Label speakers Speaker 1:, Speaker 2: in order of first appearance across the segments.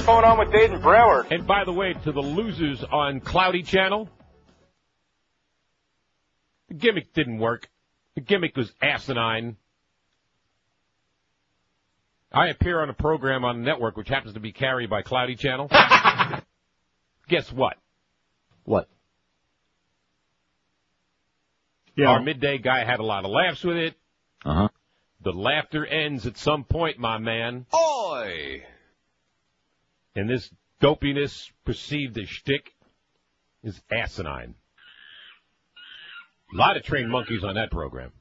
Speaker 1: going on with Dayton Broward?
Speaker 2: And by the way, to the losers on Cloudy Channel, the gimmick didn't work. The gimmick was asinine. I appear on a program on the network which happens to be carried by Cloudy Channel. Guess what?
Speaker 3: What?
Speaker 2: Yeah. Our midday guy had a lot of laughs with it.
Speaker 3: Uh-huh.
Speaker 2: The laughter ends at some point, my man.
Speaker 4: Oi!
Speaker 2: And this dopiness perceived as shtick is asinine. A lot of trained monkeys on that program.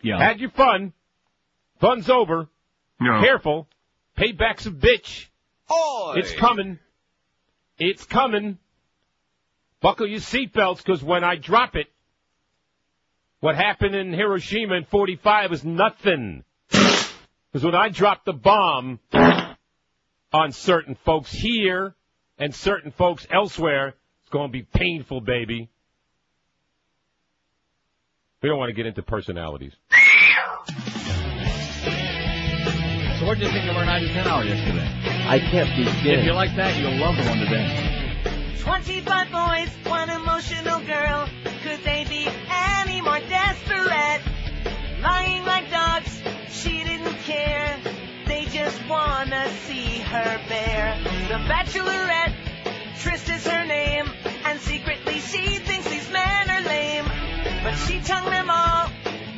Speaker 3: Yeah.
Speaker 2: Had your fun. Fun's over.
Speaker 5: No.
Speaker 2: Careful. Payback's a bitch.
Speaker 4: Oi!
Speaker 2: It's coming. It's coming. Buckle your seatbelts, because when I drop it, what happened in Hiroshima in 45 is nothing. Because when I drop the bomb on certain folks here and certain folks elsewhere, it's going to be painful, baby. We don't want to get into personalities.
Speaker 6: So what did you think of our 9 to 10 hour yesterday?
Speaker 3: I can't begin.
Speaker 6: If you like that, you'll love the one today.
Speaker 7: 25 boys, one emotional girl. Could they be any more desperate? Lying like dogs, she didn't care. They just wanna see her bare. The Bachelorette, Trist is her name, and secretly she thinks these men are lame. But she tongued them all,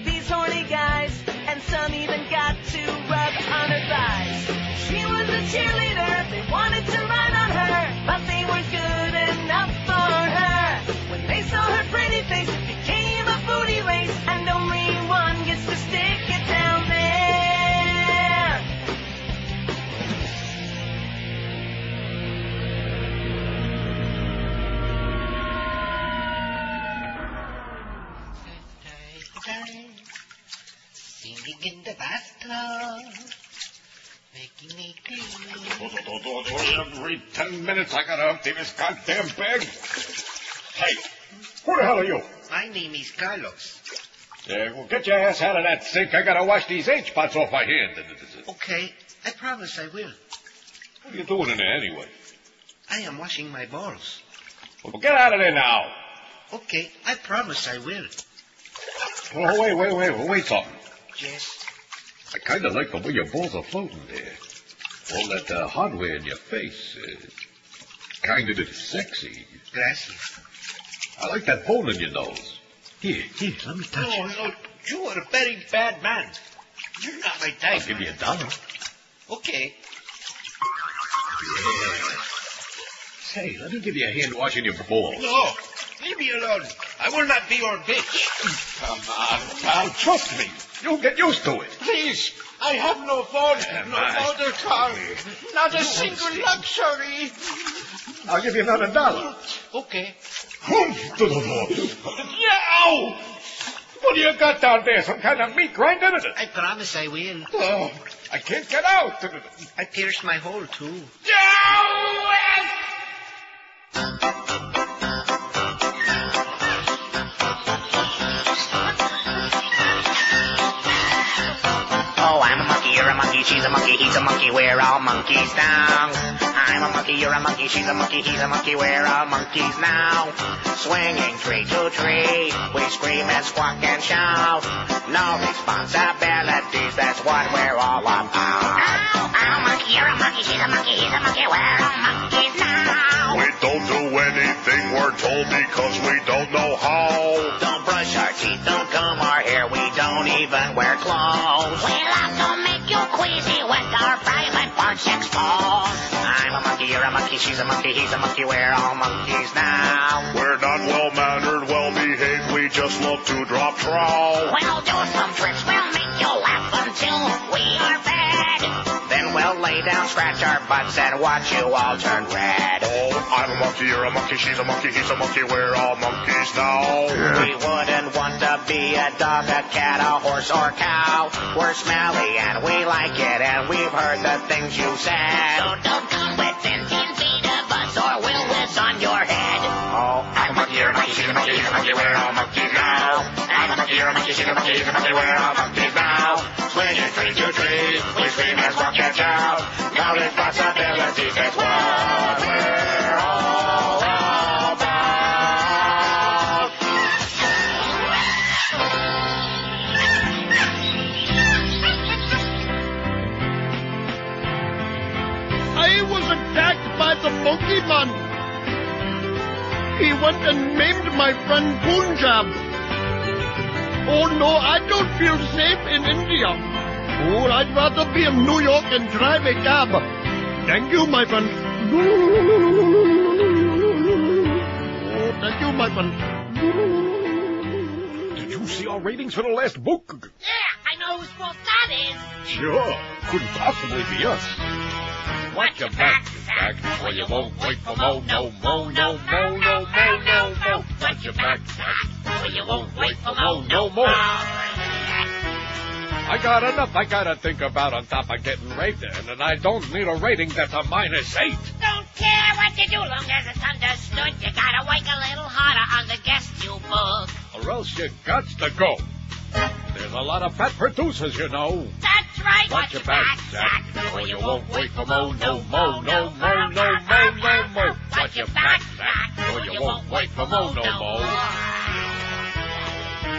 Speaker 7: these horny guys, and some even got to rub on her thighs. She was a cheerleader, they wanted to run on her, but they weren't good enough for her. When they saw her pretty face, it became a booty race, and only one gets to stick it down there.
Speaker 8: Singing in the bathtub, making me clean.
Speaker 9: Every 10 minutes I gotta empty this goddamn bag. Hey, who the hell are you?
Speaker 8: My name is Carlos.
Speaker 9: Well, get your ass out of that sink. I gotta wash these H-spots off my hand.
Speaker 8: Okay, I promise I will.
Speaker 9: What are you doing in there anyway?
Speaker 8: I am washing my balls.
Speaker 9: Well, get out of there now.
Speaker 8: Okay, I promise I will.
Speaker 9: Oh, wait something.
Speaker 8: Yes.
Speaker 9: I kind of like the way your balls are floating there. All that hardware in your face. Kind of sexy.
Speaker 8: Gracias.
Speaker 9: I like that bone in your nose.
Speaker 8: Here, let me touch it. No, you are a very bad man. You're not my type.
Speaker 9: I'll give you $1.
Speaker 8: Okay.
Speaker 9: Yeah. Say, let me give you a hand washing your balls.
Speaker 8: No, leave me alone. I will not be your bitch.
Speaker 9: Come on, pal, trust me. You'll get used to it.
Speaker 8: Please, I have no phone, no motor car, not a single luxury.
Speaker 9: I'll give you another $1.
Speaker 8: Okay.
Speaker 9: Ow! What do you got down there? Some kind of meat grinder?
Speaker 8: I promise I will.
Speaker 9: Oh, I can't get out.
Speaker 8: I pierced my hole, too.
Speaker 10: Oh, I'm a monkey, you're a monkey, she's a monkey, he's a monkey, we're all monkeys now. I'm a monkey, you're a monkey, she's a monkey, he's a monkey, we're all monkeys now. Swinging tree to tree, we scream and squawk and shout. No responsibilities, that's what we're all about. I'm a monkey, you're a monkey, she's a monkey, he's a monkey, we're all monkeys now.
Speaker 11: We don't do anything we're told because we don't know how.
Speaker 10: Don't brush our teeth, don't comb our hair, we don't even wear clothes. We love to make you queasy with our private parts exposed. I'm a monkey, you're a monkey, she's a monkey, he's a monkey, we're all monkeys now.
Speaker 11: We're not well-mannered, well-behaved, we just love to drop trow.
Speaker 10: We'll do some tricks, we'll make you laugh until we are fed. Then we'll lay down, scratch our butts, and watch you all turn red.
Speaker 11: Oh, I'm a monkey, you're a monkey, she's a monkey, he's a monkey, we're all monkeys now.
Speaker 10: Yeah. We wouldn't want to be a dog, a cat, a horse, or cow. We're smelly and we like it, and we've heard the things you said. So don't come within 10 feet of us, or we'll whiz on your head. Oh, I'm a monkey, you're a monkey, she's a monkey, he's a monkey, we're all monkeys now. I'm a monkey, you're a monkey, she's a monkey, he's a monkey, we're all monkeys now. Swinging tree to watch out. Countless possibilities, that's what we're all about.
Speaker 1: I was attacked by the monkey man. He went and maimed my friend Punjab. Oh no, I don't feel safe in India. Oh, I'd rather be in New York and drive a cab. Thank you, my friend. Oh, thank you, my friend.
Speaker 9: Did you see our ratings for the last book?
Speaker 10: Yeah, I know whose fault that is.
Speaker 9: Sure. Couldn't possibly be us.
Speaker 10: Watch your back, Zach, or you won't wait for mo, no, mo, no, mo, no, mo, no, mo. Watch your back, Zach, or you won't wait for mo, no, mo.
Speaker 9: I got enough I gotta think about on top of getting raped, and I don't need a rating that's a -8.
Speaker 10: Don't care what you do, long as it's understood. You gotta work a little harder on the guest you book.
Speaker 9: Or else you gots to go. There's a lot of fat producers, you know.
Speaker 10: That's right.
Speaker 9: Watch your back, Zach, or you won't wait for mo, no, mo, no, mo, no, mo, no, mo. Watch your back, Zach, or you won't wait for mo, no, mo.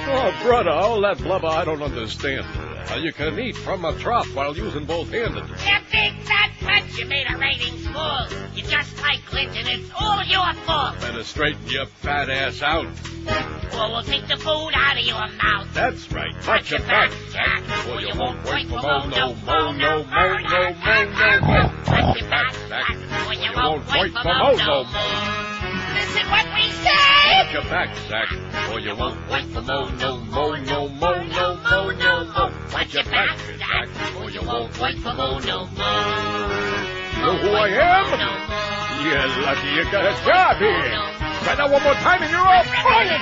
Speaker 9: Oh, brother, all that blubber I don't understand. How you can eat from a trough while using both hands.
Speaker 10: You big fat bunch, you made our ratings full. You're just like Clinton, it's all your fault.
Speaker 9: Better straighten your fat ass out.
Speaker 10: Or we'll take the food out of your mouth.
Speaker 9: That's right. Watch your back, Zach, or you won't wait for mo, no, mo, no, mo, no, mo, no, mo. Watch your back, Zach, or you won't wait for mo, no, mo. Listen what we say! Watch your back, Zach, or you won't wait for mo, no, mo, no, mo, no, mo, no, mo. Watch your back, Zach, or you won't wait for mo, no, mo. You know who I am? You're lucky you got a job here. Try that one more time and you're all fired.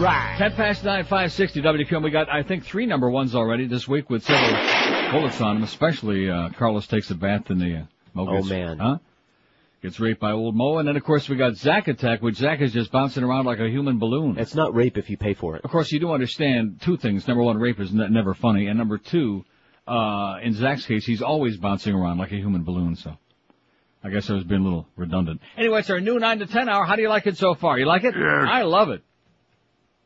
Speaker 6: Right. 10 past 9, 560 WQAM. We got, I think, 3 number ones already this week with several bullets on him, especially Carlos takes a bath in the Mo
Speaker 3: Oh,
Speaker 6: gets,
Speaker 3: man.
Speaker 6: Huh? Gets raped by old Mo. And then, of course, we got Zach Attack, which Zach is just bouncing around like a human balloon.
Speaker 3: It's not rape if you pay for it.
Speaker 6: Of course, you do understand two things. Number one, rape is never funny. And number two, in Zach's case, he's always bouncing around like a human balloon, so I guess I was being a little redundant. Anyway, it's our new 9 to 10 hour. How do you like it so far? You like it?
Speaker 11: Yes.
Speaker 6: I love it.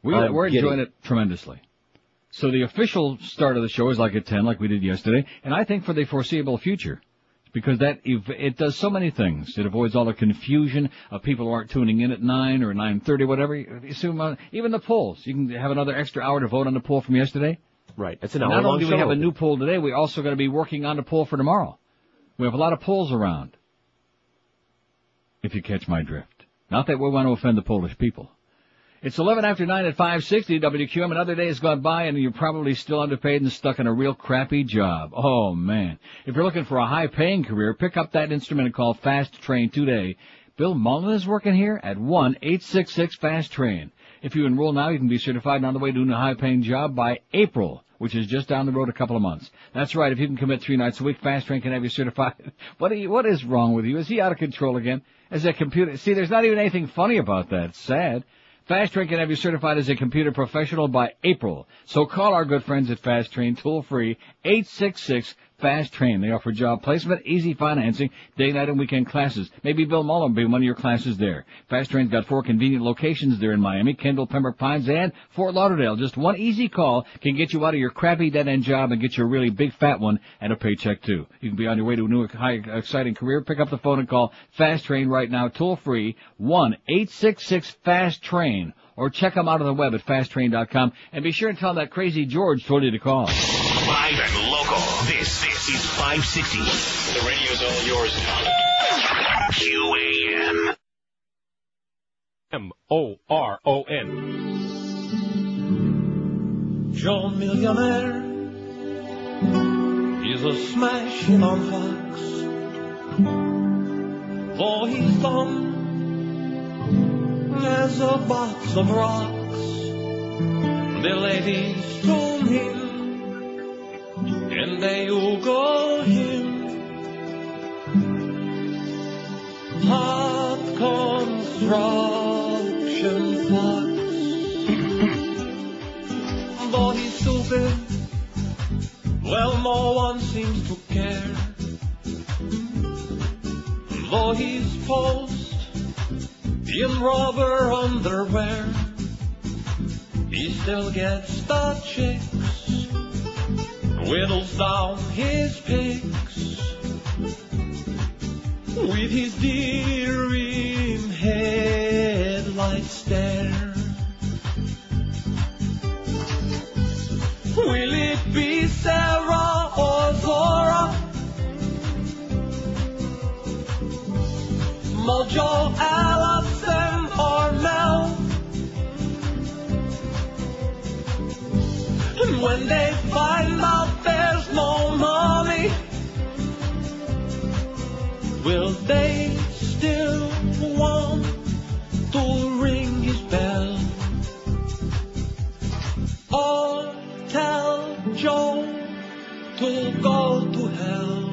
Speaker 6: We're
Speaker 3: giddy.
Speaker 6: enjoying it tremendously. So the official start of the show is like at 10, like we did yesterday, and I think for the foreseeable future, because it does so many things. It avoids all the confusion of people who aren't tuning in at 9 or 9:30, whatever. Even the polls. You can have another extra hour to vote on the poll from yesterday.
Speaker 3: Right. It's an
Speaker 6: Not
Speaker 3: hour-long
Speaker 6: only do
Speaker 3: show.
Speaker 6: we have a new poll today, we're also going to be working on the poll for tomorrow. We have a lot of polls around, if you catch my drift. Not that we want to offend the Polish people. It's 11 after 9 at 560 WQM. Another day has gone by, and you're probably still underpaid and stuck in a real crappy job. Oh, man. If you're looking for a high-paying career, pick up that instrument called Fast Train today. Bill Mullen is working here at 1-866-FAST-TRAIN. If you enroll now, you can be certified and on the way to a high-paying job by April, which is just down the road a couple of months. That's right. If you can commit 3 nights a week, Fast Train can have you certified. What is wrong with you? Is he out of control again? As a computer, see, there's not even anything funny about that. It's sad. Fast Train can have you certified as a computer professional by April. So call our good friends at Fast Train, toll free, 866-FAST TRAIN. They offer job placement, easy financing, day, night, and weekend classes. Maybe Bill Mullen will be one of your classes there. Fast Train's got 4 convenient locations there in Miami, Kendall, Pembroke Pines, and Fort Lauderdale. Just one easy call can get you out of your crappy dead-end job and get you a really big fat one and a paycheck too. You can be on your way to a new, high, exciting career. Pick up the phone and call Fast Train right now, toll free, 1-866-FAST-TRAIN. Or check them out on the web at fasttrain.com. And be sure and tell them that Crazy George told you to call.
Speaker 4: Live and local. This is 560. The radio's all yours. QAM.
Speaker 2: MORON.
Speaker 5: Joe Millionaire is a smash on Fox. Though he's dumb as a box of rocks, the ladies tune him and they Google him. Hot construction Fox. Though he's stupid, well, no one seems to care. Though he's posed in rubber underwear, he still gets the chicks, whittles down his pics with his deer-in headlight stare. Will it be Sarah or Zora? Mojo, Allison, or Mel? And when they find out there's no money, will they still want to ring his bell? Or tell Joe to go to hell?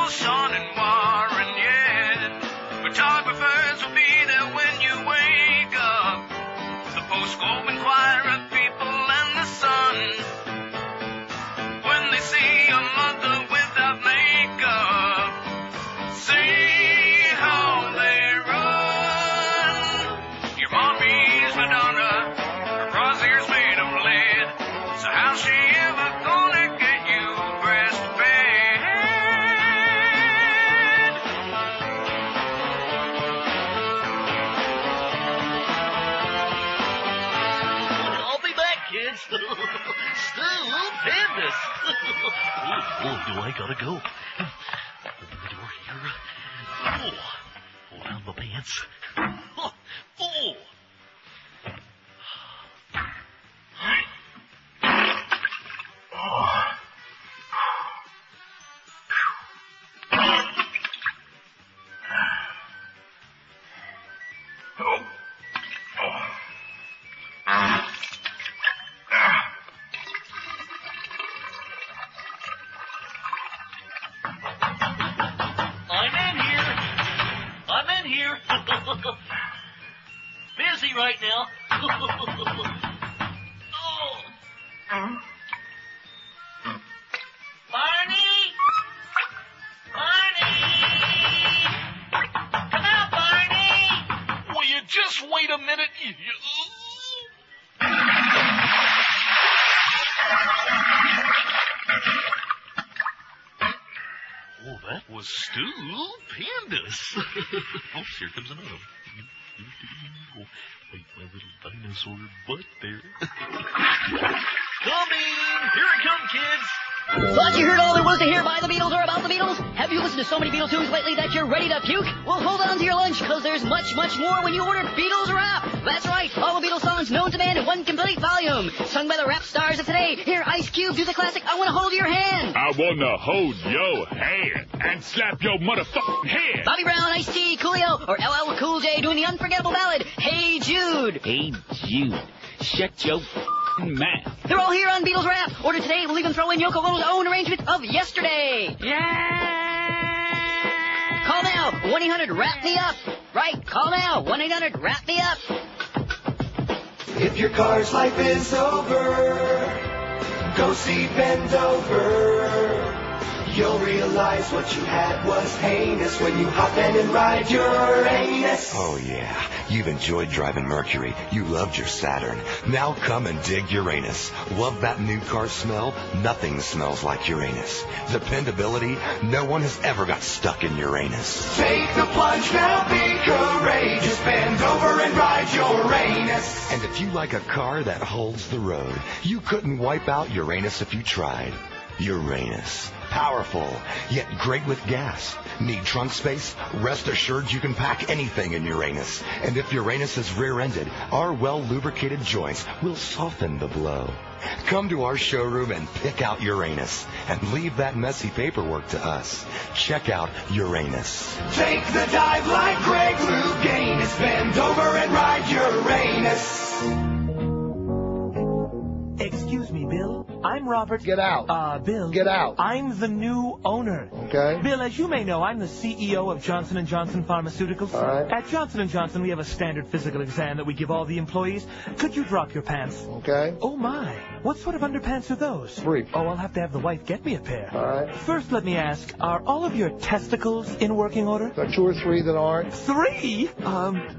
Speaker 12: Bill, Sean, and Warren, yeah. Photographers will be there when you wake up. The Post-Globe Inquirer of People and the Sun. When they see a mother without makeup, see how they run. Your mommy's Madonna, her crosshair's made of lead. So how's she ever gonna get you breastfed?
Speaker 13: I'll be back, kids. Stupendous. Oh, do I gotta go? Open the door here. Oh, pull down my pants. Oh. I'm in here. Busy right now. Oh. Barney! Come out, Barney!
Speaker 8: Will you just wait a minute?
Speaker 13: Oh, that was stupendous. Oh, here comes another one. Wait, my little dinosaur butt there. Coming! Here it comes, kids!
Speaker 14: Thought you heard all there was to hear by the Beatles or about the Beatles? Have you listened to so many Beatles tunes lately that you're ready to puke? Well, hold on to your lunch, because there's much, much more when you order Beatles Rap. That's right, all the Beatles songs known to man in one complete volume. Sung by the rap stars of today. Hear Ice Cube do the classic I Wanna Hold Your Hand.
Speaker 15: I wanna hold your hand and slap your motherfucking head.
Speaker 14: Bobby Brown, Ice-T, Coolio, or LL Cool J doing the unforgettable ballad, Hey Jude.
Speaker 3: Hey Jude, shut your mouth.
Speaker 14: They're all here on Beatles Rap. Order today, we'll even throw in Yoko Ono's own arrangement of Yesterday. Yeah! Call now, 1-800-RAP-ME-UP. Right, call now, 1-800-RAP-ME-UP.
Speaker 16: If your car's life is over, go see Bend Over. You'll realize what you had was heinous when you hop in and ride Uranus.
Speaker 17: Oh, yeah. You've enjoyed driving Mercury. You loved your Saturn. Now come and dig Uranus. Love that new car smell? Nothing smells like Uranus. Dependability? No one has ever got stuck in Uranus.
Speaker 16: Take the plunge now, be courageous. Bend over and ride Uranus.
Speaker 17: And if you like a car that holds the road, you couldn't wipe out Uranus if you tried. Uranus. Powerful, yet great with gas. Need trunk space? Rest assured you can pack anything in Uranus. And if Uranus is rear-ended, our well-lubricated joints will soften the blow. Come to our showroom and pick out Uranus. And leave that messy paperwork to us. Check out Uranus.
Speaker 16: Take the dive like Greg Louganis. Bend over and ride Uranus.
Speaker 18: Excuse me, Bill. I'm Robert.
Speaker 1: Get out.
Speaker 18: Bill.
Speaker 1: Get out.
Speaker 18: I'm the new owner.
Speaker 1: Okay.
Speaker 18: Bill, as you may know, I'm the CEO of Johnson & Johnson Pharmaceuticals.
Speaker 1: All right.
Speaker 18: At Johnson & Johnson, we have a standard physical exam that we give all the employees. Could you drop your pants?
Speaker 1: Okay.
Speaker 18: Oh, my. What sort of underpants are those?
Speaker 1: Brief.
Speaker 18: Oh, I'll have to have the wife get me a pair.
Speaker 1: All right.
Speaker 18: First, let me ask, are all of your testicles in working order?
Speaker 1: There are 2 or 3 that aren't.
Speaker 18: 3?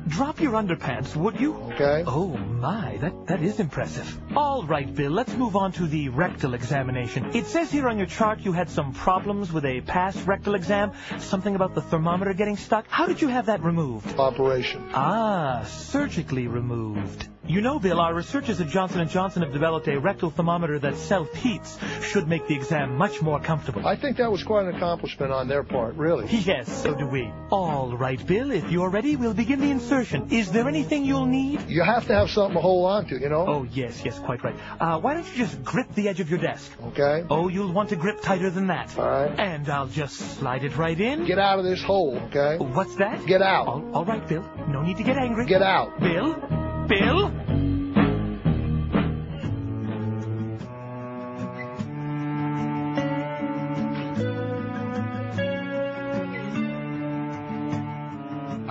Speaker 18: Drop your underpants, would you?
Speaker 1: Okay.
Speaker 18: Oh, my. That is impressive. All right, Bill, let's move on to the rectal examination. It says here on your chart you had some problems with a past rectal exam. Something about the thermometer getting stuck. How did you have that removed?
Speaker 1: Operation.
Speaker 18: Ah, surgically removed. You know, Bill, our researchers at Johnson & Johnson have developed a rectal thermometer that self-heats. Should make the exam much more comfortable.
Speaker 1: I think that was quite an accomplishment on their part, really.
Speaker 18: Yes, so do we. All right, Bill, if you're ready, we'll begin the insertion. Is there anything you'll need?
Speaker 1: You have to have something to hold on to, you know?
Speaker 18: Oh, yes, quite right. Why don't you just grip the edge of your desk?
Speaker 1: Okay.
Speaker 18: Oh, you'll want to grip tighter than that.
Speaker 1: All right.
Speaker 18: And I'll just slide it right in.
Speaker 1: Get out of this hole, okay?
Speaker 18: What's that?
Speaker 1: Get out.
Speaker 18: All right, Bill. No need to get angry.
Speaker 1: Get out.
Speaker 18: Bill?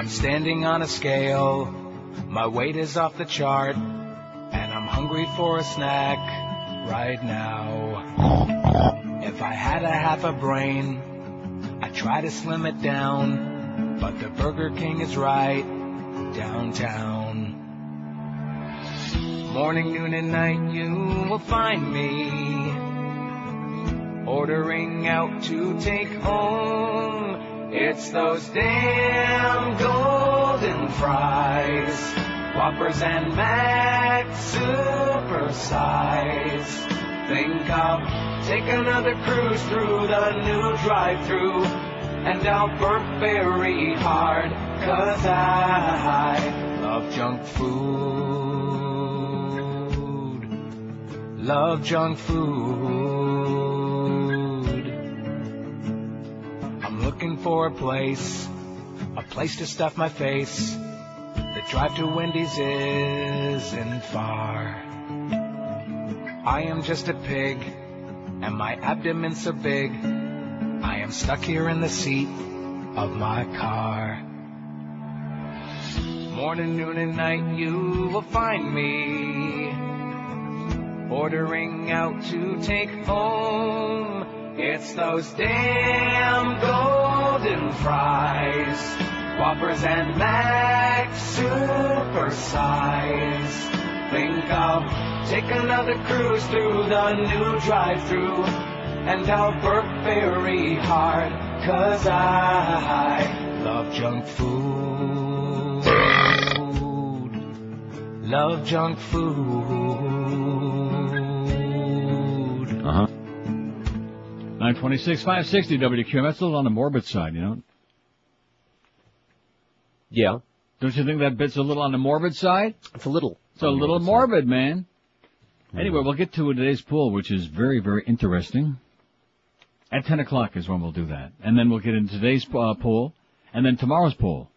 Speaker 19: I'm standing on a scale, my weight is off the chart, and I'm hungry for a snack right now. If I had a half a brain, I'd try to slim it down, but the Burger King is right downtown. Morning, noon, and night, you will find me ordering out to take home. It's those damn golden fries, Whoppers and Mac super size. Think I'll take another cruise through the new drive-thru, and I'll burp very hard, 'cause I love junk food. Love junk food. I'm looking for a place to stuff my face. The drive to Wendy's isn't far. I am just a pig, and my abdomen's so big, I am stuck here in the seat of my car. Morning, noon, and night, you will find me ordering out to take home. It's those damn golden fries, Whoppers and Mac super size. Think I'll take another cruise through the new drive-thru, and I'll burp very hard, 'cause I love junk food. Love junk food.
Speaker 6: 926, 560 WQAM. That's a little on the morbid side, you know?
Speaker 2: Yeah.
Speaker 6: Don't you think that bit's a little on the morbid side?
Speaker 2: It's a little.
Speaker 6: It's a little morbid, man. Anyway, we'll get to today's pool, which is very, very interesting. At 10 o'clock is when we'll do that. And then we'll get into today's pool, and then tomorrow's pool.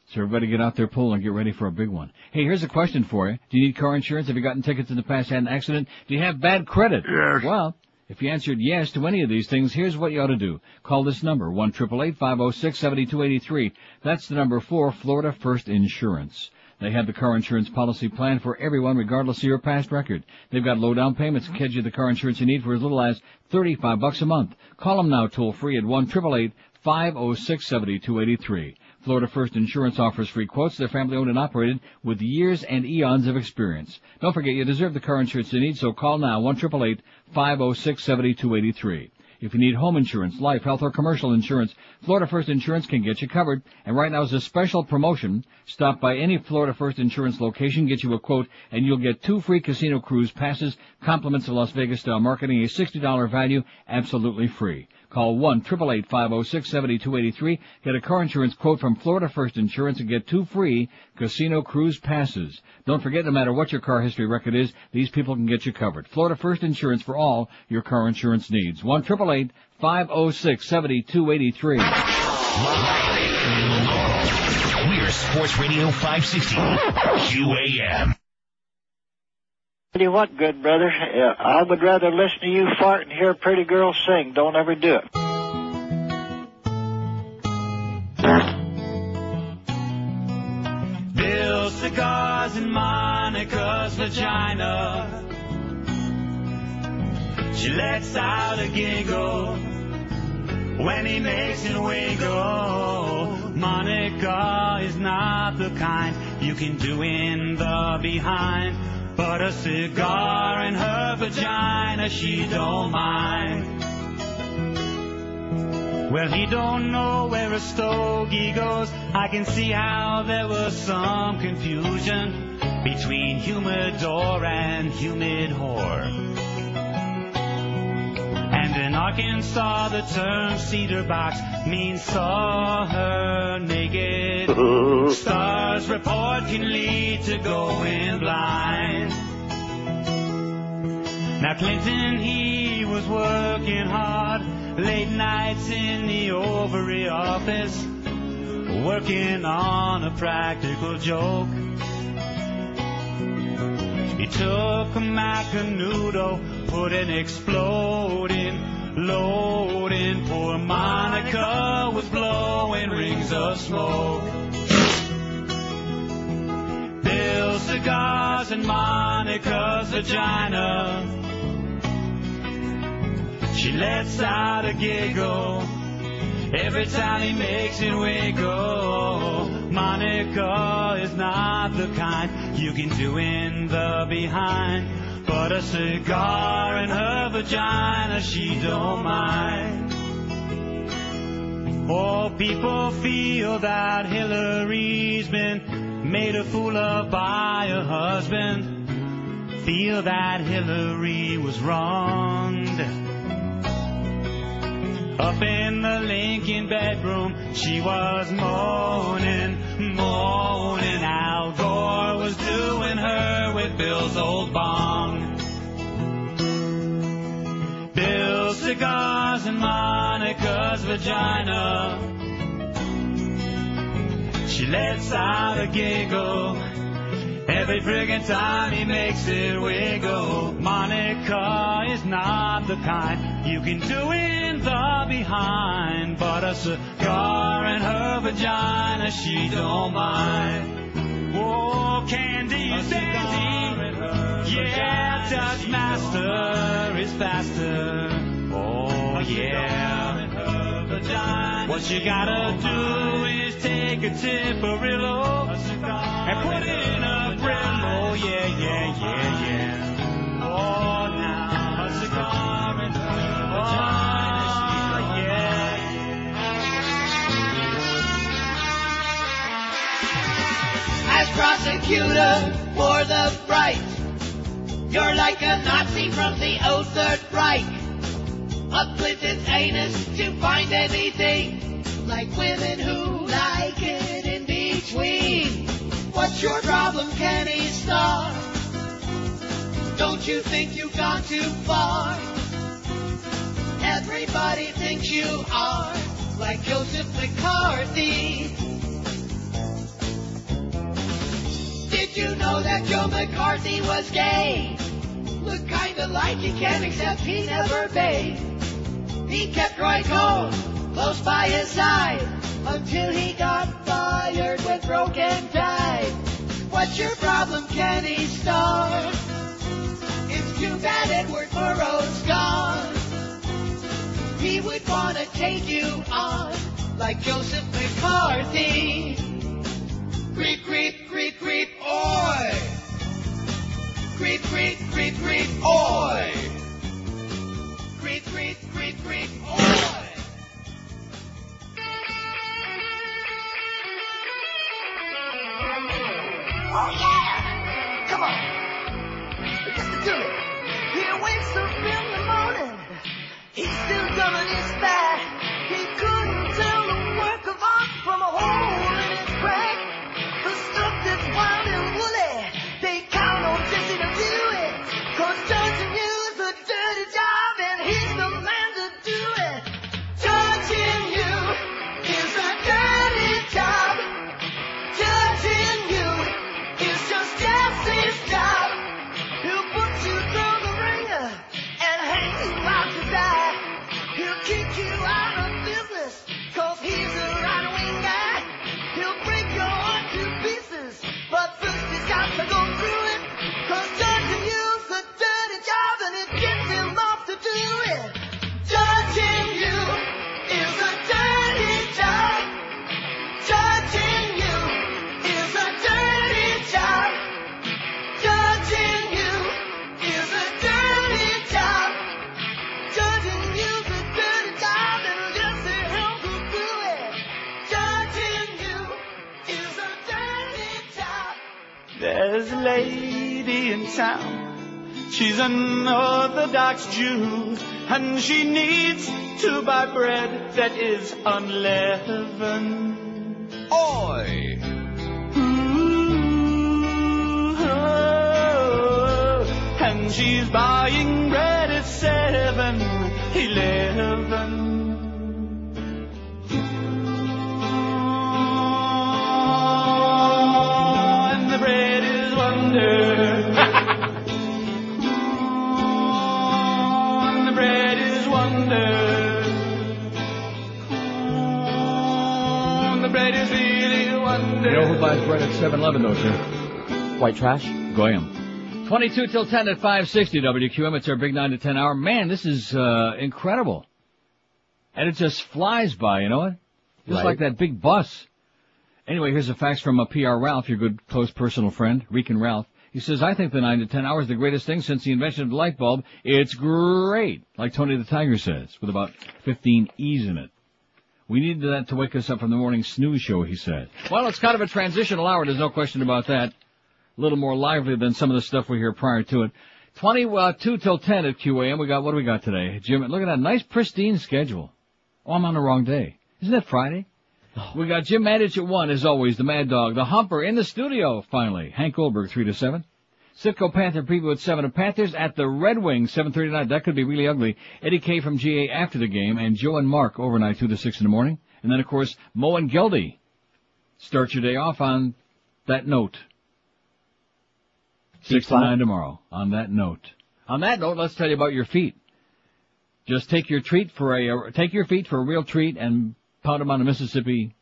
Speaker 6: So everybody get out their pool and get ready for a big one. Hey, here's a question for you. Do you need car insurance? Have you gotten tickets in the past, had an accident? Do you have bad credit?
Speaker 1: Yes.
Speaker 6: Well, if you answered yes to any of these things, here's what you ought to do. Call this number, 1-888-506-7283. That's the number for Florida First Insurance. They have the car insurance policy plan for everyone, regardless of your past record. They've got low down payments to get you the car insurance you need for as little as $35 a month. Call them now toll free at 1-888-506-7283. Florida First Insurance offers free quotes. They're family owned and operated with years and eons of experience. Don't forget, you deserve the car insurance you need, so call now, 1-888-506-7283. If you need home insurance, life, health, or commercial insurance, Florida First Insurance can get you covered. And right now is a special promotion. Stop by any Florida First Insurance location, get you a quote, and you'll get 2 free casino cruise passes, compliments of Las Vegas style marketing, a $60 value, absolutely free. Call 1-888-506-7283. Get a car insurance quote from Florida First Insurance and get 2 free casino cruise passes. Don't forget, no matter what your car history record is, these people can get you covered. Florida First Insurance for all your car insurance needs. 1-888-506-7283.
Speaker 4: We're Sports Radio 560 QAM.
Speaker 20: Tell you what, good brother, I would rather listen to you fart and hear a pretty girl sing. Don't ever do it.
Speaker 5: Bill cigars in Monica's vagina. She lets out a giggle when he makes it wiggle. Monica is not the kind you can do in the behind. But a cigar in her vagina, she don't mind. Well, he don't know where a stogie goes. I can see how there was some confusion between humidor and humid whore. And in Arkansas, the term cedar box means saw her naked. Stars report can lead to going blind. Now Clinton, he was working hard, late nights in the ovary office, working on a practical joke. He took a Macanudo, put an exploding load in. Poor Monica was blowing rings of smoke. cigars in Monica's vagina. She lets out a giggle every time he makes it wiggle. Monica is not the kind you can do in the behind, but a cigar in her vagina she don't mind. Oh, people feel that Hillary's been made a fool of by her husband. Feel that Hillary was wronged. Up in the Lincoln bedroom, she was moaning, moaning. Al Gore was doing her with Bill's old bong. Bill's cigars in Monica's vagina. She lets out a giggle every friggin' time he makes it wiggle. Monica is not the kind you can do in the behind, but a cigar in her vagina she don't mind. Oh, Candy is dandy, yeah, Dutch Master is faster. Oh, yeah. What you gotta do is take a Tipperillo and put it in a Brillo. Yeah, yeah, yeah, yeah. Oh, now a cigar in her vagina. Oh, yeah.
Speaker 21: As prosecutor for the Bright, you're like a Nazi from the old Third Reich. Up with his anus to find anything, like women who like it in between. What's your problem, Kenny Starr? Don't you think you've gone too far? Everybody thinks you are like Joseph McCarthy. Did you know that Joe McCarthy was gay? Looked kinda like he can, except he never bathed. He kept Roy Cohn close by his side until he got fired when Broken died. What's your problem, Kenny Starr? It's too bad Edward Murrow's gone. He would want to take you on like Joseph McCarthy. Creep, creep, creep, creep, oi! Creep, creep, creep, creep, oi! Creep, creep, creep, creep, oi!
Speaker 7: Oh yeah! Come on! Just do it! He wakes up in the morning. He's still drumming his back. He couldn't tell the work of art from a hole in his crack. The stuff that's wild and woolly, they count on Jesse to do it. 'Cause judging you is a dirty job and he's the man to do it. Judging you is a dirty job. Judging you is just Jesse's job. He'll put you through the ringer and hang you out to die. He'll kick you out of business 'cause he's a right-wing guy. He'll break your heart to pieces, but first he's got to go through it. 'Cause judging you's a dirty job and it gets him off to do it. Judging you is a dirty job. Judging you is a dirty job. Judging you is a dirty job. Judging you's a dirty job and Jesse helps you do it. Judging you is a dirty job.
Speaker 5: There's a lady in town. She's an Orthodox Jew, and she needs to buy bread that is unleavened. Oi! And she's buying bread at 7-Eleven. And the bread is wonder. And the bread is wonder. And the bread is really a wonder.
Speaker 6: You know who buys bread at 7-Eleven, though, sir?
Speaker 10: White trash?
Speaker 6: Goyam. 22 till 10 at 560 WQM. It's our big 9 to 10 hour. Man, this is incredible. And it just flies by, you know it? Just
Speaker 10: Right.
Speaker 6: like that big bus. Anyway, here's a fax from a PR Ralph, your good, close personal friend, Rican Ralph. He says, I think the 9 to 10 hour is the greatest thing since the invention of the light bulb. It's great, like Tony the Tiger says, with about 15 E's in it. We needed that to wake us up from the morning snooze show, he said. Well, it's kind of a transitional hour, there's no question about that. A little more lively than some of the stuff we hear prior to it. 22 till 10 at QAM. What do we got today? Jim, look at that nice pristine schedule. Oh, I'm on the wrong day. Isn't that Friday? We got Jim Maddich at 1, as always, the Mad Dog, the Humper in the studio, finally. Hank Goldberg, 3 to 7. Sitco Panther preview at 7. And Panthers at the Red Wings, 7:39. That could be really ugly. Eddie K from GA after the game, and Joe and Mark overnight, 2 to 6 in the morning. And then, of course, Mo and Geldy. Start your day off on that note. 6 to 9 tomorrow, on that note. On that note, let's tell you about your feet. Just take your feet for a real treat and pound them on the Mississippi.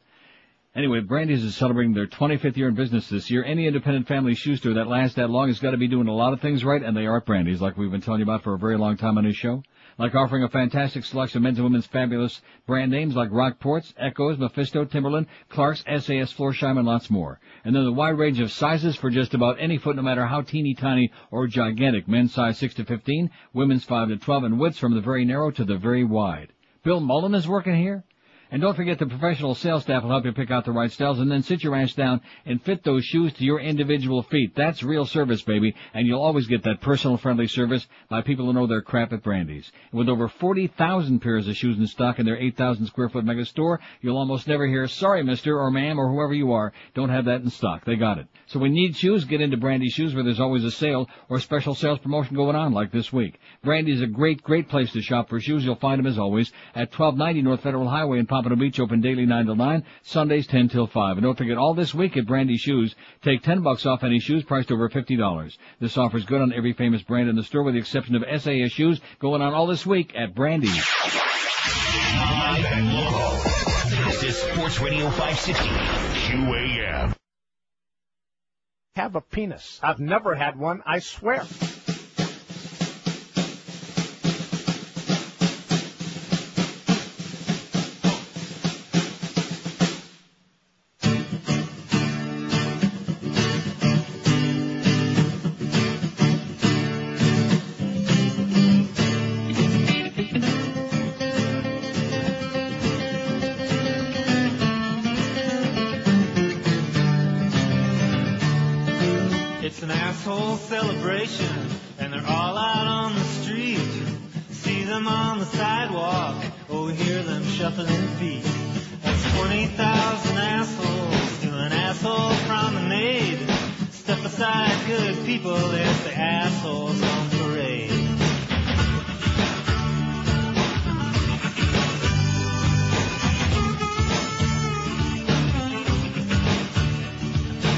Speaker 6: Anyway, Brandy's is celebrating their 25th year in business this year. Any independent family shoe store that lasts that long has got to be doing a lot of things right, and they are at Brandy's, like we've been telling you about for a very long time on this show. Like offering a fantastic selection of men's and women's fabulous brand names like Rockports, Echoes, Mephisto, Timberland, Clark's, SAS, Florsheim, and lots more. And then the wide range of sizes for just about any foot, no matter how teeny tiny or gigantic. Men's size 6 to 15, women's 5 to 12, and widths from the very narrow to the very wide. Bill Mullen is working here. And don't forget the professional sales staff will help you pick out the right styles and then sit your ass down and fit those shoes to your individual feet. That's real service, baby. And you'll always get that personal friendly service by people who know their crap at Brandy's. And with over 40,000 pairs of shoes in stock in their 8,000 square foot mega store, you'll almost never hear, sorry mister or ma'am or whoever you are, don't have that in stock. They got it. So when you need shoes, get into Brandy's Shoes where there's always a sale or special sales promotion going on like this week. Brandy's a great, great place to shop for shoes. You'll find them as always at 1290 North Federal Highway in Pompano Beach, open daily 9 till 9, Sundays 10 till 5. And don't forget, all this week at Brandy's Shoes, take $10 off any shoes priced over $50. This offer is good on every famous brand in the store with the exception of SAS shoes, going on all this week at Brandy's.
Speaker 4: Live and local. This is Sports Radio 560 QAM.
Speaker 1: Have a penis. I've never had one, I swear.
Speaker 5: It's an asshole celebration, and they're all out on the street. See them on the sidewalk, oh, hear them shuffling feet. That's 20,000 assholes doing asshole promenade. Step aside, good people, there's the assholes on parade.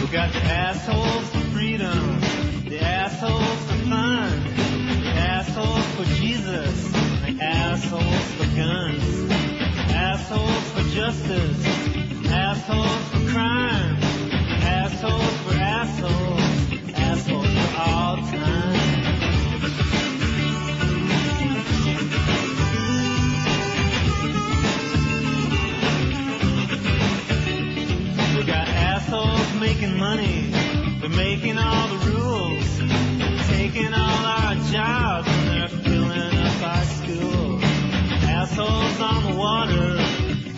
Speaker 5: We got the assholes for freedom, the assholes for fun, the assholes for Jesus, the assholes for guns, assholes for justice, assholes for crime, assholes for assholes, assholes for all time. We got assholes making money, they're making all the rules, they're taking all our jobs and they're filling up our schools. Assholes on the water,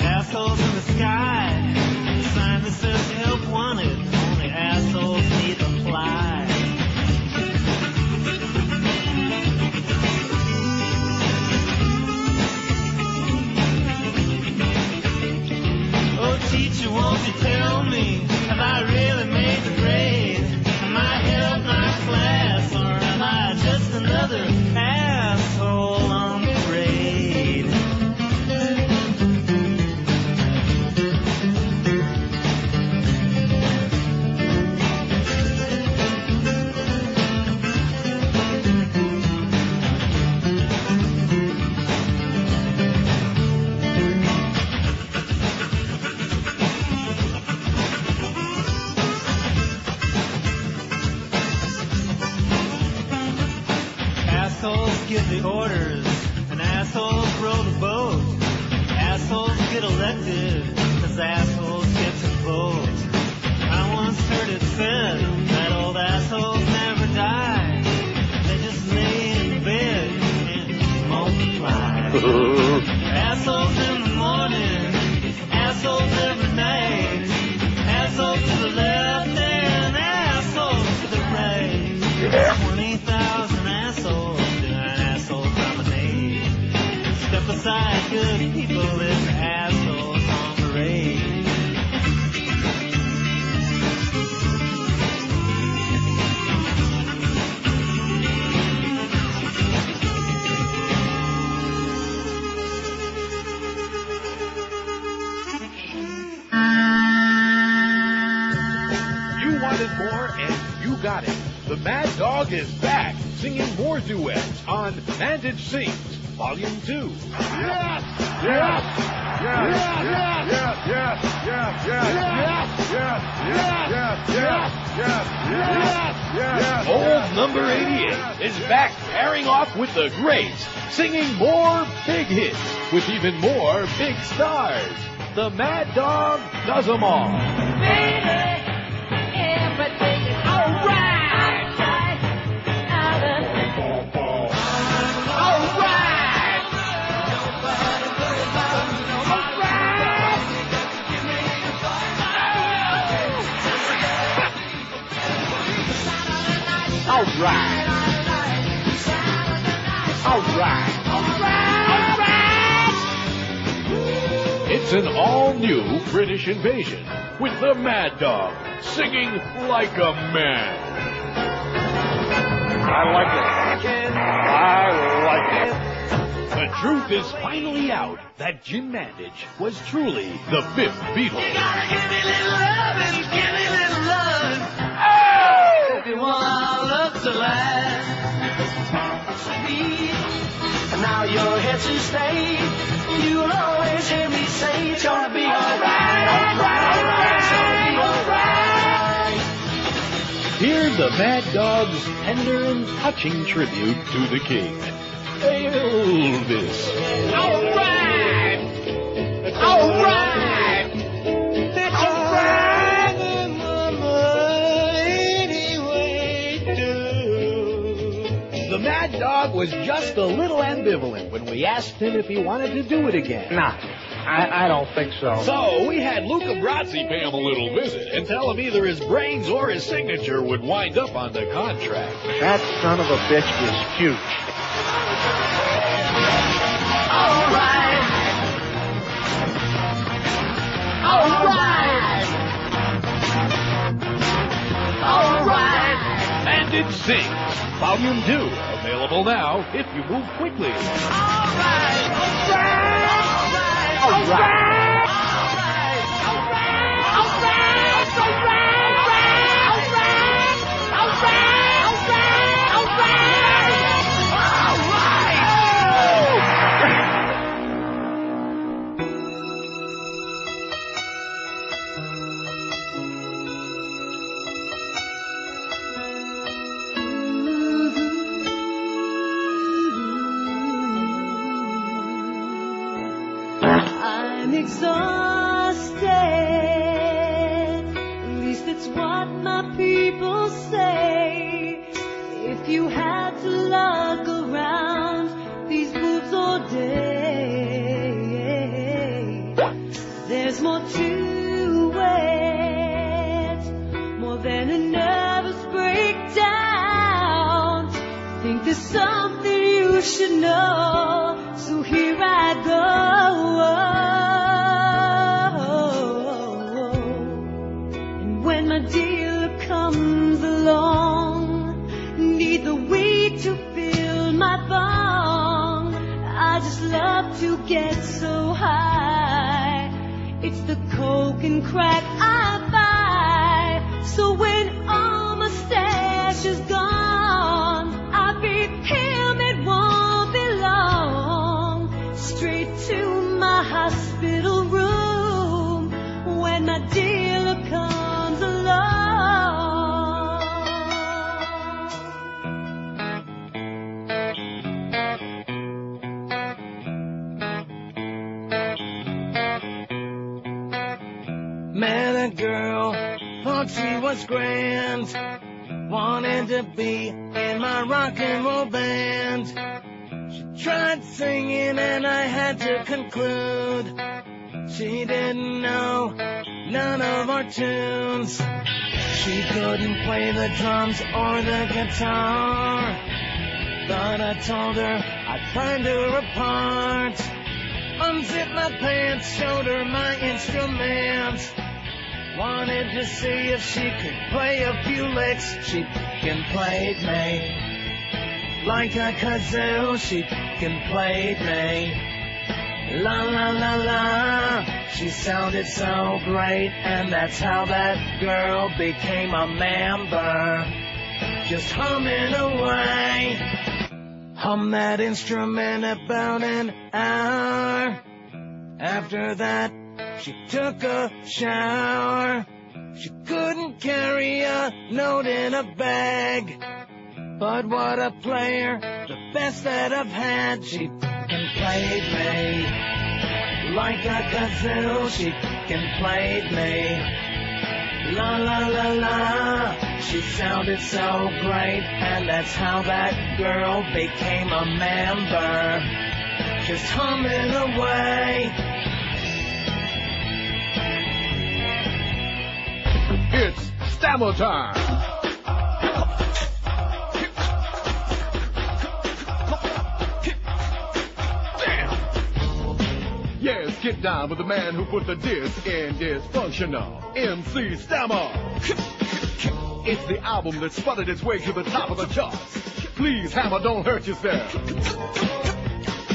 Speaker 5: assholes in the sky, the sign that says help wanted, only assholes need apply. Oh teacher, won't you tell me, have I really made the grade? Am I held my class, or am I just another asshole on parade? assholes row the boat. Assholes get elected, 'cause assholes get to vote. I once heard it said that old assholes never die. They just lay in bed and multiply. Assholes in the morning, assholes every night. Assholes to the left and assholes to the right. 20,000 assholes in an asshole promenade. Step aside, good people, it's assholes on parade.
Speaker 10: You wanted more and you got it. The Mad Dog is back, singing more duets on Mandage Sings, Volume 2.
Speaker 8: Yes! Yes! Yes! Yes! Yes! Yes! Yes! Yes! Yes! Yes! Yes! Yes!
Speaker 10: Old number 88 is back pairing off with the greats, singing more big hits with even more big stars. The Mad Dog does them all.
Speaker 21: Baby, everything is alright.
Speaker 10: All right. All right. It's an all-new British invasion with the Mad Dog singing like a man.
Speaker 8: I like it. I like it.
Speaker 10: The truth is finally out that Jim Mandage was truly the fifth Beatle.
Speaker 21: You gotta give me little love and give me little love. Oh! If you want our love to last. Sweet. And now your head's to stay. You'll always hear me say it's gonna be alright, alright, alright, it's gonna be alright.
Speaker 10: Hear the Mad Dog's tender and touching tribute to the king, Elvis.
Speaker 21: Alright! Alright! It's alright! Anyway, do.
Speaker 10: The Mad Dog was just a little ambivalent when we asked him if he wanted to do it again.
Speaker 1: Nah, I don't think so.
Speaker 10: So we had Luca Brasi pay him a little visit and tell him either his brains or his signature would wind up on the contract.
Speaker 1: That son of a bitch is cute.
Speaker 21: Alright! Alright! Alright!
Speaker 10: Mandage Sings, Volume 2, available now if you move quickly.
Speaker 21: Alright! Alright! Alright!
Speaker 22: I'm exhausted. At least it's what my people say. If you had to lug around these boobs all day, there's more to it, more than a nervous breakdown. Think there's something you should know, so here I go. And when my dealer comes along, need the weed to fill my bong. I just love to get so high. It's the coke and crack I buy. So when all my stash is gone, I beat him, it won't be long. Straight to my hospital room when my dealer comes along.
Speaker 9: Met a girl, thought she was grand. Wanted to be in my rock and roll band. She tried singing and I had to conclude she didn't know none of our tunes. She couldn't play the drums or the guitar, but I told her I'd find her apart. Unzipped my pants, showed her my instruments. Wanted to see if she could play a few licks. She can played me like a kazoo. She can played me. La la la la. She sounded so great, and that's how that girl became a member. Just humming away. Hum that instrument about an hour. After that, she took a shower. She couldn't carry a note in a bag. But what a player, the best that I've had. She can play me like a kazoo. She can play me. La la la la. She sounded so great, and that's how that girl became a member. Just humming away.
Speaker 10: It's Stammer time. Yes, get down with the man who put the disc in dysfunctional, MC Stammer. It's the album that sputtered its way to the top of the charts. Please, Hammer, don't hurt yourself.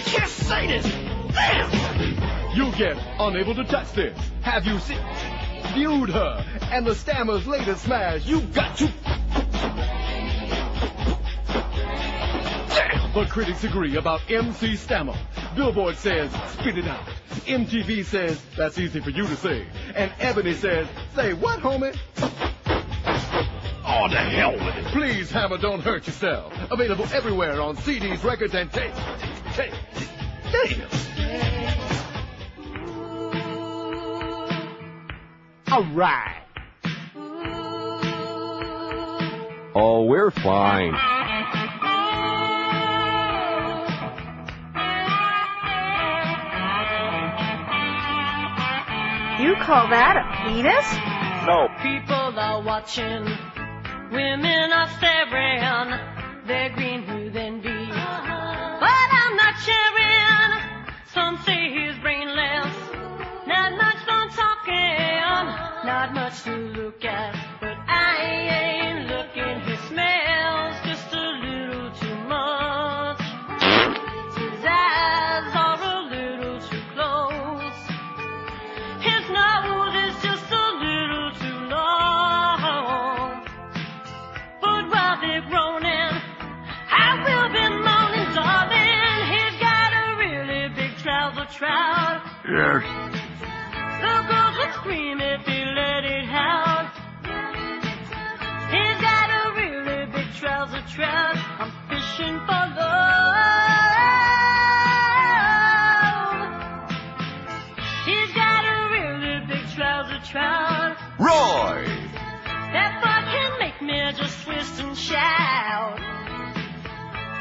Speaker 1: Can't say this. Damn.
Speaker 10: You get unable to touch this. Have you viewed her and the Stammer's latest smash? You've got to. Damn. The critics agree about MC Stammer. Billboard says, spit it out. MTV says, that's easy for you to say. And Ebony says, say what, homie? Oh, the hell with it. Please, Hammer, don't hurt yourself. Available everywhere on CDs, records, and tapes. Damn.
Speaker 2: All right.
Speaker 11: Oh, we're fine.
Speaker 23: You call that a penis?
Speaker 11: No.
Speaker 22: People are watching, women are staring, they're green with envy. But I'm not sharing, some say he's brainless, not much fun talking, not much to look at, but I ain't looking, he smells just a little too much. His eyes are a little too close, his nose is just a little too long. But while they're groaning, I will be moaning, darling. He's got a really big trouser trout.
Speaker 1: Yes.
Speaker 22: The girls would scream if he let it out. He's got a really big trouser trout. I'm fishing for love. He's got a really big trouser trout.
Speaker 17: Roy!
Speaker 22: That boy can make me just twist and shout.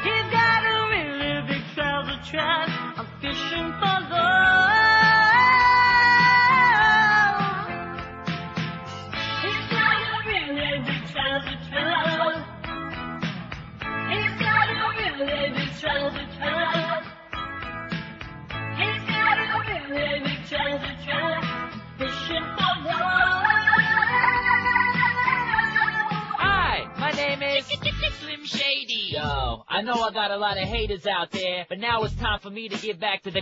Speaker 22: He's got a really big trouser trout. I'm fishing for love. He's got a really big trouser trout. He's got a really big trouser trout. He's got a really big trouser trout. Fishing for love.
Speaker 3: Hi, my name is Slim Shady. Yo, I know I got a lot of haters out there, but now it's time for me to give back to the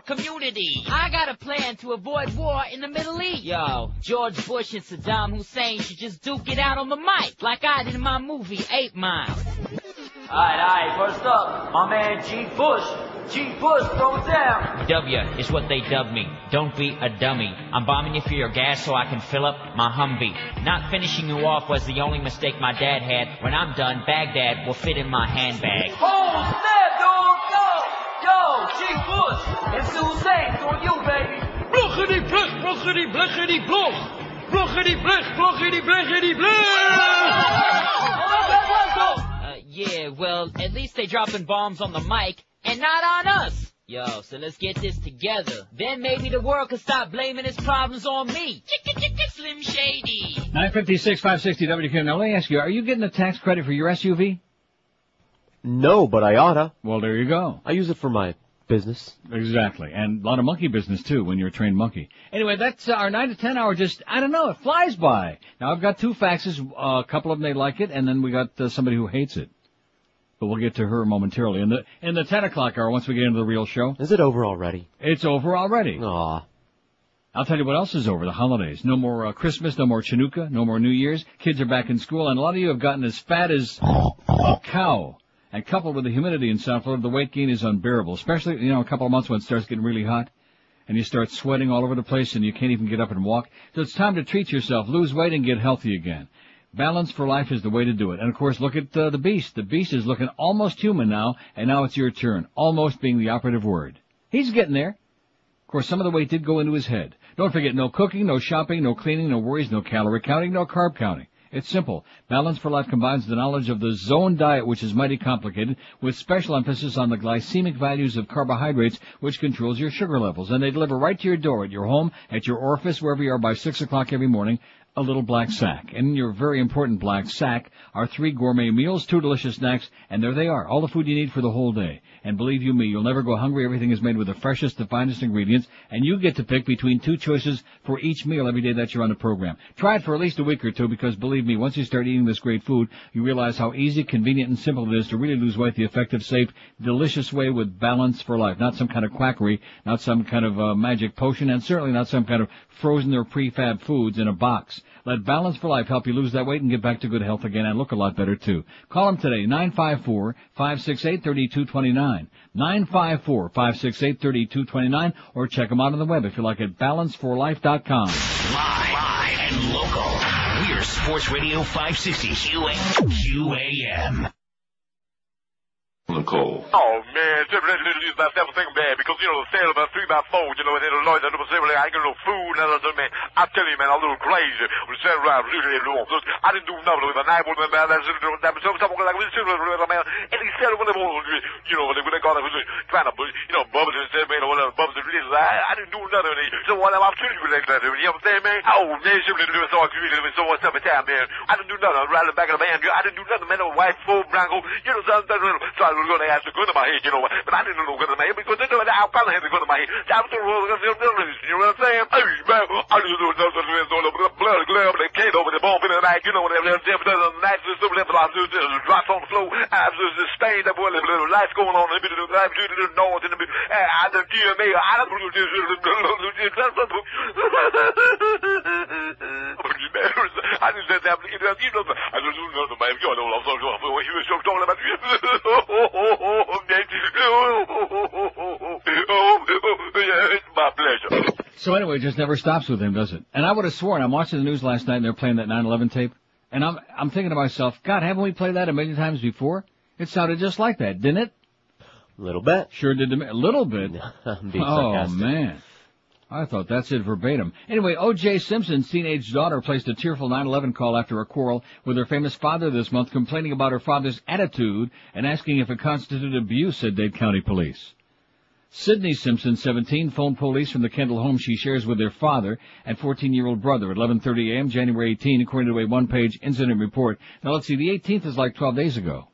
Speaker 3: community. I got a plan to avoid war in the Middle East. Yo, George Bush and Saddam Hussein should just duke it out on the mic, like I did in my movie 8 Mile.
Speaker 24: Alright, first up, my man G. Bush. G. Bush, throw it down.
Speaker 3: W is what they dub me. Don't be a dummy. I'm bombing you for your gas so I can fill up my Humvee. Not finishing you off was the only mistake my dad had. When I'm done, Baghdad will fit in my handbag.
Speaker 24: Oh, snap, dog, yo! Yo, G. Bush, it's Hussein, it's on you, baby.
Speaker 1: Blochity, blech, blochity, blechity, bloch.
Speaker 3: Yeah, well, at least they dropping bombs on the mic and not on us. Yo, so let's get this together. Then maybe the world could stop blaming its problems on me. Slim Shady.
Speaker 6: 956, 560 WQAM. Now, let me ask you, are you getting a tax credit for your SUV?
Speaker 11: No, but I oughta.
Speaker 6: Well, there you go.
Speaker 11: I use it for my business.
Speaker 6: Exactly. And a lot of monkey business, too, when you're a trained monkey. Anyway, that's our 9 to 10 hour. Just, I don't know, it flies by. Now, I've got 2 faxes. A couple of them, they like it, and then we got somebody who hates it. But we'll get to her momentarily. In the 10 o'clock hour, once we get into the real show.
Speaker 11: Is it over already?
Speaker 6: It's over already.
Speaker 11: Aw.
Speaker 6: I'll tell you what else is over, the holidays. No more Christmas, no more Chinooka, no more New Year's. Kids are back in school, and a lot of you have gotten as fat as a cow. And coupled with the humidity in South Florida, the weight gain is unbearable, especially, a couple of months when it starts getting really hot. And you start sweating all over the place, and you can't even get up and walk. So it's time to treat yourself, lose weight, and get healthy again. Balance for Life is the way to do it. And, of course, look at the Beast. The Beast is looking almost human now, and now it's your turn. Almost being the operative word. He's getting there. Of course, some of the weight did go into his head. Don't forget, no cooking, no shopping, no cleaning, no worries, no calorie counting, no carb counting. It's simple. Balance for Life combines the knowledge of the zone diet, which is mighty complicated, with special emphasis on the glycemic values of carbohydrates, which controls your sugar levels. And they deliver right to your door, at your home, at your orifice, wherever you are, by 6 o'clock every morning. A little black sack. And in your very important black sack are 3 gourmet meals, 2 delicious snacks, and there they are, all the food you need for the whole day. And believe you me, you'll never go hungry. Everything is made with the freshest, the finest ingredients, and you get to pick between 2 choices for each meal every day that you're on the program. Try it for at least a week or 2, because believe me, once you start eating this great food, you realize how easy, convenient, and simple it is to really lose weight the effective, safe, delicious way with Balance for Life. Not some kind of quackery, not some kind of magic potion, and certainly not some kind of frozen or prefab foods in a box. Let Balance for Life help you lose that weight and get back to good health again and look a lot better, too. Call them today, 954-568-3229. 954-568-3229, or check them out on the web if you like at balanceforlife.com.
Speaker 4: Live and local. We're Sports Radio 560 QAM.
Speaker 12: Nicole.
Speaker 13: Oh, man, it's about everything bad because, the sale about 3x4, and the Lord, I ain't got no food, man. I tell you, man, I'm a little crazy. I didn't do nothing with a knife, and he said, when they got trying to, bubbles and said, man, bubbles and I didn't do nothing. So what I'm telling you like that, you know what I'm saying, man? Oh, man, so what's up with that, man? I didn't do nothing. I was riding back of the band. I didn't do nothing, man. A white Ford Bronco, so I was going to ask the gun in my head, but I didn't know gun in my head because I probably had the gun in my head. You know what I'm saying? I just do blood glove, they came over the bump in the night, whatever the night, drops on the floor, I was just Spain, that boy, the lights going on, the noise in the I the DMA, I don't do this. I just said that, I just do nothing, man. You know, I'm talking about. It's my pleasure.
Speaker 6: So anyway, it just never stops with him, does it? And I would have sworn, I'm watching the news last night and they're playing that 9/11 tape, and I'm thinking to myself, God, haven't we played that a million times before? It sounded just like that, didn't it?
Speaker 11: A little bit.
Speaker 6: Sure did. A little bit.
Speaker 11: I'm being sarcastic.
Speaker 6: Oh, man. I thought that's it verbatim. Anyway, O.J. Simpson's teenage daughter placed a tearful 9/11 call after a quarrel with her famous father this month, complaining about her father's attitude and asking if it constituted abuse, said Dade County Police. Sydney Simpson, 17, phoned police from the Kendall home she shares with their father and 14-year-old brother at 11:30 a.m., January 18, according to a one-page incident report. Now, let's see, the 18th is like 12 days ago.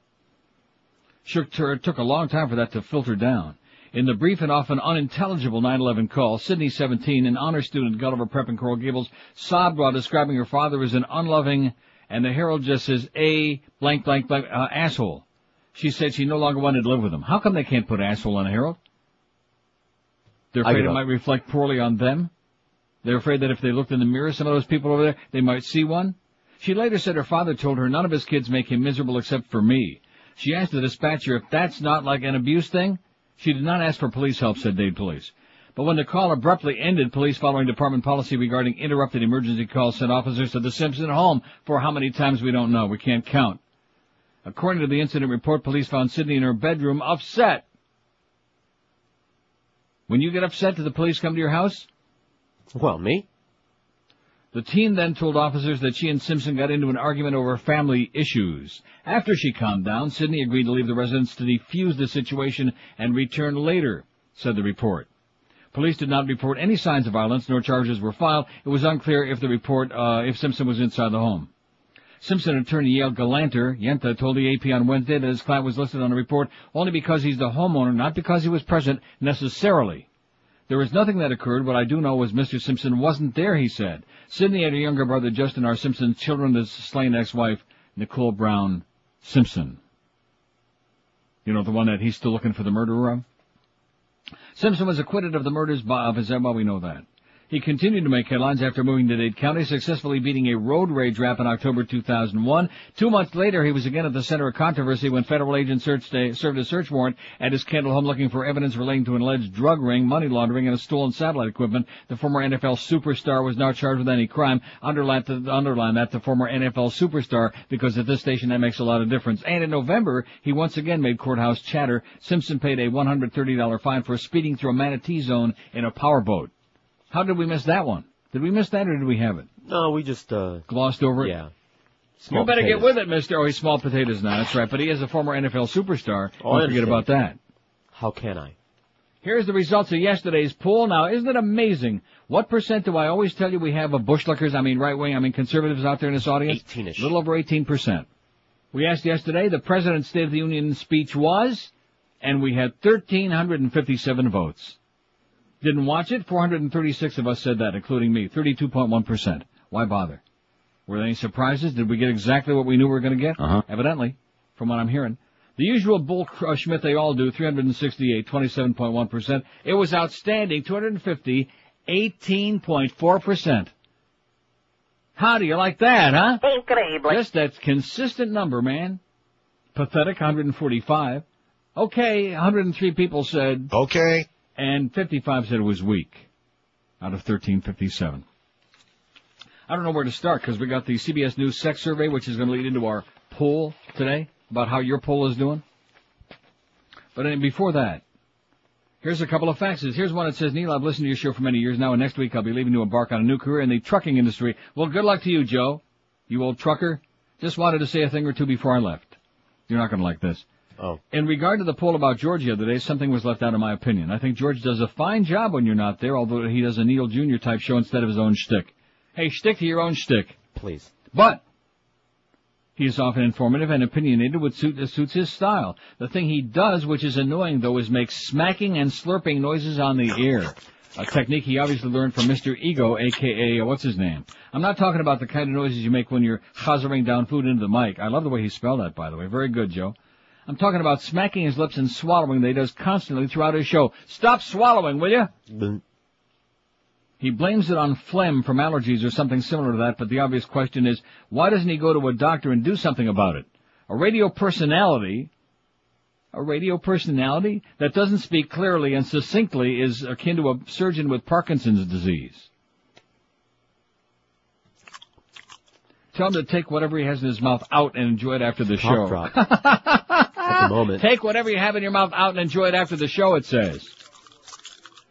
Speaker 6: Sure, it took a long time for that to filter down. In the brief and often unintelligible 9/11 call, Sydney, 17, an honor student at Gulliver Prep in Coral Gables, sobbed while describing her father as an unloving, and the Herald just says, a blank, asshole. She said she no longer wanted to live with him. How come they can't put asshole on the Herald? They're afraid it might reflect poorly on them? They're afraid that if they looked in the mirror, some of those people over there, they might see one? She later said her father told her none of his kids make him miserable except for me. She asked the dispatcher if that's not like an abuse thing. She did not ask for police help, said Dade Police. But when the call abruptly ended, police, following department policy regarding interrupted emergency calls, sent officers to the Simpson home for how many times we don't know. We can't count. According to the incident report, police found Sydney in her bedroom upset. When you get upset, do the police come to your house?
Speaker 11: Well, me?
Speaker 6: The teen then told officers that she and Simpson got into an argument over family issues. After she calmed down, Sidney agreed to leave the residence to defuse the situation and return later, said the report. Police did not report any signs of violence, nor charges were filed. It was unclear if if Simpson was inside the home. Simpson attorney Yale Galanter, Yenta, told the AP on Wednesday that his client was listed on the report only because he's the homeowner, not because he was present necessarily. There was nothing that occurred. What I do know was Mr. Simpson wasn't there, he said. Sidney and her younger brother Justin are Simpson's children, his slain ex-wife, Nicole Brown Simpson. You know, the one that he's still looking for the murderer of? Simpson was acquitted of the murders of his, well, we know that. He continued to make headlines after moving to Dade County, successfully beating a road rage rap in October 2001. 2 months later, he was again at the center of controversy when federal agents served a search warrant at his Kendall home looking for evidence relating to an alleged drug ring, money laundering, and a stolen satellite equipment. The former NFL superstar was not charged with any crime. Underline that, the former NFL superstar, because at this station that makes a lot of difference. And in November, he once again made courthouse chatter. Simpson paid a $130 fine for speeding through a manatee zone in a powerboat. How did we miss that one? Did we miss that or did we have it?
Speaker 11: No, we just,
Speaker 6: glossed over it?
Speaker 11: Yeah.
Speaker 6: You better get with it, mister. Oh, he's small potatoes now, that's right. But he is a former NFL superstar.
Speaker 11: Oh,
Speaker 6: Don't forget about that.
Speaker 11: How can I?
Speaker 6: Here's the results of yesterday's poll. Now, isn't it amazing? What percent do I always tell you we have of bushlickers, right-wing, conservatives out there in this audience?
Speaker 11: 18-ish.
Speaker 6: A little over 18%. We asked yesterday, the President's State of the Union speech was, and we had 1,357 votes. Didn't watch it? 436 of us said that, including me. 32.1%. Why bother? Were there any surprises? Did we get exactly what we knew we were going to get? Evidently, from what I'm hearing. The usual bull Schmidt they all do, 368, 27.1%. It was outstanding, 250, 18.4%. How do you like that, huh?
Speaker 21: Incredible.
Speaker 6: Just that consistent number, man. Pathetic, 145. Okay, 103 people said...
Speaker 17: Okay.
Speaker 6: And 55 said it was weak, out of 1357. I don't know where to start, because we got the CBS News sex survey, which is going to lead into our poll today, about how your poll is doing. But before that, here's a couple of faxes. Here's one that says, Neil, I've listened to your show for many years now, and next week I'll be leaving to embark on a new career in the trucking industry. Well, good luck to you, Joe, you old trucker. Just wanted to say a thing or two before I left. You're not going to like this.
Speaker 11: Oh.
Speaker 6: In regard to the poll about George the other day, something was left out in my opinion. I think George does a fine job when you're not there, although he does a Neil Jr. type show instead of his own shtick. Hey, stick to your own shtick.
Speaker 11: Please.
Speaker 6: But he is often informative and opinionated, which suits his style. The thing he does, which is annoying, though, is make smacking and slurping noises on the air. A technique he obviously learned from Mr. Ego, a.k.a. what's his name? I'm not talking about the kind of noises you make when you're chazzering down food into the mic. I love the way he spelled that, by the way. Very good, Joe. I'm talking about smacking his lips and swallowing that he does constantly throughout his show. Stop swallowing, will you? He blames it on phlegm from allergies or something similar to that, but the obvious question is, why doesn't he go to a doctor and do something about it? A radio personality that doesn't speak clearly and succinctly is akin to a surgeon with Parkinson's disease. Tell him to take whatever he has in his mouth out and enjoy it after the show.
Speaker 11: At the moment.
Speaker 6: Take whatever you have in your mouth out and enjoy it after the show, it says.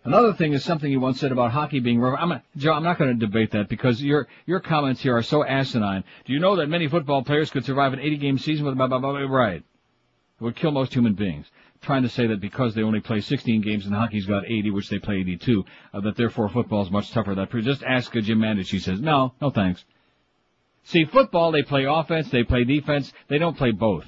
Speaker 6: Another thing is something you once said about hockey being rough. Joe, I'm not going to debate that because your comments here are so asinine. Do you know that many football players could survive an 80-game season with right? It would kill most human beings. Trying to say that because they only play 16 games and hockey's got 80, which they play 82, that therefore football is much tougher. Just ask Jim Mandich. He says, no thanks. See, football, they play offense, they play defense, they don't play both.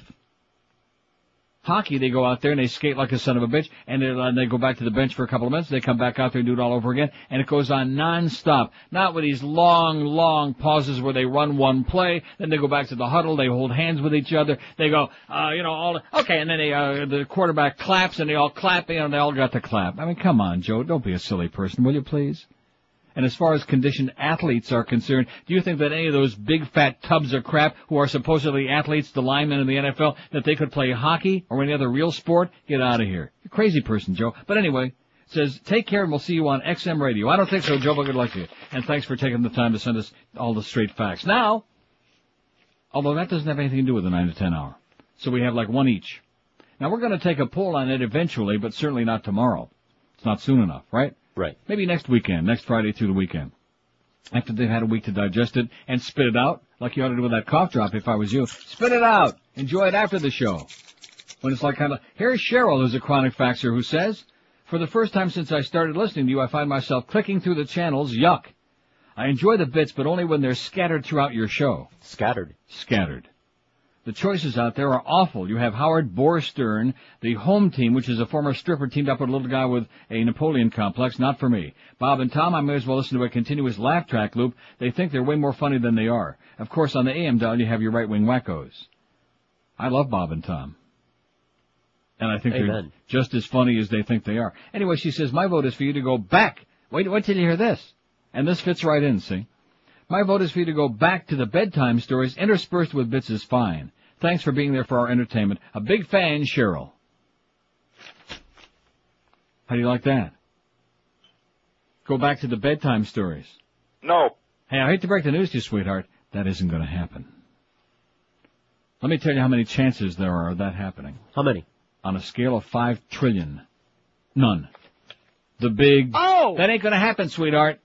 Speaker 6: Hockey, they go out there and they skate like a son of a bitch, and they go back to the bench for a couple of minutes, they come back out there and do it all over again, and it goes on non-stop. Not with these long pauses where they run one play, then they go back to the huddle, they hold hands with each other, they go, okay, and then the quarterback claps, and they all clap, they all got to clap. I mean, come on, Joe, don't be a silly person, will you please? And as far as conditioned athletes are concerned, do you think that any of those big fat tubs of crap who are supposedly athletes, the linemen in the NFL, that they could play hockey or any other real sport? Get out of here. You're a crazy person, Joe. But anyway, it says, take care and we'll see you on XM Radio. I don't think so, Joe, but good luck to you. And thanks for taking the time to send us all the straight facts. Now, although that doesn't have anything to do with the 9 to 10 hour. So we have like one each. Now we're going to take a poll on it eventually, but certainly not tomorrow. It's not soon enough, right?
Speaker 11: Right.
Speaker 6: Maybe next weekend, next Friday through the weekend. after they've had a week to digest it and spit it out, like you ought to do with that cough drop if I was you. Spit it out. Enjoy it after the show. When it's like kind of, here's Cheryl, who's a chronic faxer, who says, for the first time since I started listening to you, I find myself clicking through the channels. Yuck. I enjoy the bits, but only when they're scattered throughout your show.
Speaker 11: Scattered.
Speaker 6: The choices out there are awful. You have Howard Borstern, the home team, which is a former stripper teamed up with a little guy with a Napoleon complex. Not for me. Bob and Tom, I may as well listen to a continuous laugh track loop. They think they're way more funny than they are. Of course, on the AM dial, you have your right-wing wackos. I love Bob and Tom. And I think they're just as funny as they think they are. Anyway, she says, my vote is for you to go back. Wait till you hear this. And this fits right in, see? My vote is for you to go back to the bedtime stories. Interspersed with bits is fine. Thanks for being there for our entertainment. A big fan, Cheryl. How do you like that? Go back to the bedtime stories.
Speaker 12: No.
Speaker 6: Hey, I hate to break the news to you, sweetheart. That isn't going to happen. Let me tell you how many chances there are of that happening.
Speaker 11: How many?
Speaker 6: On a scale of 5 trillion. None. The big... Oh! That ain't going to happen, sweetheart.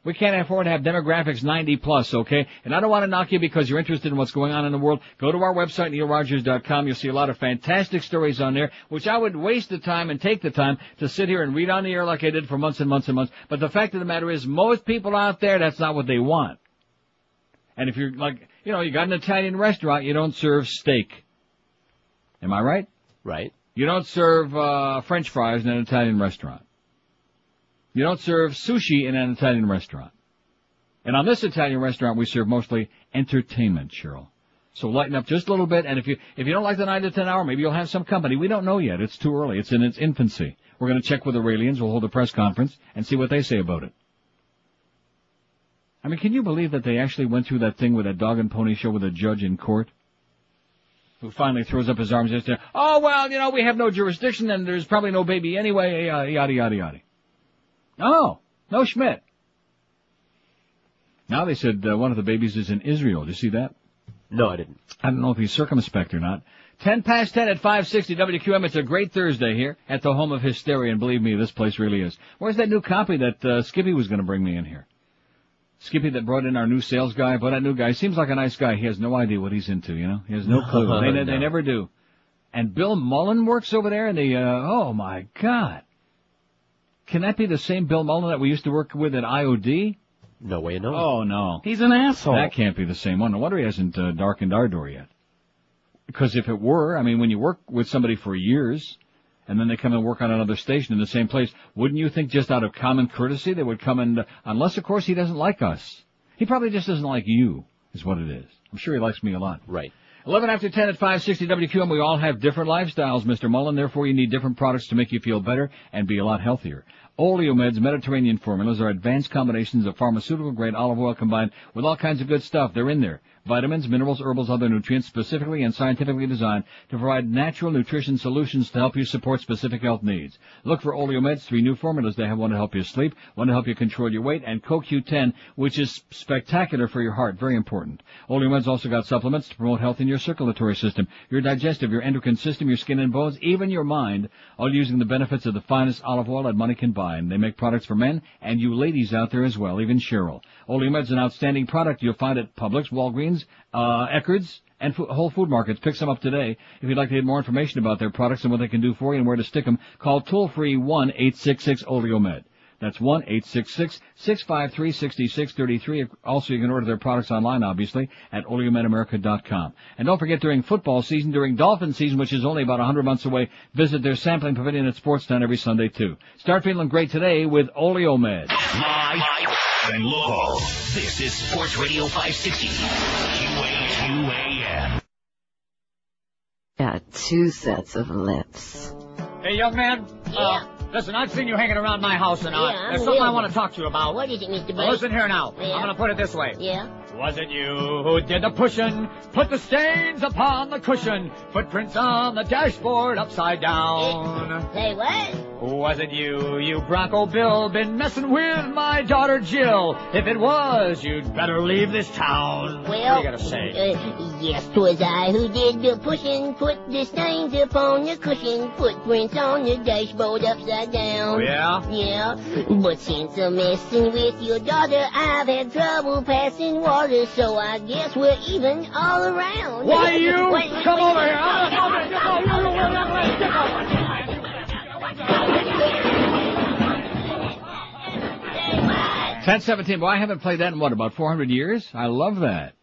Speaker 6: We can't afford to have demographics 90 plus, okay? And I don't want to knock you because you're interested in what's going on in the world. Go to our website, neilrogers.com. You'll see a lot of fantastic stories on there, which I would waste the time and take the time to sit here and read on the air like I did for months and months and months. But the fact of the matter is, most people out there, that's not what they want. And if you're like, you got an Italian restaurant, you don't serve steak. Am I right?
Speaker 11: Right.
Speaker 6: You don't serve French fries in an Italian restaurant. You don't serve sushi in an Italian restaurant. And on this Italian restaurant, we serve mostly entertainment, Cheryl. So lighten up just a little bit, and if you don't like the 9 to 10 hour, maybe you'll have some company. We don't know yet. It's too early. It's in its infancy. We're going to check with the Raelians. We'll hold a press conference and see what they say about it. I mean, can you believe that they actually went through that thing with that dog and pony show with a judge in court? Who finally throws up his arms and says, oh, well, we have no jurisdiction and there's probably no baby anyway, yada, yada, yada. Oh, no Schmidt. Now they said one of the babies is in Israel. Did you see that?
Speaker 11: No, I didn't.
Speaker 6: I don't know if he's circumspect or not. 10 past 10 at 560 WQM. It's a great Thursday here at the home of hysteria, and believe me, this place really is. Where's that new copy that Skippy was going to bring me in here? Skippy that brought in our new sales guy, but that new guy seems like a nice guy. He has no idea what he's into, He has no clue. They never do. And Bill Mullen works over there, and oh my God. Can that be the same Bill Mullen that we used to work with at IOD?
Speaker 11: No way, no.
Speaker 6: Oh, no.
Speaker 18: He's an asshole.
Speaker 6: That can't be the same one. No wonder he hasn't darkened our door yet. Because if it were, when you work with somebody for years, and then they come and work on another station in the same place, wouldn't you think just out of common courtesy they would come and, unless, of course, he doesn't like us. He probably just doesn't like you, is what it is. I'm sure he likes me a lot.
Speaker 11: Right.
Speaker 6: 11 after 10 at 560 WQM. We all have different lifestyles, Mr. Mullen. Therefore, you need different products to make you feel better and be a lot healthier. Oleomed's Mediterranean formulas are advanced combinations of pharmaceutical-grade olive oil combined with all kinds of good stuff. They're in there. Vitamins, minerals, herbals, other nutrients specifically and scientifically designed to provide natural nutrition solutions to help you support specific health needs. Look for Oleomed's 3 new formulas. They have one to help you sleep, one to help you control your weight, and CoQ10, which is spectacular for your heart. Very important. Oleomed's also got supplements to promote health in your circulatory system, your digestive, your endocrine system, your skin and bones, even your mind, all using the benefits of the finest olive oil that money can buy. And they make products for men and you ladies out there as well, even Cheryl. Oleomed's an outstanding product you'll find at Publix, Walgreens, Eckerd's, and Whole Food Markets. Pick some up today. If you'd like to get more information about their products and what they can do for you and where to stick them, call toll-free 1-866-OLEOMED. That's 1-866-653-6633. Also, you can order their products online, obviously, at oleomedamerica.com. And don't forget, during football season, during Dolphin season, which is only about 100 months away, visit their sampling pavilion at Sportstown every Sunday, too. Start feeling great today with Oleomed.
Speaker 4: Live and local. This is Sports Radio 560. QAM.
Speaker 14: Got 2 sets of lips.
Speaker 15: Hey, young man. Listen, I've seen you hanging around my house, and there's something I want to talk to you about.
Speaker 16: What is it, Mr. Burns?
Speaker 15: Well, listen here now.
Speaker 16: Yeah.
Speaker 15: I'm going to put it this way.
Speaker 16: Yeah?
Speaker 15: Was it you who did the pushing? Put the stains upon the cushion. Footprints on the dashboard upside down.
Speaker 16: Say what?
Speaker 15: Was it you Bronco Bill, been messing with my daughter Jill? If it was, you'd better leave this town.
Speaker 12: Well,
Speaker 15: what do you gotta say?
Speaker 12: Yes, 'twas I who did the pushing, put the stains upon the cushion, footprints on the dashboard upside down.
Speaker 15: Oh, yeah?
Speaker 12: Yeah, but since I'm messing with your daughter, I've had trouble passing water, so I guess we're even all around.
Speaker 15: Why, you? Come over here.
Speaker 6: 10:17. Well, I haven't played that in what, about 400 years? I love that.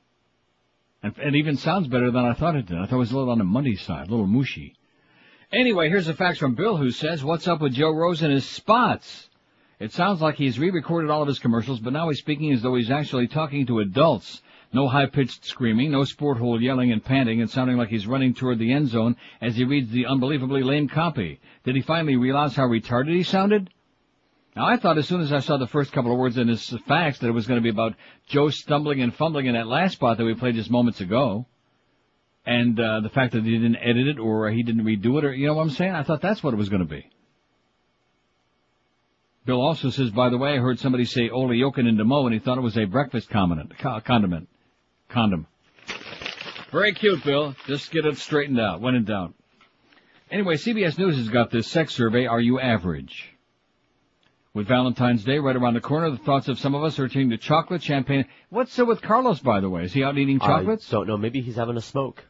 Speaker 6: And it even sounds better than I thought it did. I thought it was a little on the muddy side, a little mushy. Anyway, here's a fax from Bill who says, what's up with Joe Rose and his spots? It sounds like he's re-recorded all of his commercials, but now he's speaking as though he's actually talking to adults. No high-pitched screaming, no sport hole yelling and panting, and sounding like he's running toward the end zone as he reads the unbelievably lame copy. Did he finally realize how retarded he sounded? Now, I thought as soon as I saw the first couple of words in his fax that it was going to be about Joe stumbling and fumbling in that last spot that we played just moments ago. And the fact that he didn't edit it or he didn't redo it, or you know what I'm saying? I thought that's what it was going to be. Bill also says, by the way, I heard somebody say Ole Yokin in Demo, and he thought it was a breakfast condom. Very cute, Bill. Just get it straightened out, when in doubt. Anyway, CBS News has got this sex survey, Are You Average? With Valentine's Day right around the corner, the thoughts of some of us are turning to chocolate, champagne. What's with Carlos, by the way? Is he out eating chocolates?
Speaker 11: I don't know. Maybe he's having a smoke.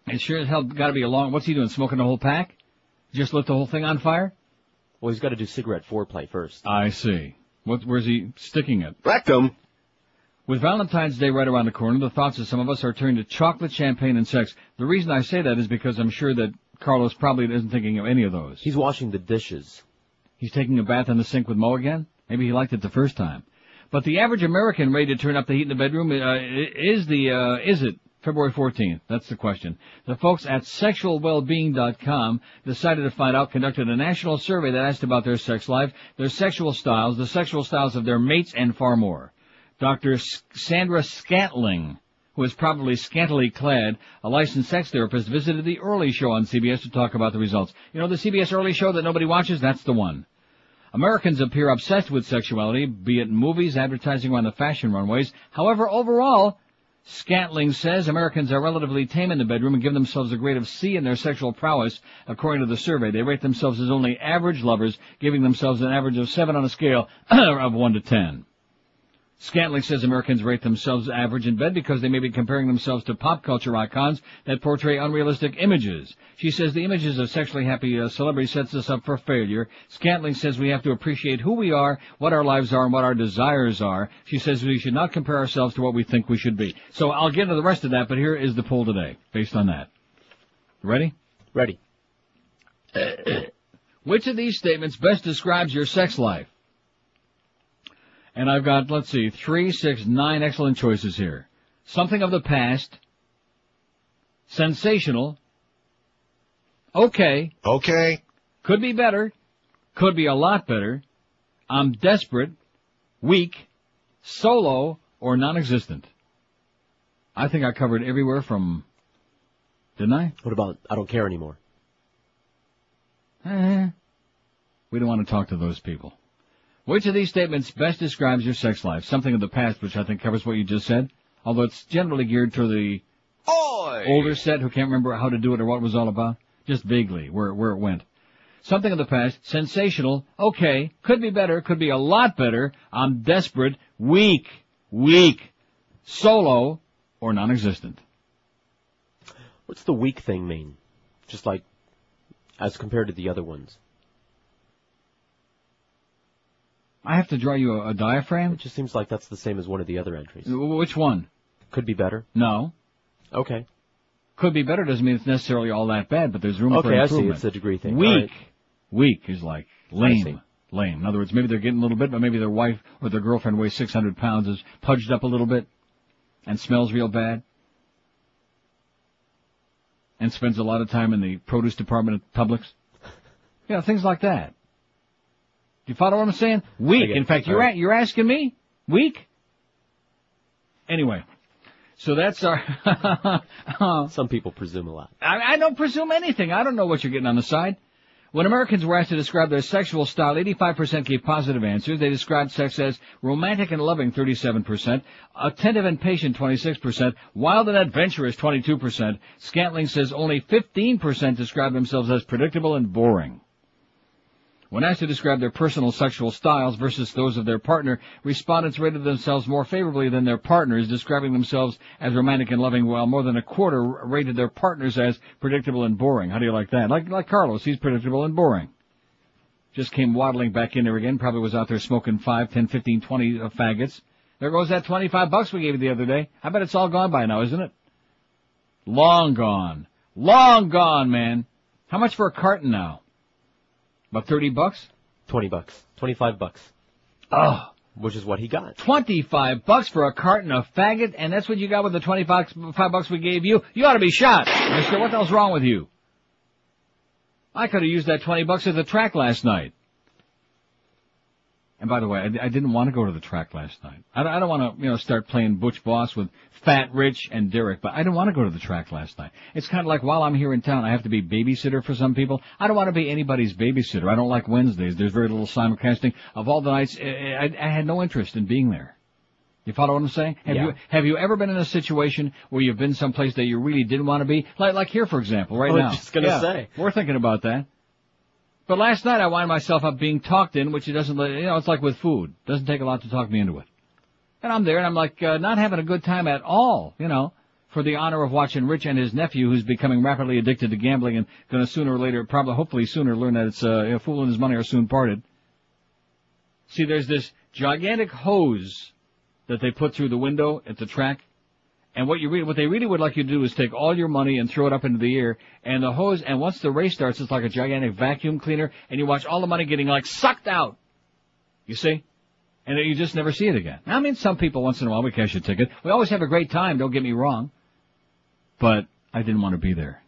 Speaker 6: It sure as hell got to be a long... What's he doing, smoking the whole pack? Just lit the whole thing on fire?
Speaker 11: Well, he's got to do cigarette foreplay first.
Speaker 6: I see. Where's he sticking it?
Speaker 11: Rectum.
Speaker 6: With Valentine's Day right around the corner, the thoughts of some of us are turning to chocolate, champagne, and sex. The reason I say that is because I'm sure that Carlos probably isn't thinking of any of those.
Speaker 11: He's washing the dishes.
Speaker 6: He's taking a bath in the sink with Mo again? Maybe he liked it the first time. But the average American ready to turn up the heat in the bedroom is it February 14th? That's the question. The folks at sexualwellbeing.com decided to find out, conducted a national survey that asked about their sex life, their sexual styles, the sexual styles of their mates, and far more. Dr. Sandra Scantling, who is probably scantily clad, a licensed sex therapist, visited the Early Show on CBS to talk about the results. You know the CBS Early Show that nobody watches? That's the one. Americans appear obsessed with sexuality, be it in movies, advertising, or on the fashion runways. However, overall, Scantling says Americans are relatively tame in the bedroom and give themselves a grade of C in their sexual prowess, according to the survey. They rate themselves as only average lovers, giving themselves an average of 7 on a scale of 1 to 10. Scantling says Americans rate themselves average in bed because they may be comparing themselves to pop culture icons that portray unrealistic images. She says the images of sexually happy celebrities sets us up for failure. Scantling says we have to appreciate who we are, what our lives are, and what our desires are. She says we should not compare ourselves to what we think we should be. So I'll get into the rest of that, but here is the poll today, based on that. Ready?
Speaker 11: Ready.
Speaker 6: Which of these statements best describes your sex life? And I've got, 3, 6, 9 excellent choices here. Something of the past. Sensational. Okay.
Speaker 17: Okay.
Speaker 6: Could be better. Could be a lot better. I'm desperate. Weak. Solo. Or non-existent. I think I covered everywhere from... Didn't I?
Speaker 11: What about I don't care anymore?
Speaker 6: We don't want to talk to those people. Which of these statements best describes your sex life? Something of the past, which I think covers what you just said, although it's generally geared to the older set who can't remember how to do it or what it was all about, just vaguely where it went. Something of the past, sensational, okay, could be better, could be a lot better, I'm desperate, weak, solo, or non-existent.
Speaker 11: What's the weak thing mean? Just like, as compared to the other ones.
Speaker 6: I have to draw you a diaphragm?
Speaker 11: It just seems like that's the same as one of the other entries.
Speaker 6: Which one?
Speaker 11: Could be better.
Speaker 6: No.
Speaker 11: Okay.
Speaker 6: Could be better doesn't mean it's necessarily all that bad, but there's room for improvement.
Speaker 11: Okay, I see. It's a degree thing.
Speaker 6: Weak. Right. Weak is like lame. Lame. In other words, maybe they're getting a little bit, but maybe their wife or their girlfriend weighs 600 pounds, is pudged up a little bit, and smells real bad, and spends a lot of time in the produce department at Publix. Yeah, things like that. Do you follow what I'm saying? Weak. In fact, you're asking me? Weak? Anyway, so that's our...
Speaker 11: Some people presume a lot.
Speaker 6: I don't presume anything. I don't know what you're getting on the side. When Americans were asked to describe their sexual style, 85% gave positive answers. They described sex as romantic and loving, 37%, attentive and patient, 26%, wild and adventurous, 22%. Scantling says only 15% describe themselves as predictable and boring. When asked to describe their personal sexual styles versus those of their partner, respondents rated themselves more favorably than their partners, describing themselves as romantic and loving, while more than a quarter rated their partners as predictable and boring. How do you like that? Like Carlos, he's predictable and boring. Just came waddling back in there again, probably was out there smoking 5, 10, 15, 20 faggots. There goes that $25 we gave you the other day. I bet it's all gone by now, isn't it? Long gone. Long gone, man. How much for a carton now? About $30?
Speaker 11: $20. $25.
Speaker 6: Oh.
Speaker 11: Which is what he got.
Speaker 6: $25 for a carton of faggot, and that's what you got with the $25 we gave you? You ought to be shot. Mister, what the hell's wrong with you? I could have used that $20 at the track last night. And by the way, I didn't want to go to the track last night. I don't want to, start playing Butch Boss with Fat Rich and Derek, but I didn't want to go to the track last night. It's kind of like while I'm here in town, I have to be babysitter for some people. I don't want to be anybody's babysitter. I don't like Wednesdays. There's very little simulcasting. Of all the nights, I had no interest in being there. You follow what I'm saying? Have you ever been in a situation where you've been someplace that you really didn't want to be? Like here, for example, right now.
Speaker 11: I was just going to say.
Speaker 6: We're thinking about that. But last night I wound myself up being talked in, which it doesn't, it's like with food. It doesn't take a lot to talk me into it. And I'm there and I'm like, not having a good time at all, for the honor of watching Rich and his nephew, who's becoming rapidly addicted to gambling and gonna sooner or later, hopefully sooner, learn that it's, a fool and his money are soon parted. See, there's this gigantic hose that they put through the window at the track. And what they really would like you to do is take all your money and throw it up into the air, and the hose, and once the race starts, it's like a gigantic vacuum cleaner, and you watch all the money getting, sucked out. You see? And you just never see it again. Now, I mean, some people, once in a while, we cash a ticket. We always have a great time, don't get me wrong. But I didn't want to be there.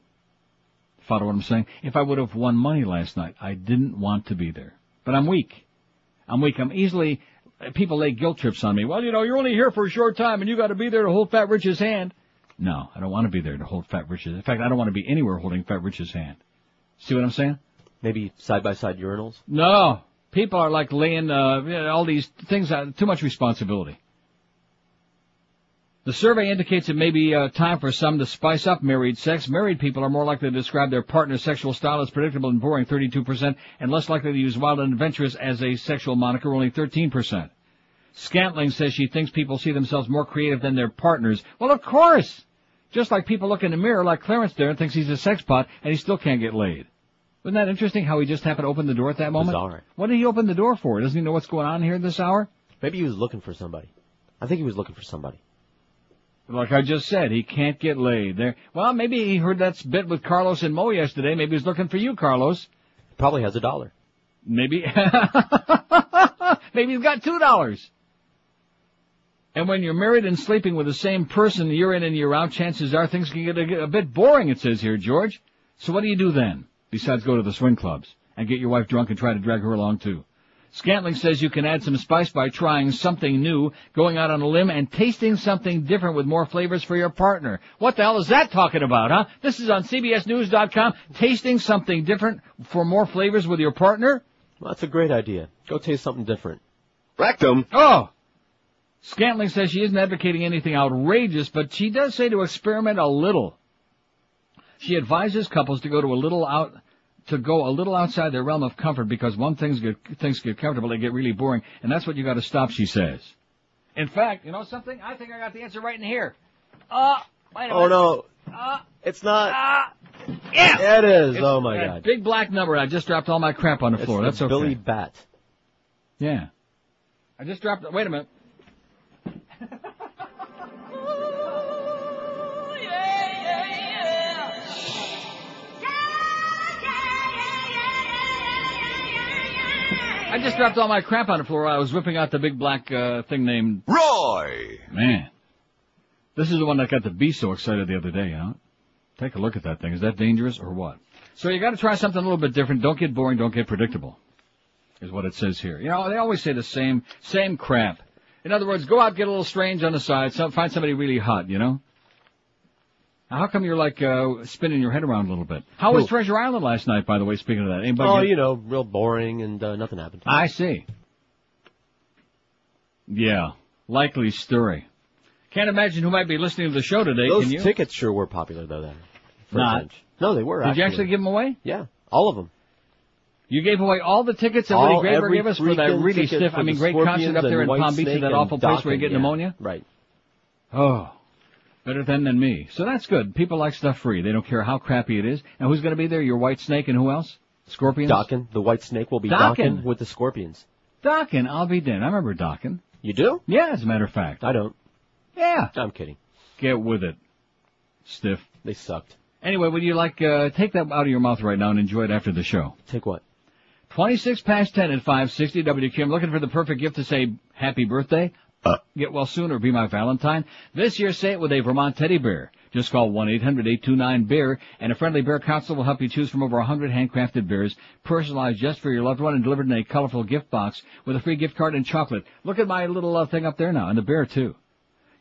Speaker 6: Follow what I'm saying? If I would have won money last night, I didn't want to be there. But I'm weak. I'm easily... People lay guilt trips on me. Well, you're only here for a short time, and you got to be there to hold Fat Rich's hand. No, I don't want to be there to hold Fat Rich's. In fact, I don't want to be anywhere holding Fat Rich's hand. See what I'm saying?
Speaker 11: Maybe side-by-side urinals?
Speaker 6: No. People are like laying all these things out. Too much responsibility. The survey indicates it may be time for some to spice up married sex. Married people are more likely to describe their partner's sexual style as predictable and boring, 32%, and less likely to use wild and adventurous as a sexual moniker, only 13%. Scantling says she thinks people see themselves more creative than their partners. Well, of course! Just like people look in the mirror like Clarence there and thinks he's a sex pot, and he still can't get laid. Wasn't that interesting how he just happened to open the door at that moment?
Speaker 11: Bizarre.
Speaker 6: What did he open the door for? Doesn't he know what's going on here this hour?
Speaker 11: Maybe he was looking for somebody. I think he was looking for somebody.
Speaker 6: Like I just said, he can't get laid. Well, maybe he heard that bit with Carlos and Mo yesterday. Maybe he's looking for you, Carlos.
Speaker 11: Probably has $1.
Speaker 6: Maybe. Maybe he's got $2. And when you're married and sleeping with the same person year in and year out, chances are things can get a bit boring, it says here, George. So what do you do then, besides go to the swing clubs and get your wife drunk and try to drag her along too? Scantling says you can add some spice by trying something new, going out on a limb, and tasting something different with more flavors for your partner. What the hell is that talking about, huh? This is on CBSNews.com. Tasting something different for more flavors with your partner?
Speaker 11: Well, that's a great idea. Go taste something different.
Speaker 6: Rectum. Oh! Scantling says she isn't advocating anything outrageous, but she does say to experiment a little. She advises couples to go a little outside their realm of comfort, because things get comfortable, they get really boring, and that's what you got to stop, she says. In fact, you know something? I think I got the answer right in here. Wait a minute.
Speaker 11: Oh no. It's not.
Speaker 6: Yeah.
Speaker 11: It is.
Speaker 6: It's
Speaker 11: oh my God.
Speaker 6: Big black number. I just dropped all my crap on the floor. That's okay.
Speaker 11: Billy Bat.
Speaker 6: Yeah. I just dropped. Wait a minute. I just dropped all my crap on the floor while I was whipping out the big black thing named
Speaker 17: Roy.
Speaker 6: Man. This is the one that got the bee so excited the other day, huh? Take a look at that thing. Is that dangerous or what? So you got to try something a little bit different. Don't get boring. Don't get predictable, is what it says here. You know, they always say the same crap. In other words, go out, get a little strange on the side. Find somebody really hot, you know? How come you're like spinning your head around a little bit? How was Treasure Island last night, by the way, speaking of that? Anybody
Speaker 11: Real boring and nothing happened.
Speaker 6: I see. Yeah, likely story. Can't imagine who might be listening to the show today,
Speaker 11: Those
Speaker 6: can you?
Speaker 11: tickets sure were popular, though, then.
Speaker 6: Not.
Speaker 11: No, they were,
Speaker 6: Did you actually give them away?
Speaker 11: Yeah, all of them.
Speaker 6: You gave away all the tickets that Woody Graber gave us for that really stiff, great concert up there in Palm Beach, that awful place where you get pneumonia?
Speaker 11: Right.
Speaker 6: Oh, better than me. So that's good. People like stuff free. They don't care how crappy it is. And who's going to be there? Your White Snake and who else? Scorpions?
Speaker 11: Dokken. The White Snake will be Dokken with the Scorpions.
Speaker 6: Dokken, I'll be damned. I remember Dokken.
Speaker 11: You do?
Speaker 6: Yeah, as a matter of fact.
Speaker 11: I don't.
Speaker 6: Yeah.
Speaker 11: I'm kidding.
Speaker 6: Get with it. Stiff.
Speaker 11: They sucked.
Speaker 6: Anyway, would you like, take that out of your mouth right now and enjoy it after the show?
Speaker 11: Take what?
Speaker 6: 26 past 10 at 560 WQAM. Looking for the perfect gift to say happy birthday? Get well soon or be my Valentine. This year, say it with a Vermont teddy bear. Just call 1-800-829-BEAR, and a friendly bear counselor will help you choose from over 100 handcrafted bears, personalized just for your loved one and delivered in a colorful gift box with a free gift card and chocolate. Look at my little thing up there now, and the bear, too.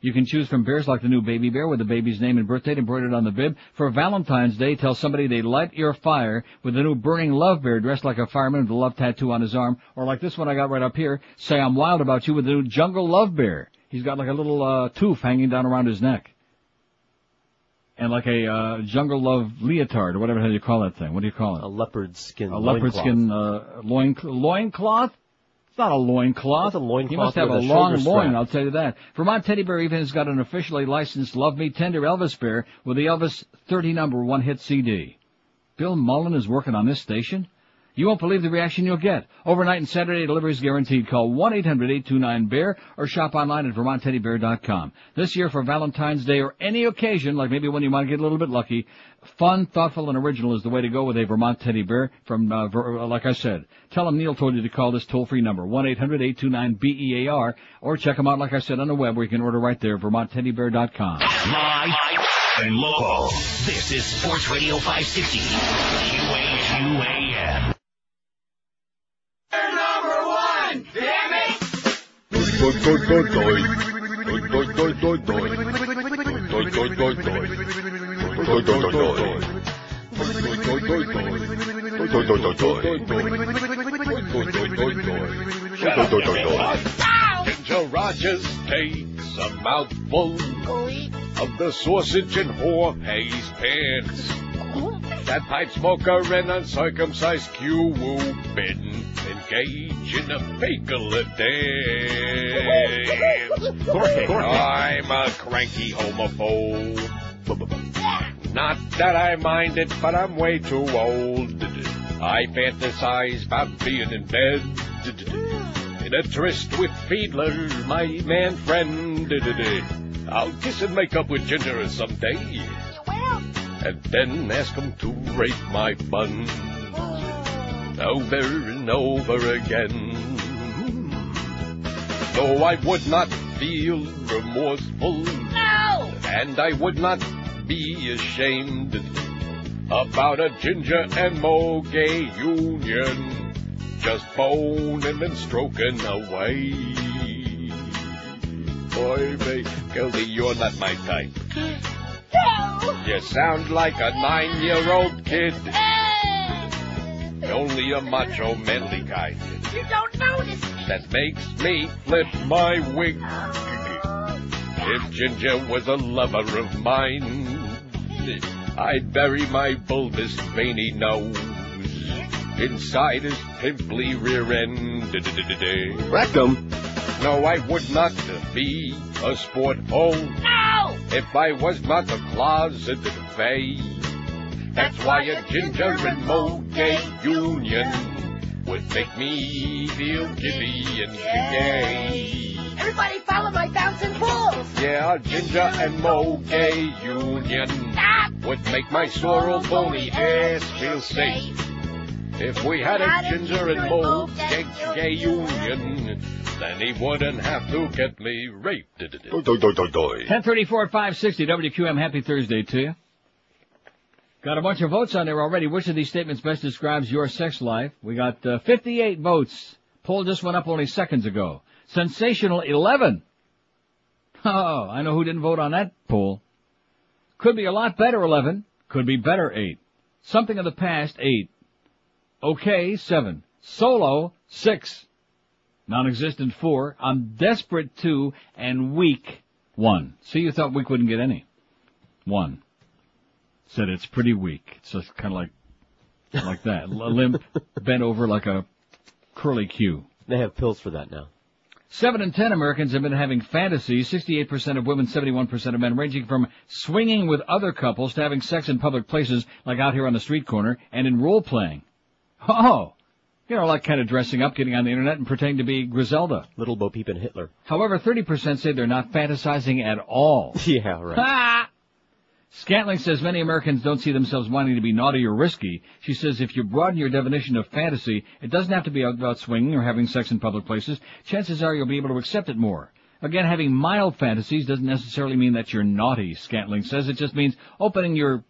Speaker 6: You can choose from bears like the new baby bear with the baby's name and birth date embroidered on the bib. For Valentine's Day, tell somebody they light your fire with the new burning love bear dressed like a fireman with a love tattoo on his arm. Or like this one I got right up here, say I'm wild about you with the new jungle love bear. He's got like a little tooth hanging down around his neck. And like a jungle love leotard, or whatever the hell you call that thing. What do you call it?
Speaker 11: A leopard skin
Speaker 6: loincloth. It's not a loincloth.
Speaker 11: It's a loincloth.
Speaker 6: He must have a long loin, I'll tell you that. Vermont Teddy Bear even has got an officially licensed Love Me Tender Elvis Bear with the Elvis 30 number one-hit CD. Bill Mullen is working on this station? You won't believe the reaction you'll get. Overnight and Saturday delivery is guaranteed. Call 1-800-829-BEAR or shop online at VermontTeddyBear.com. This year for Valentine's Day or any occasion, like maybe when you want to get a little bit lucky, fun, thoughtful, and original is the way to go with a Vermont Teddy Bear from, like I said. Tell them Neil told you to call this toll-free number, 1-800-829-BEAR, or check them out, like I said, on the web where you can order right there, VermontTeddyBear.com.
Speaker 4: Live and local. This is Sports Radio 560. QAQAM.
Speaker 21: Number one, damn it!
Speaker 7: Ginger Rogers takes a mouthful of the sausage and Jorge's pants. That pipe smoker and uncircumcised Cupid engage in a fakeler dance. I'm a cranky homophobe. Not that I mind it, but I'm way too old. I fantasize about being in bed in a tryst with Fiedler, my man friend. I'll kiss and make up with Ginger someday. And then ask him to rape my buns over and over again. No, I would not feel remorseful. No! And I would not be ashamed about a Ginger and Mo gay union, just boning and stroking away. Boy, Gildy, you're not my type. No! You sound like a 9-year-old kid. Only a macho, manly kind.
Speaker 21: You don't notice me.
Speaker 7: That makes me flip my wig. If Ginger was a lover of mine, I'd bury my bulbous veiny nose inside his pimply rear end.
Speaker 11: Rectum.
Speaker 7: No, I would not be a sportful.
Speaker 21: No!
Speaker 7: If I was not a closeted fay. That's why a Ginger and Mo gay union would make me feel giddy and gay.
Speaker 21: Everybody follow my bouncing balls.
Speaker 7: Yeah, a Ginger and Mo gay union would make my sore old bony ass feel safe. If we had a Ginger and Mo gay union, then he wouldn't have to get me raped.
Speaker 6: 10:34 at 560 WQAM. Happy Thursday to you. Got a bunch of votes on there already. Which of these statements best describes your sex life? We got 58 votes. Poll just went up only seconds ago. Sensational 11. Oh, I know who didn't vote on that poll. Could be a lot better, 11. Could be better, 8. Something of the past, 8. Okay, 7. Solo, 6. Non-existent, 4. I'm desperate, 2. And weak, 1. See, you thought weak wouldn't get any. 1. Said it's pretty weak. It's just kind of like that. Limp, bent over like a curly Q.
Speaker 11: They have pills for that now.
Speaker 6: 7 in 10 Americans have been having fantasies, 68% of women, 71% of men, ranging from swinging with other couples to having sex in public places, like out here on the street corner, and in role-playing. Oh! Like kind of dressing up, getting on the internet, and pretending to be Griselda.
Speaker 11: Little Bo Peep and Hitler.
Speaker 6: However, 30% say they're not fantasizing at all.
Speaker 11: Yeah, right.
Speaker 6: Ha! Scantling says many Americans don't see themselves wanting to be naughty or risky. She says if you broaden your definition of fantasy, it doesn't have to be about swinging or having sex in public places. Chances are you'll be able to accept it more. Again, having mild fantasies doesn't necessarily mean that you're naughty, Scantling says. It just means opening your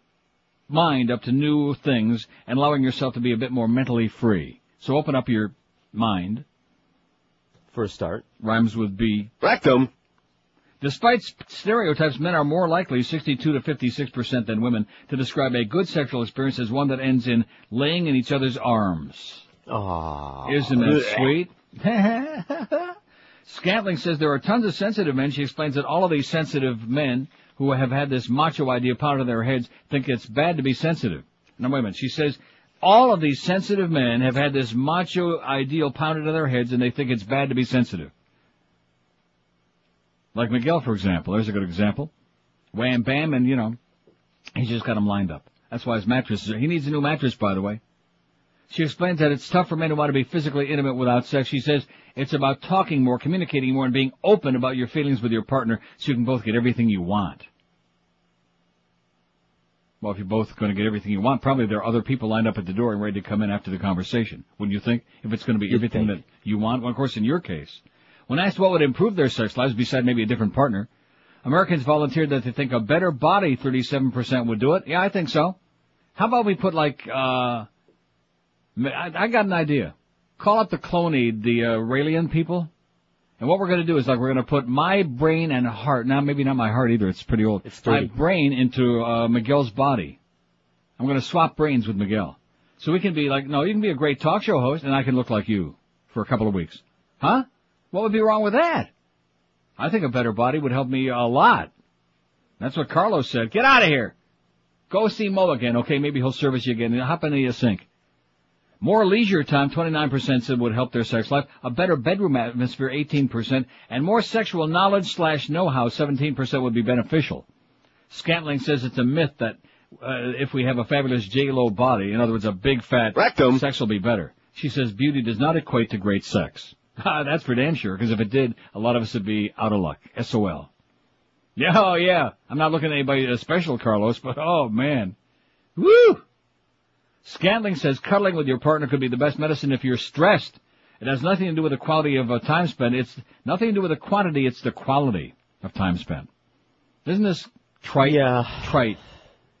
Speaker 6: mind up to new things and allowing yourself to be a bit more mentally free. So open up your mind.
Speaker 11: For a start.
Speaker 6: Rhymes with B.
Speaker 11: Rectum.
Speaker 6: Despite stereotypes, men are more likely, 62 to 56% than women, to describe a good sexual experience as one that ends in laying in each other's arms.
Speaker 11: Aww.
Speaker 6: Isn't that sweet? Scantling says there are tons of sensitive men. She explains that all of these sensitive men who have had this macho idea pounded in their heads think it's bad to be sensitive. Now, wait a minute. She says all of these sensitive men have had this macho ideal pounded in their heads and they think it's bad to be sensitive. Like Miguel, for example. There's a good example. Wham, bam, and, he's just got him lined up. That's why his mattress he needs a new mattress, by the way. She explains that it's tough for men who want to be physically intimate without sex. She says it's about talking more, communicating more, and being open about your feelings with your partner so you can both get everything you want. Well, if you're both going to get everything you want, probably there are other people lined up at the door and ready to come in after the conversation. Wouldn't you think? If it's going to be everything that you want. Well, of course, in your case. When asked what would improve their sex lives, besides maybe a different partner, Americans volunteered that they think a better body, 37% would do it. Yeah, I think so. How about we put I got an idea. Call up the Cloney, the Raelian people. And what we're going to do is we're going to put my brain and heart, now maybe not my heart either, it's pretty old.
Speaker 11: It's dirty.
Speaker 6: My brain into Miguel's body. I'm going to swap brains with Miguel. So we can be no, you can be a great talk show host and I can look like you for a couple of weeks. Huh? What would be wrong with that? I think a better body would help me a lot. That's what Carlos said. Get out of here. Go see Mo again. Okay, maybe he'll service you again. Hop into your sink. More leisure time, 29% said would help their sex life. A better bedroom atmosphere, 18%. And more sexual knowledge / know-how, 17% would be beneficial. Scantling says it's a myth that if we have a fabulous J-Lo body, in other words, a big fat rectum, sex will be better. She says beauty does not equate to great sex. That's for damn sure, because if it did, a lot of us would be out of luck. SOL. Yeah, oh yeah. I'm not looking at anybody special, Carlos, but oh man. Woo! Scantling says cuddling with your partner could be the best medicine if you're stressed. It has nothing to do with the quality of time spent. It's nothing to do with the quantity, it's the quality of time spent. Isn't this trite? Yeah. Trite.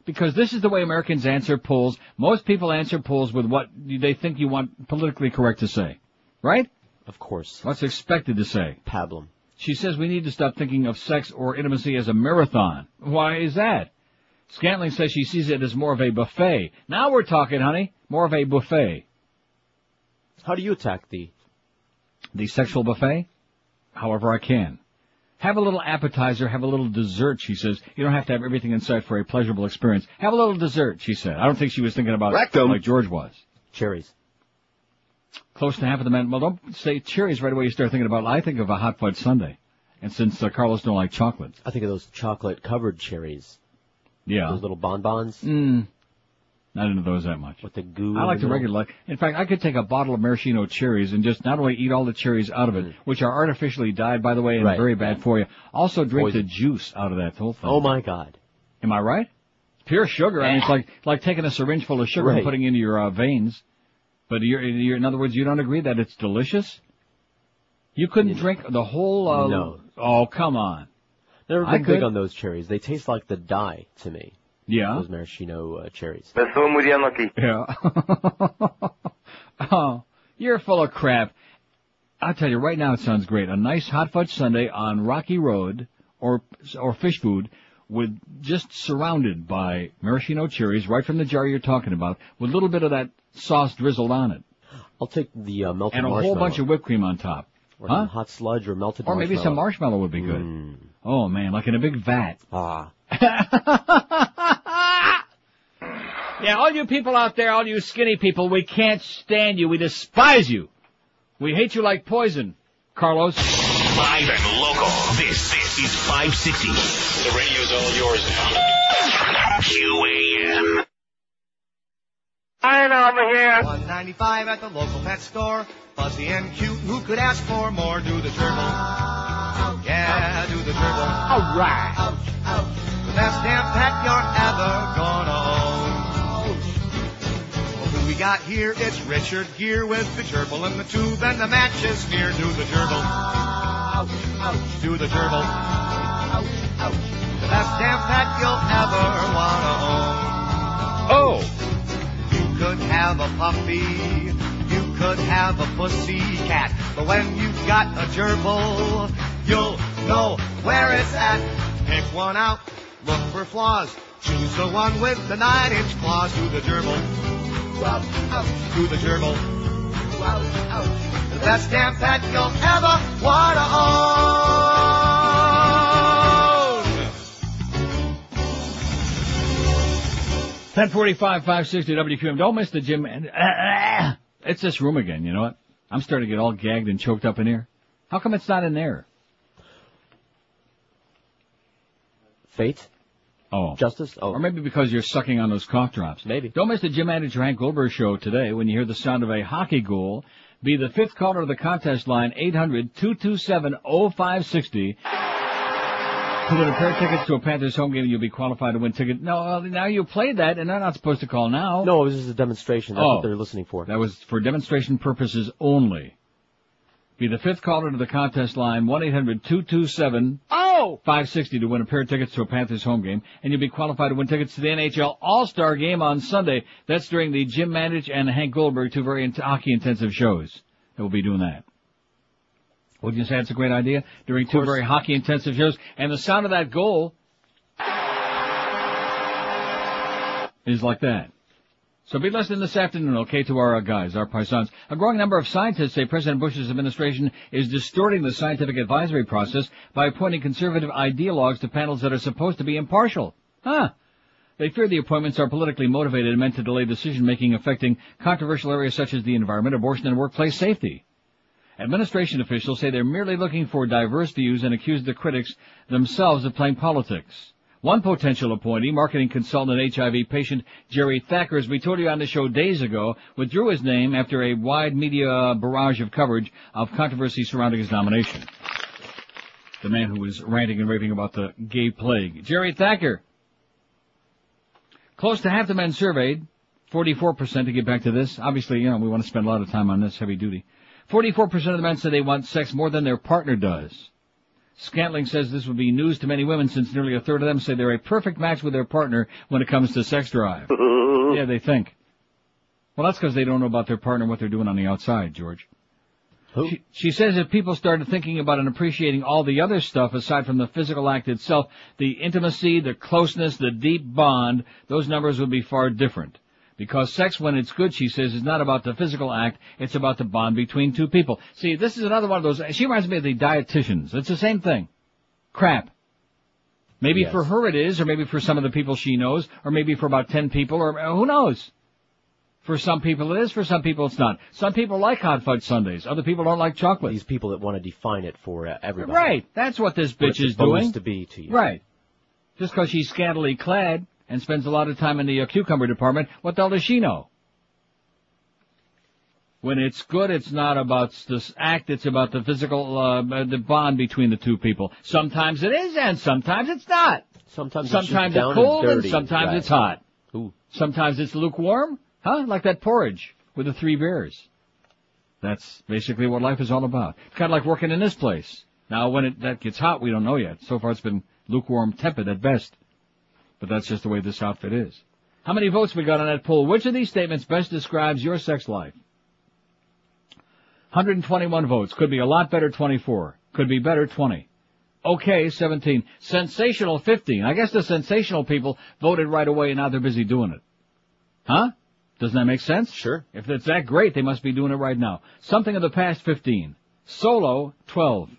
Speaker 6: Because this is the way Americans answer polls. Most people answer polls with what they think you want politically correct to say. Right?
Speaker 11: Of course.
Speaker 6: What's expected to say?
Speaker 11: Pablum.
Speaker 6: She says we need to stop thinking of sex or intimacy as a marathon. Why is that? Scantling says she sees it as more of a buffet. Now we're talking, honey. More of a buffet.
Speaker 11: How do you attack the
Speaker 6: sexual buffet? However I can. Have a little appetizer, have a little dessert, she says. You don't have to have everything in sight for a pleasurable experience. Have a little dessert, she said. I don't think she was thinking about rectum like George was.
Speaker 11: Cherries.
Speaker 6: Close to half of the men. Well, don't say cherries right away. You start thinking about. I think of a hot fudge sundae. And since Carlos don't like chocolate,
Speaker 11: I think of those chocolate-covered cherries.
Speaker 6: Yeah,
Speaker 11: those little bonbons.
Speaker 6: Not into those that much.
Speaker 11: With the goo.
Speaker 6: I like the regular. In fact, I could take a bottle of maraschino cherries and just not only eat all the cherries out of it, which are artificially dyed, by the way, and very bad for you. Also drink the juice out of that whole thing.
Speaker 11: Oh my God!
Speaker 6: Am I right? Pure sugar. I mean, it's like taking a syringe full of sugar and putting it into your veins. But you're, in other words, you don't agree that it's delicious? You couldn't drink the whole...
Speaker 11: no.
Speaker 6: Oh, come on.
Speaker 11: Never been big on those cherries. They taste like the dye to me.
Speaker 6: Yeah?
Speaker 11: Those maraschino cherries.
Speaker 6: Yeah. Oh, you're full of crap. I'll tell you, right now it sounds great. A nice hot fudge sundae on Rocky Road or fish food with just surrounded by maraschino cherries right from the jar you're talking about, with a little bit of that sauce drizzled on it.
Speaker 11: I'll take the melted
Speaker 6: and a
Speaker 11: marshmallow.
Speaker 6: whole bunch of whipped cream on top.
Speaker 11: Or some hot sludge or melted
Speaker 6: Or
Speaker 11: marshmallow.
Speaker 6: maybe some marshmallow would be good. Oh, man, like in a big vat.
Speaker 11: Ah.
Speaker 6: Yeah, all you people out there, all you skinny people, we can't stand you. We despise you. We hate you like poison, Carlos.
Speaker 4: Live and local. This is 560. The radio's all yours now. QAM.
Speaker 21: I'm over here.
Speaker 5: $1.95 at the local pet store. Fuzzy and cute, who could ask for more? Do the gerbil. Yeah, do the gerbil.
Speaker 6: All right.
Speaker 5: The best damn pet you're ever gonna own. Well, who we got here? It's Richard Gere with the gerbil and the tube and the matches smear. Do the gerbil. Do the gerbil. The best damn pet you'll ever wanna own.
Speaker 6: Oh.
Speaker 5: You could have a puppy. You could have a pussy cat, but when you've got a gerbil, you'll know where it's at. Pick one out, look for flaws, choose the one with the 9-inch claws. Do the gerbil. Do the gerbil. The best damn pet you'll ever wanna own.
Speaker 6: 10:45, 560 WQM. Don't miss the Jim. It's this room again, you know what? I'm starting to get all gagged and choked up in here. How come it's not in there?
Speaker 11: Fate?
Speaker 6: Oh.
Speaker 11: Justice? Oh.
Speaker 6: Or maybe because you're sucking on those cough drops.
Speaker 11: Maybe.
Speaker 6: Don't miss the Jim Manager Hank Goldberg show today when you hear the sound of a hockey goal. Be the fifth caller to the contest line, 800-227-0560. To win a pair of tickets to a Panthers home game, you'll be qualified to win tickets. No, now you played that, and they're not supposed to call now.
Speaker 11: No, it was just a demonstration. That's what they're listening for.
Speaker 6: That was for demonstration purposes only. Be the fifth caller to the contest line, 1-800-227-0560 to win a pair of tickets to a Panthers home game, and you'll be qualified to win tickets to the NHL All-Star game on Sunday. That's during the Jim Mandich and Hank Goldberg, two very hockey-intensive shows that will be doing that. Wouldn't you say it's a great idea? During two very hockey-intensive shows. And the sound of that goal is like that. So be listening this afternoon, okay, to our guys, our paisans. A growing number of scientists say President Bush's administration is distorting the scientific advisory process by appointing conservative ideologues to panels that are supposed to be impartial. They fear the appointments are politically motivated and meant to delay decision-making affecting controversial areas such as the environment, abortion, and workplace safety. Administration officials say they're merely looking for diverse views and accuse the critics themselves of playing politics. One potential appointee, marketing consultant and HIV patient Jerry Thacker, as we told you on the show days ago, withdrew his name after a wide media barrage of coverage of controversy surrounding his nomination. The man who was ranting and raving about the gay plague. Jerry Thacker. Close to half the men surveyed, 44% to get back to this. Obviously, we want to spend a lot of time on this heavy duty. 44% of the men say they want sex more than their partner does. Scantling says this would be news to many women since nearly a third of them say they're a perfect match with their partner when it comes to sex drive. Yeah, they think. Well, that's because they don't know about their partner and what they're doing on the outside, George. She says if people started thinking about and appreciating all the other stuff aside from the physical act itself, the intimacy, the closeness, the deep bond, those numbers would be far different. Because sex, when it's good, she says, is not about the physical act, it's about the bond between two people. See, this is another one of those, she reminds me of the dietitians. It's the same thing. Crap. Maybe for her it is, or maybe for some of the people she knows, or maybe for about 10 people, or who knows. For some people it is, for some people it's not. Some people like hot fudge sundaes, other people don't like chocolate.
Speaker 11: These people that want to define it for everybody.
Speaker 6: Right, that's what this bitch is doing.
Speaker 11: To be to you.
Speaker 6: Right. Just because she's scantily clad and spends a lot of time in the cucumber department, what the hell does she know? When it's good, it's not about this act, it's about the physical, the bond between the two people. Sometimes it is, and sometimes it's not.
Speaker 11: Sometimes
Speaker 6: it's cold, and sometimes it's hot.
Speaker 11: Ooh.
Speaker 6: Sometimes it's lukewarm, like that porridge with the 3 bears. That's basically what life is all about. Kind of like working in this place. Now, when that gets hot, we don't know yet. So far, it's been lukewarm, tepid at best. But that's just the way this outfit is. How many votes we got on that poll? Which of these statements best describes your sex life? 121 votes. Could be a lot better, 24. Could be better, 20. Okay, 17. Sensational, 15. I guess the sensational people voted right away and now they're busy doing it. Huh? Doesn't that make sense?
Speaker 11: Sure.
Speaker 6: If it's that great, they must be doing it right now. Something of the past, 15. Solo, 12.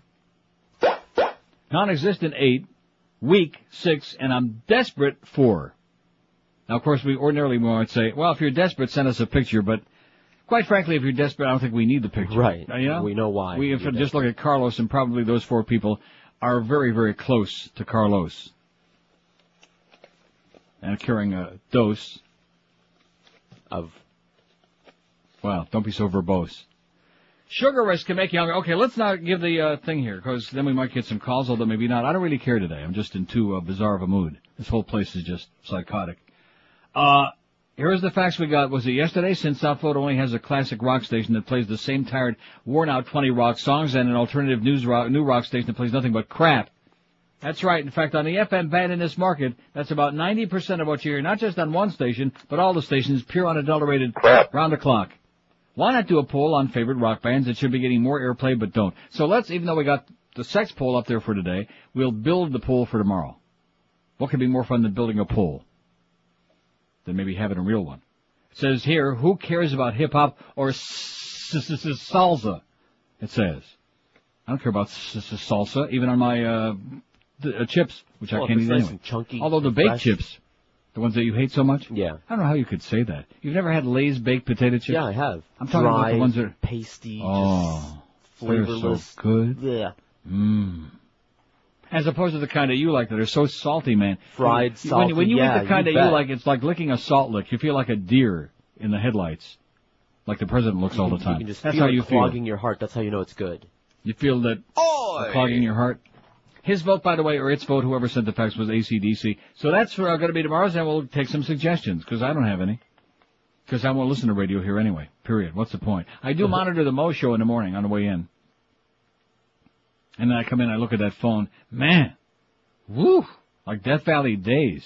Speaker 6: Non-existent, 8. Weak, 6. And I'm desperate, 4. Now, of course, we ordinarily might say, well, if you're desperate, send us a picture, but quite frankly, if you're desperate, I don't think we need the picture.
Speaker 11: Right.
Speaker 6: You know?
Speaker 11: We know why.
Speaker 6: We if just look at Carlos, and probably those 4 people are very, very close to Carlos. And carrying a dose
Speaker 11: of,
Speaker 6: well, don't be so verbose. Sugar rush can make you hungry. Okay, let's not give the thing here, because then we might get some calls, although maybe not. I don't really care today. I'm just in too bizarre of a mood. This whole place is just psychotic. Here's the facts we got. Was it yesterday? Since South Florida only has a classic rock station that plays the same tired, worn-out 20 rock songs and an alternative new rock station that plays nothing but crap. That's right. In fact, on the FM band in this market, that's about 90% of what you hear, not just on one station, but all the stations, pure unadulterated crap, round the clock. Why not do a poll on favorite rock bands that should be getting more airplay but don't? So let's, even though we got the sex poll up there for today, we'll build the poll for tomorrow. What could be more fun than building a poll? Than maybe having a real one. It says here, who cares about hip-hop or salsa? It says. I don't care about salsa, even on my chips, which I can't eat
Speaker 11: nice
Speaker 6: anyway.
Speaker 11: and chunky,
Speaker 6: although the baked chips, the ones that you hate so much?
Speaker 11: Yeah.
Speaker 6: I don't know how you could say that. You've never had Lay's baked potato chips?
Speaker 11: Yeah, I have.
Speaker 6: I'm talking about the ones that are
Speaker 11: pasty,
Speaker 6: just flavorless. They're so good.
Speaker 11: Yeah.
Speaker 6: Mmm. As opposed to the kind that you like that are so salty, man.
Speaker 11: Fried, salty,
Speaker 6: when you eat the kind that
Speaker 11: bet.
Speaker 6: you like, it's like licking a salt lick. You feel like a deer in the headlights. Like the president looks all the time.
Speaker 11: You can just
Speaker 6: That's
Speaker 11: feel
Speaker 6: how
Speaker 11: it
Speaker 6: you feel.
Speaker 11: clogging your heart. That's how you know it's good.
Speaker 6: You feel that clogging your heart. His vote, by the way, or its vote, whoever sent the fax, was AC/DC. So that's going to be tomorrow's, and we'll take some suggestions, because I don't have any. Because I won't listen to radio here anyway, period. What's the point? I do monitor the Mo Show in the morning on the way in. And then I come in, I look at that phone. Man, woo, like Death Valley days.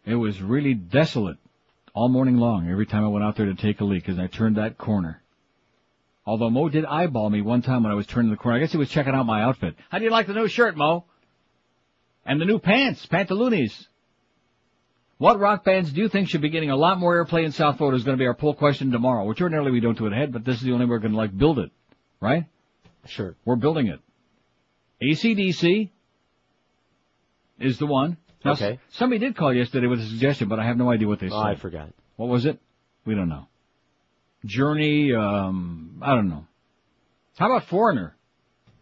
Speaker 6: It was really desolate all morning long, every time I went out there to take a leak, as I turned that corner. Although Mo did eyeball me one time when I was turning the corner. I guess he was checking out my outfit. How do you like the new shirt, Mo? And the new pants, pantaloonies. What rock bands do you think should be getting a lot more airplay in South Florida is going to be our poll question tomorrow, which ordinarily we don't do it ahead, but this is the only way we're going to, build it. Right?
Speaker 11: Sure.
Speaker 6: We're building it. AC/DC is the one. Now,
Speaker 11: okay.
Speaker 6: Somebody did call yesterday with a suggestion, but I have no idea what they said.
Speaker 11: Oh, I forgot.
Speaker 6: What was it? We don't know. Journey, I don't know. How about Foreigner?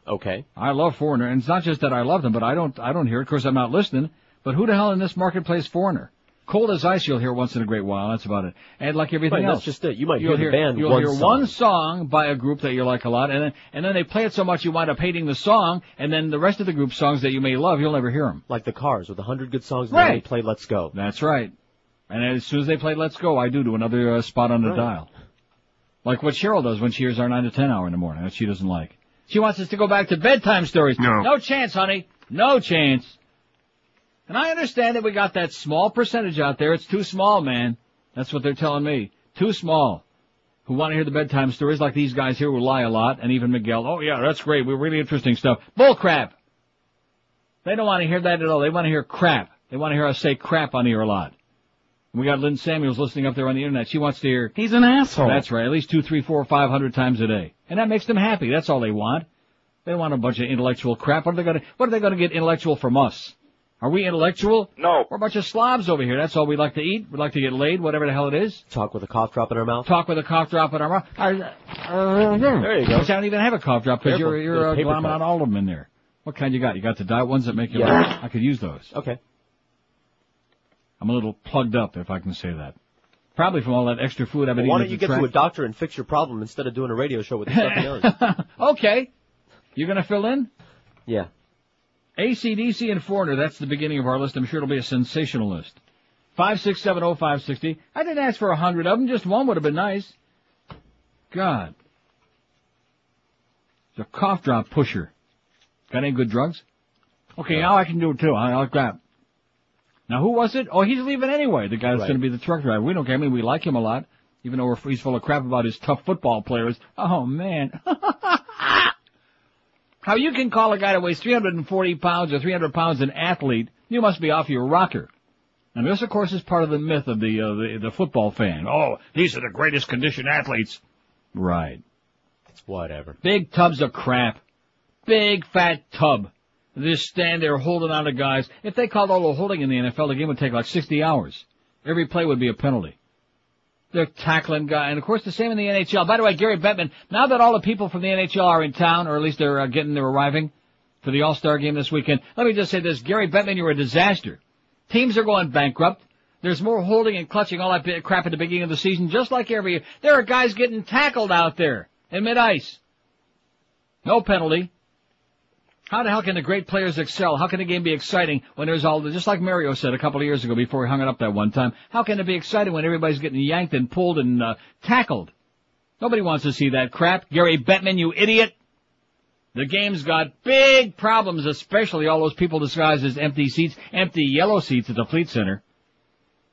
Speaker 11: Okay.
Speaker 6: I love Foreigner, and it's not just that I love them, but I don't hear it. Of course, I'm not listening. But who the hell in this market plays Foreigner? Cold as Ice you'll hear once in a great while. That's about it. And like everything else.
Speaker 11: That's just it. You might hear the band
Speaker 6: You'll hear one song by a group that you like a lot, and then they play it so much you wind up hating the song, and then the rest of the group's songs that you may love, you'll never hear them.
Speaker 11: Like the Cars with 100 good songs, and
Speaker 6: Right.
Speaker 11: then they play Let's Go.
Speaker 6: That's right. And as soon as they play Let's Go, I do another spot on the dial. Like what Cheryl does when she hears our 9 to 10 hour in the morning that she doesn't like. She wants us to go back to bedtime stories. No chance, honey. No chance. And I understand that we got that small percentage out there. It's too small, man. That's what they're telling me. Too small. Who want to hear the bedtime stories like these guys here who lie a lot, and even Miguel. Oh, yeah, that's great. We're really interesting stuff. Bull crap. They don't want to hear that at all. They want to hear crap. They want to hear us say crap on here a lot. We got Lynn Samuels listening up there on the internet. She wants to hear...
Speaker 18: He's an asshole.
Speaker 6: That's right. At least 2, 3, 4, 500 times a day. And that makes them happy. That's all they want. They don't want a bunch of intellectual crap. What are they going to get intellectual from us? Are we intellectual?
Speaker 13: No.
Speaker 6: We're a bunch of slobs over here. That's all we like to eat. We like to get laid, whatever the hell it is.
Speaker 11: Talk with a cough drop in our mouth.
Speaker 6: Talk with a cough drop in our mouth.
Speaker 11: There you go.
Speaker 6: I don't even have a cough drop because
Speaker 11: Careful.
Speaker 6: you're
Speaker 11: Paper
Speaker 6: glomming
Speaker 11: cut.
Speaker 6: on all of them in there. What kind you got? You got the diet ones that make you
Speaker 11: Yeah.
Speaker 6: laugh? I could use those.
Speaker 11: Okay.
Speaker 6: I'm a little plugged up, if I can say that. Probably from all that extra food I've been eating.
Speaker 11: Why don't you get to a doctor and fix your problem instead of doing a radio show with the stuff million?
Speaker 6: Okay. You going to fill in?
Speaker 11: Yeah.
Speaker 6: AC/DC and Foreigner, that's the beginning of our list. I'm sure it'll be a sensational list. 5670560. I didn't ask for 100 of them. Just one would have been nice. God. It's a cough drop pusher. Got any good drugs? Okay, now I can do it too. I like that. Now who was it? Oh, he's leaving anyway. The guy that's going to be the truck driver. We don't care. I mean, we like him a lot, even though he's full of crap about his tough football players. Oh, man. How you can call a guy that weighs 340 pounds or 300 pounds an athlete, you must be off your rocker. And this, of course, is part of the myth of the football fan. Oh, these are the greatest conditioned athletes. Right.
Speaker 11: Whatever.
Speaker 6: Big tubs of crap. Big fat tub. They just stand there holding on to guys. If they called all the holding in the NFL, the game would take like 60 hours. Every play would be a penalty. They're tackling guys. And, of course, the same in the NHL. By the way, Gary Bettman, now that all the people from the NHL are in town, or at least they're arriving for the All-Star game this weekend, let me just say this. Gary Bettman, you're a disaster. Teams are going bankrupt. There's more holding and clutching, all that crap at the beginning of the season, just like every year. There are guys getting tackled out there in mid-ice. No penalty. How the hell can the great players excel? How can the game be exciting when there's all the, just like Mario said a couple of years ago before he hung it up that one time, how can it be exciting when everybody's getting yanked and pulled and tackled? Nobody wants to see that crap. Gary Bettman, you idiot. The game's got big problems, especially all those people disguised as empty seats, empty yellow seats at the Fleet Center.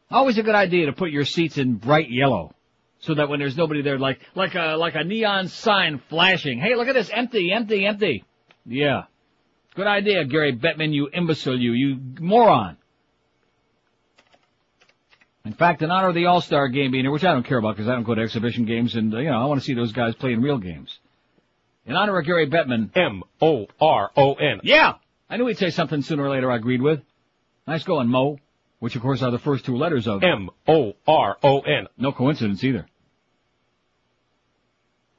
Speaker 6: Always a good idea to put your seats in bright yellow, so that when there's nobody there, like a neon sign flashing, hey, look at this, empty, empty, empty. Yeah. Good idea, Gary Bettman, you imbecile, you moron. In fact, in honor of the All-Star game being here, which I don't care about because I don't go to exhibition games, and, I want to see those guys playing real games. In honor of Gary Bettman.
Speaker 2: M-O-R-O-N.
Speaker 6: Yeah! I knew he'd say something sooner or later I agreed with. Nice going, Mo. Which, of course, are the first two letters of
Speaker 2: M-O-R-O-N.
Speaker 6: No coincidence either.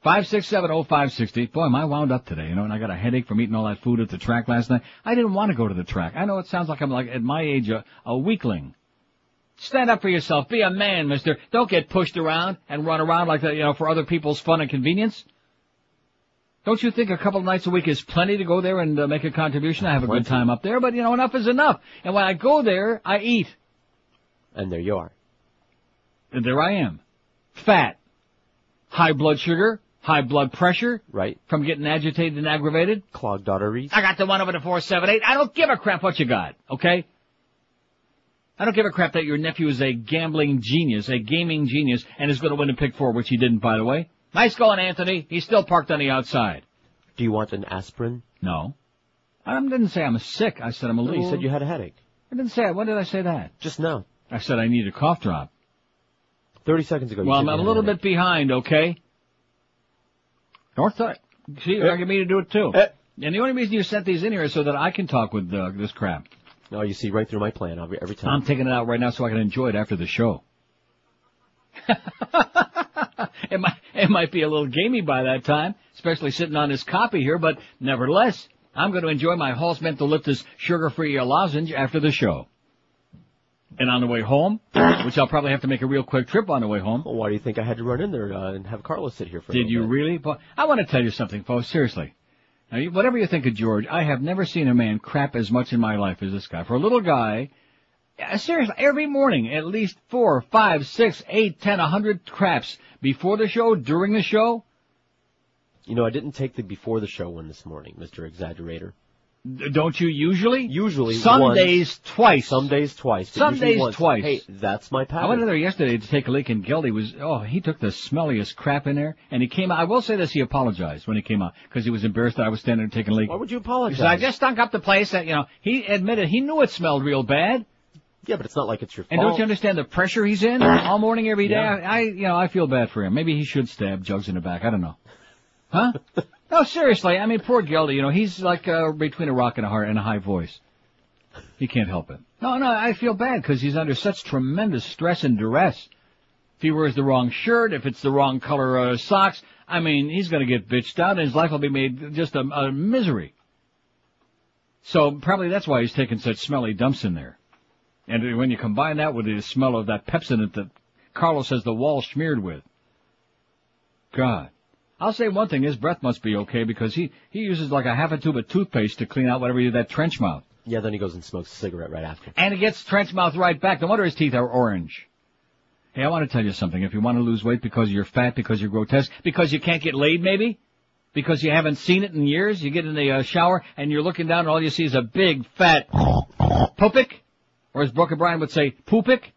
Speaker 6: 5670560. Boy, am I wound up today, and I got a headache from eating all that food at the track last night. I didn't want to go to the track. I know it sounds like I'm at my age, a weakling. Stand up for yourself. Be a man, mister. Don't get pushed around and run around like that, for other people's fun and convenience. Don't you think a couple of nights a week is plenty to go there and make a contribution? I have a good time up there, but, enough is enough. And when I go there, I eat.
Speaker 11: And there you are.
Speaker 6: And there I am. Fat. High blood sugar. High blood pressure.
Speaker 11: Right.
Speaker 6: From getting agitated and aggravated.
Speaker 11: Clogged arteries.
Speaker 6: I got the one over the 478. I don't give a crap what you got, okay? I don't give a crap that your nephew is a gambling genius, a gaming genius, and is going to win a pick four, which he didn't, by the way. Nice going, Anthony. He's still parked on the outside.
Speaker 11: Do you want an aspirin?
Speaker 6: No. I didn't say I'm sick. I said I'm a little...
Speaker 11: You said you had a headache.
Speaker 6: I didn't say... When did I say that?
Speaker 11: Just now.
Speaker 6: I said I need a cough drop.
Speaker 11: 30 seconds ago.
Speaker 6: Well, I'm a little bit behind, okay? North side. See, you're asking me to do it, too. And the only reason you sent these in here is so that I can talk with this crap.
Speaker 11: No, you see right through my plan every time.
Speaker 6: I'm taking it out right now so I can enjoy it after the show. It might be a little gamey by that time, especially sitting on this copy here, but nevertheless, I'm going to enjoy my Halls Mentholiptus sugar-free lozenge after the show. And on the way home, which I'll probably have to make a real quick trip on the way home.
Speaker 11: Well, why do you think I had to run in there and have Carlos sit here for a
Speaker 6: Did you
Speaker 11: bit?
Speaker 6: really? I want to tell you something, folks, seriously. Now, whatever you think of George, I have never seen a man crap as much in my life as this guy. For a little guy, seriously, every morning, at least 4, 5, 6, 8, 10, 100 craps before the show, during the show.
Speaker 11: I didn't take the before the show one this morning, Mr. Exaggerator.
Speaker 6: Don't you usually?
Speaker 11: Usually
Speaker 6: Some
Speaker 11: once.
Speaker 6: days twice.
Speaker 11: Some days twice.
Speaker 6: Some days
Speaker 11: once.
Speaker 6: twice.
Speaker 11: Hey, that's my pattern.
Speaker 6: I went in there yesterday to take a leak, and Geldy he took the smelliest crap in there, and he came out. I will say this, he apologized when he came out, because he was embarrassed that I was standing there taking a leak.
Speaker 11: Why would you apologize?
Speaker 6: He said, I just stunk up the place, and, he admitted he knew it smelled real bad.
Speaker 11: Yeah, but it's not like it's your fault.
Speaker 6: And don't you understand the pressure he's in all morning, every day? Yeah. I feel bad for him. Maybe he should stab Jugs in the back. I don't know. Huh? No, seriously. I mean, poor Geldy, he's like between a rock and a hard and a high voice. He can't help it. No, I feel bad because he's under such tremendous stress and duress. If he wears the wrong shirt, if it's the wrong color socks, I mean, he's going to get bitched out and his life will be made just a misery. So probably that's why he's taking such smelly dumps in there. And when you combine that with the smell of that Pepsodent that Carlos has the wall smeared with. God. I'll say one thing, his breath must be okay because he uses like a half a tube of toothpaste to clean out whatever that trench mouth.
Speaker 11: Yeah, then he goes and smokes a cigarette right after.
Speaker 6: And he gets trench mouth right back. No wonder his teeth are orange. Hey, I want to tell you something. If you want to lose weight because you're fat, because you're grotesque, because you can't get laid maybe, because you haven't seen it in years, you get in the shower and you're looking down and all you see is a big fat poopic, or as Brooke O'Brien would say, poopic.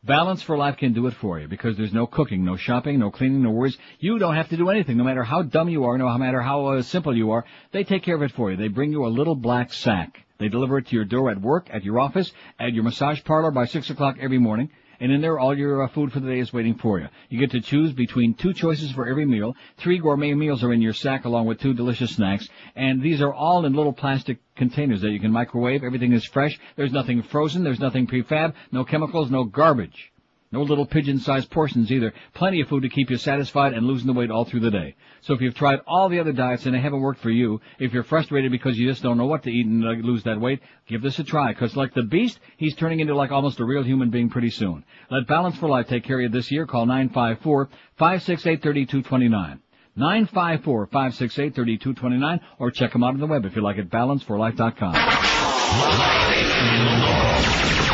Speaker 6: Balance for Life can do it for you because there's no cooking, no shopping, no cleaning, no worries. You don't have to do anything, no matter how dumb you are, no matter how simple you are. They take care of it for you. They bring you a little black sack. They deliver it to your door at work, at your office, at your massage parlor by 6 o'clock every morning. And in there, all your food for the day is waiting for you. You get to choose between 2 choices for every meal. 3 gourmet meals are in your sack along with 2 delicious snacks. And these are all in little plastic containers that you can microwave. Everything is fresh. There's nothing frozen. There's nothing prefab. No chemicals, no garbage. No little pigeon-sized portions either. Plenty of food to keep you satisfied and losing the weight all through the day. So if you've tried all the other diets and they haven't worked for you, if you're frustrated because you just don't know what to eat and lose that weight, give this a try. Because like the beast, he's turning into like almost a real human being pretty soon. Let Balance for Life take care of you this year. Call 954-568-3229. 954-568-3229. Or check them out on the web if you like at balanceforlife.com.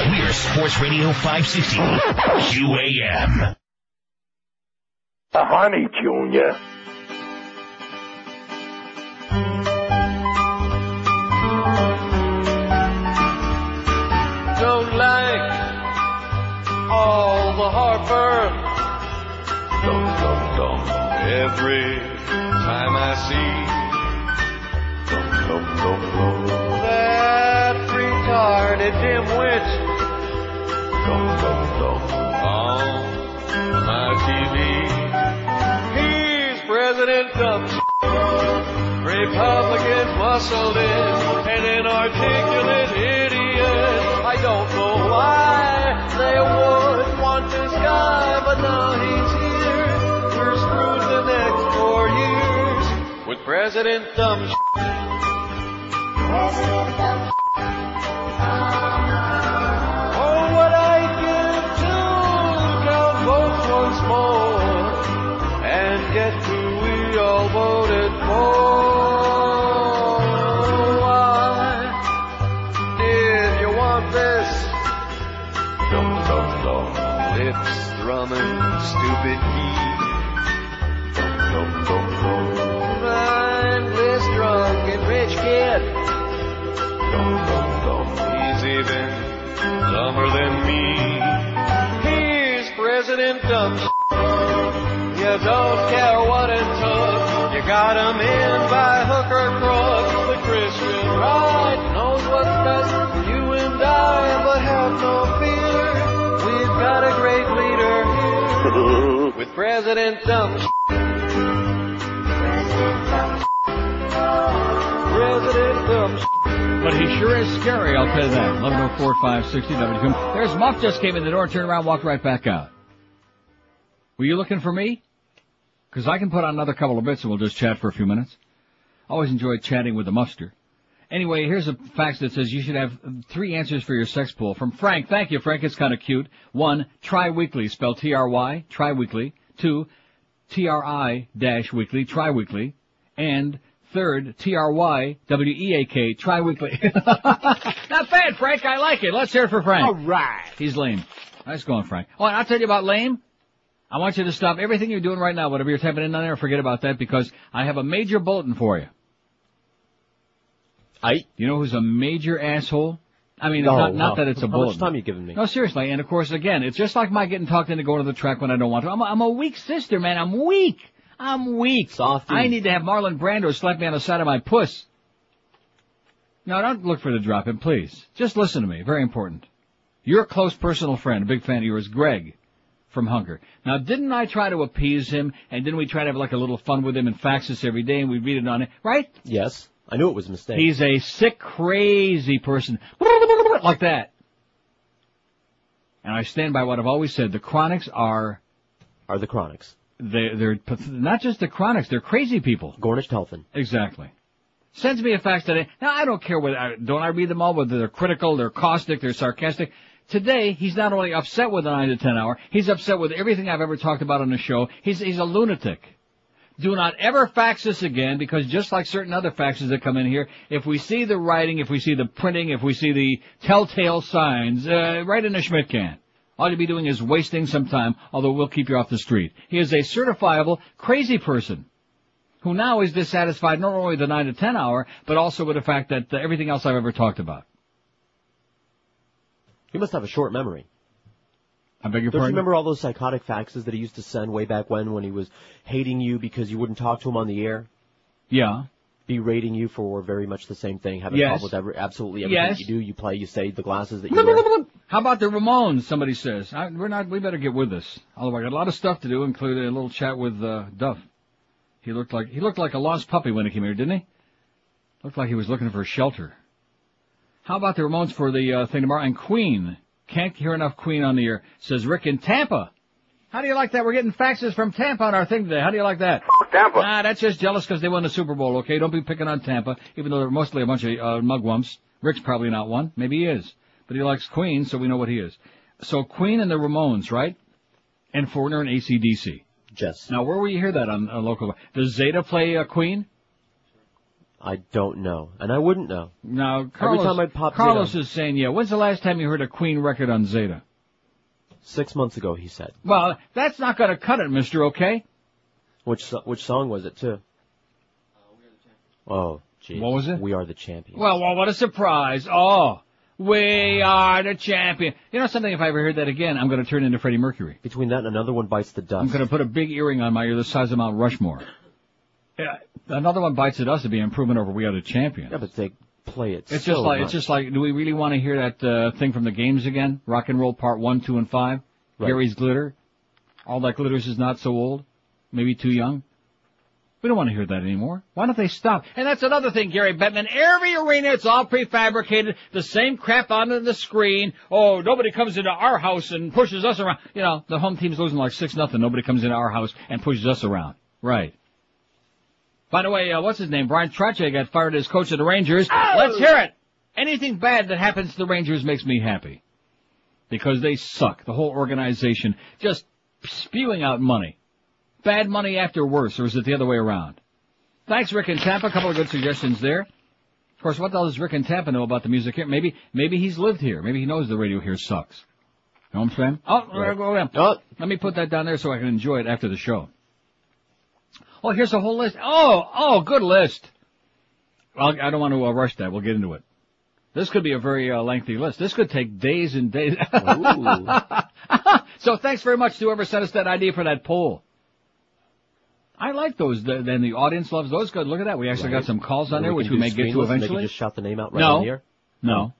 Speaker 4: We're Sports Radio 560 QAM.
Speaker 8: Honey, Junior.
Speaker 9: Don't like all the heartburn.
Speaker 8: Dum, dum, dum.
Speaker 9: Every time I see
Speaker 8: Dum, dum, dum, dum.
Speaker 9: that retarded dimwit
Speaker 8: Dum, dum, dum.
Speaker 9: on my TV. He's President Dumb. Republicans muscled in, an inarticulate idiot. I don't know why they would want this guy, but now he's here. We're screwed the next 4 years with President Dumb. President Dumb. Oh, what I give to count votes once more and get who we all voted for. Why did you want this?
Speaker 8: Dum, dum, dum.
Speaker 9: Lips drumming, stupid key.
Speaker 8: Dum, dum, dum, dum.
Speaker 9: Mindless, drunk, and rich kid.
Speaker 8: Dum, dum, dum.
Speaker 9: He's even dumber than me. He's President Dumb. You don't care what it took. You got him in by hook or crook. The Christian right knows what's best for you and I, but have no fear. We've got a great leader here with President Dumb. President Dumb.
Speaker 6: But he sure is scary, I'll tell you that. 1104-560 WQAM. There's Muff just came in the door, turned around, walked right back out. Were you looking for me? Because I can put on another couple of bits and we'll just chat for a few minutes. Always enjoyed chatting with the Muffster. Anyway, here's a fax that says you should have 3 answers for your sex pool. From Frank. Thank you, Frank. It's kind of cute. 1, Tri-Weekly, spelled T-R-Y, Tri-Weekly. 2, T-R-I-Weekly, Tri-Weekly. And 3rd, T-R-Y-W-E-A-K, Tri-Weekly. Not bad, Frank. I like it. Let's hear it for Frank.
Speaker 11: All right.
Speaker 6: He's lame. Nice going, Frank. Oh, and I'll tell you about lame. I want you to stop everything you're doing right now, whatever you're typing in on there, forget about that, because I have a major bulletin for you. You know who's a major asshole? I mean, not that it's a bulletin.
Speaker 11: How much time are you giving me?
Speaker 6: No, seriously, and of course, again, it's just like my getting talked into going to the track when I don't want to. I'm a weak sister, man. I'm weak.
Speaker 11: Softy.
Speaker 6: I need to have Marlon Brando slap me on the side of my puss. No, don't look for the drop-in, please. Just listen to me. Very important. Your close personal friend, a big fan of yours, Greg, from Hunker. Now, didn't I try to appease him, and didn't we try to have like a little fun with him and fax this every day, and we'd read it on it, right?
Speaker 11: Yes. I knew it was a mistake.
Speaker 6: He's a sick, crazy person. Like that. And I stand by what I've always said. The Chronics are the
Speaker 11: Chronics.
Speaker 6: They're not just the Chronics, they're crazy people.
Speaker 11: Gornish Telfin.
Speaker 6: Exactly. Sends me a fax today. Now, I don't care whether, don't I read them all, whether they're critical, they're caustic, they're sarcastic. Today, he's not only upset with the 9 to 10 hour, he's upset with everything I've ever talked about on the show. He's a lunatic. Do not ever fax this again, because just like certain other faxes that come in here, if we see the writing, if we see the printing, if we see the telltale signs, right in the Schmidt can. All you'll be doing is wasting some time, although we'll keep you off the street. He is a certifiable crazy person who now is dissatisfied not only with the 9 to 10 hour, but also with the fact that everything else I've ever talked about.
Speaker 11: You must have a short memory.
Speaker 6: I beg your
Speaker 11: Don't you
Speaker 6: pardon?
Speaker 11: remember all those psychotic faxes that he used to send way back when he was hating you because you wouldn't talk to him on the air?
Speaker 6: Yeah.
Speaker 11: Berating you for very much the same thing, having
Speaker 6: Yes.
Speaker 11: problems with absolutely everything
Speaker 6: Yes.
Speaker 11: you do, you play, you say, the glasses that you wear.
Speaker 6: How about the Ramones? Somebody says. We better get with this. Although I got a lot of stuff to do, including a little chat with Duff. He looked like a lost puppy when he came here, didn't he? Looked like he was looking for a shelter. How about the Ramones for the thing tomorrow? And Queen. Can't hear enough Queen on the air, says Rick in Tampa. How do you like that? We're getting faxes from Tampa on our thing today. How do you like that?
Speaker 13: Tampa.
Speaker 6: Nah, that's just jealous because they won the Super Bowl, okay? Don't be picking on Tampa, even though they're mostly a bunch of mugwumps. Rick's probably not one. Maybe he is. But he likes Queen, so we know what he is. So Queen and the Ramones, right? And Foreigner and AC/DC.
Speaker 11: Yes.
Speaker 6: Now, where will you hear that on local? Does Zeta play Queen?
Speaker 11: I don't know, and I wouldn't know.
Speaker 6: Now,
Speaker 11: Every time I pop
Speaker 6: Carlos
Speaker 11: Zeta,
Speaker 6: is saying, yeah. When's the last time you heard a Queen record on Zeta?
Speaker 11: 6 months ago, he said.
Speaker 6: Well, that's not going to cut it, mister, okay?
Speaker 11: Which song was it, too? Oh, gee.
Speaker 6: What was it?
Speaker 11: We Are the Champions.
Speaker 6: Well, what a surprise. Oh, we are the champion. You know something, if I ever heard that again, I'm going to turn into Freddie Mercury.
Speaker 11: Between that and another one bites the dust.
Speaker 6: I'm going to put a big earring on my ear the size of Mount Rushmore. Yeah, another one bites the dust would be an improvement over We Are the Champions.
Speaker 11: Yeah, but they play it
Speaker 6: It's
Speaker 11: so
Speaker 6: just like
Speaker 11: much.
Speaker 6: it's just like. Do we really want to hear that thing from the games again? Rock and Roll Part 1, 2, and 5.
Speaker 11: Right.
Speaker 6: Gary's Glitter. All that glitters is not so old. Maybe too young. We don't want to hear that anymore. Why don't they stop? And that's another thing, Gary Bettman. Every arena, it's all prefabricated. The same crap onto the screen. Oh, nobody comes into our house and pushes us around. You know, the home team's losing like 6-0. Nobody comes into our house and pushes us around. Right. By the way, what's his name? Brian Trottier got fired as coach of the Rangers.
Speaker 9: Oh!
Speaker 6: Let's hear it. Anything bad that happens to the Rangers makes me happy. Because they suck. The whole organization just spewing out money. Bad money after worse, or is it the other way around? Thanks, Rick in Tampa. A couple of good suggestions there. Of course, what the hell does Rick in Tampa know about the music here? Maybe he's lived here. Maybe he knows the radio here sucks. You know what I'm saying? Oh,
Speaker 11: Right.
Speaker 6: go ahead.
Speaker 11: Oh.
Speaker 6: Let me put that down there so I can enjoy it after the show. Oh, here's a whole list. Oh, good list. Well, I don't want to rush that. We'll get into it. This could be a very lengthy list. This could take days and days. So thanks very much to whoever sent us that idea for that poll. I like those. Then the audience loves those. Good. Look at that. We actually got some calls on there, which we may get to
Speaker 11: They can
Speaker 6: eventually.
Speaker 11: just shout the name out right on the air.
Speaker 6: No.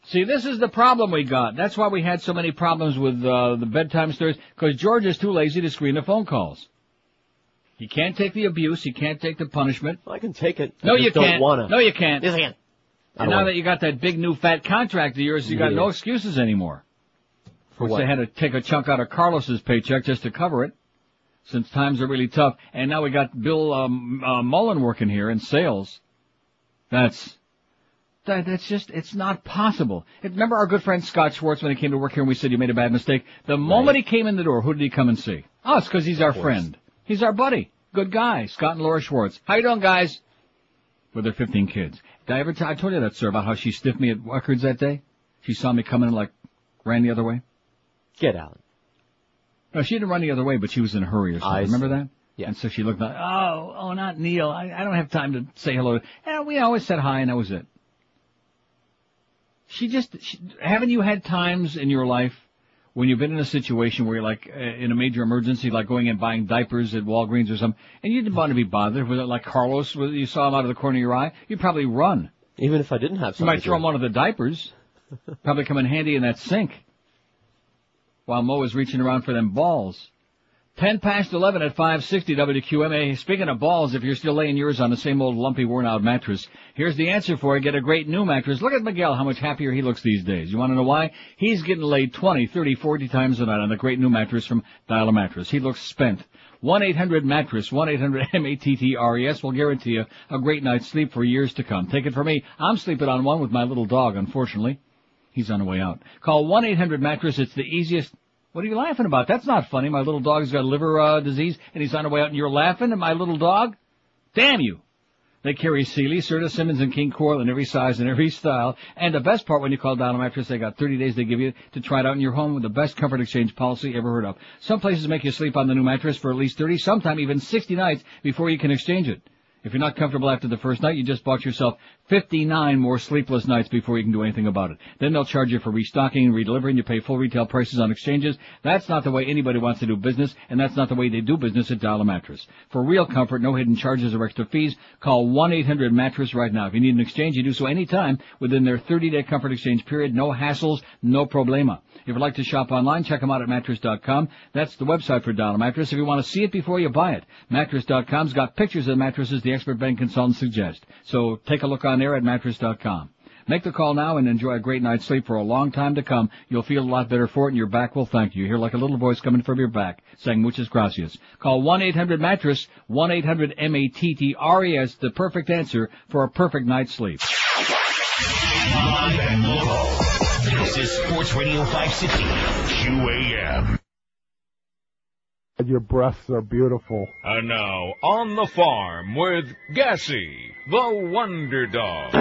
Speaker 6: See, this is the problem we got. That's why we had so many problems with the bedtime stories, because George is too lazy to screen the phone calls. He can't take the abuse. He can't take the punishment.
Speaker 11: I can take it.
Speaker 6: No,
Speaker 11: I
Speaker 6: you
Speaker 11: just don't
Speaker 6: can't.
Speaker 11: wanna.
Speaker 6: No, you can't.
Speaker 11: Yes, I can.
Speaker 6: And now that you got that big new fat contract of yours, you got no excuses anymore.
Speaker 11: For
Speaker 6: Which
Speaker 11: what?
Speaker 6: they had to take a chunk out of Carlos's paycheck just to cover it, since times are really tough. And now we got Bill Mullen working here in sales. That's just, it's not possible. Remember our good friend Scott Schwartz when he came to work here and we said you made a bad mistake? The moment he came in the door, who did he come and see? Us, because he's our friend. He's our buddy. Good guy. Scott and Laura Schwartz. How you doing, guys? With their 15 kids. Did I ever I told you that, sir, about how she stiffed me at records that day? She saw me coming and, ran the other way?
Speaker 11: Get out.
Speaker 6: No, she didn't run the other way, but she was in a hurry or something. Remember that?
Speaker 11: Yeah.
Speaker 6: And so she looked like, oh, not Neil. I don't have time to say hello. And we always said hi, and that was it. Haven't you had times in your life when you've been in a situation where you're in a major emergency, like going and buying diapers at Walgreens or something, and you didn't want to be bothered with it, like Carlos, you saw him out of the corner of your eye, you'd probably run.
Speaker 11: Even if I didn't have
Speaker 6: You
Speaker 11: something.
Speaker 6: might throw him one of the diapers. Probably come in handy in that sink. While Mo is reaching around for them balls. 10 past 11 at 560 WQMA. Speaking of balls, if you're still laying yours on the same old lumpy worn-out mattress, here's the answer for it. Get a great new mattress. Look at Miguel, how much happier he looks these days. You want to know why? He's getting laid 20, 30, 40 times a night on the great new mattress from Dial Mattress. He looks spent. 1-800-MATTRESS, 1-800-MATTRES will guarantee you a great night's sleep for years to come. Take it from me. I'm sleeping on one with my little dog, unfortunately. He's on the way out. Call 1-800-MATTRESS. It's the easiest. What are you laughing about? That's not funny. My little dog's got liver disease, and he's on the way out, and you're laughing at my little dog? Damn you. They carry Sealy, Serta, Simmons, and King Coil in every size and every style. And the best part, when you call Dial Mattress, they got 30 days they give you to try it out in your home with the best comfort exchange policy ever heard of. Some places make you sleep on the new mattress for at least 30, sometime even 60 nights before you can exchange it. If you're not comfortable after the first night, you just bought yourself 59 more sleepless nights before you can do anything about it. Then they'll charge you for restocking and redelivering. You pay full retail prices on exchanges. That's not the way anybody wants to do business, and that's not the way they do business at Dial a Mattress. For real comfort, no hidden charges or extra fees, call 1-800-MATTRESS right now. If you need an exchange, you do so anytime within their 30-day comfort exchange period. No hassles, no problema. If you'd like to shop online, check them out at mattress.com. That's the website for Dial a Mattress. If you want to see it before you buy it, mattress.com's got pictures of the mattresses the expert bank consultants suggest. So take a look on there at mattress.com. Make the call now and enjoy a great night's sleep for a long time to come. You'll feel a lot better for it, and your back will thank you. You hear like a little voice coming from your back saying, muchas gracias. Call 1-800-MATTRESS, 1-800-MATTRES, the perfect answer for a perfect night's sleep.
Speaker 4: Live and local. This is Sports Radio 560, QAM.
Speaker 10: Your breasts are beautiful.
Speaker 16: And now, on the farm with Gassy, the Wonder Dog.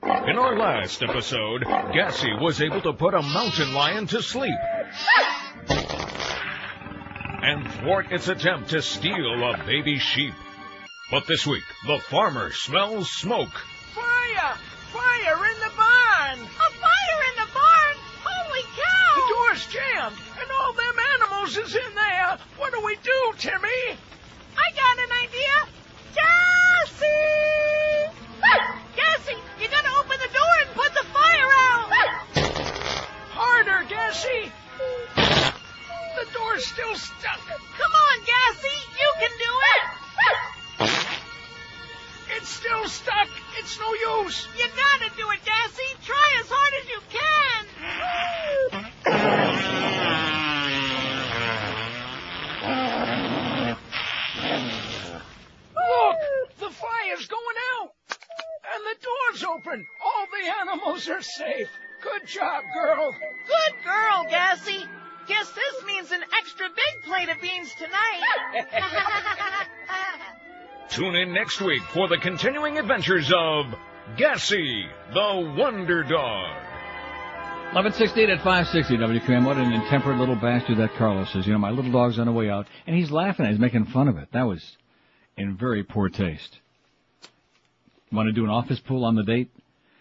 Speaker 16: In our last episode, Gassy was able to put a mountain lion to sleep and thwart its attempt to steal a baby sheep. But this week, the farmer smells smoke.
Speaker 9: Fire! Fire in the barn!
Speaker 19: A fire in the barn? Holy cow!
Speaker 9: The door's jammed, and all them animals is in there. What do we do, Timmy?
Speaker 19: I got an idea. Gassy! Gassy, you gotta open the door and put the fire out!
Speaker 9: Harder, Gassy! The door's still stuck.
Speaker 19: Come on, Gassy, you can do it!
Speaker 9: It's still stuck. It's no use.
Speaker 19: You gotta do it, Gassy. Try as hard as you
Speaker 9: can. Look, the fire's going out. And the door's open. All the animals are safe. Good job, girl.
Speaker 19: Good girl, Gassy. Guess this means an extra big plate of beans tonight.
Speaker 16: Tune in next week for the continuing adventures of Gassy, the Wonder Dog.
Speaker 6: 11:16 at 560 WQAM. What an intemperate little bastard that Carlos is. You know, my little dog's on the way out, and he's laughing at it. He's making fun of it. That was in very poor taste. Want to do an office pool on the date?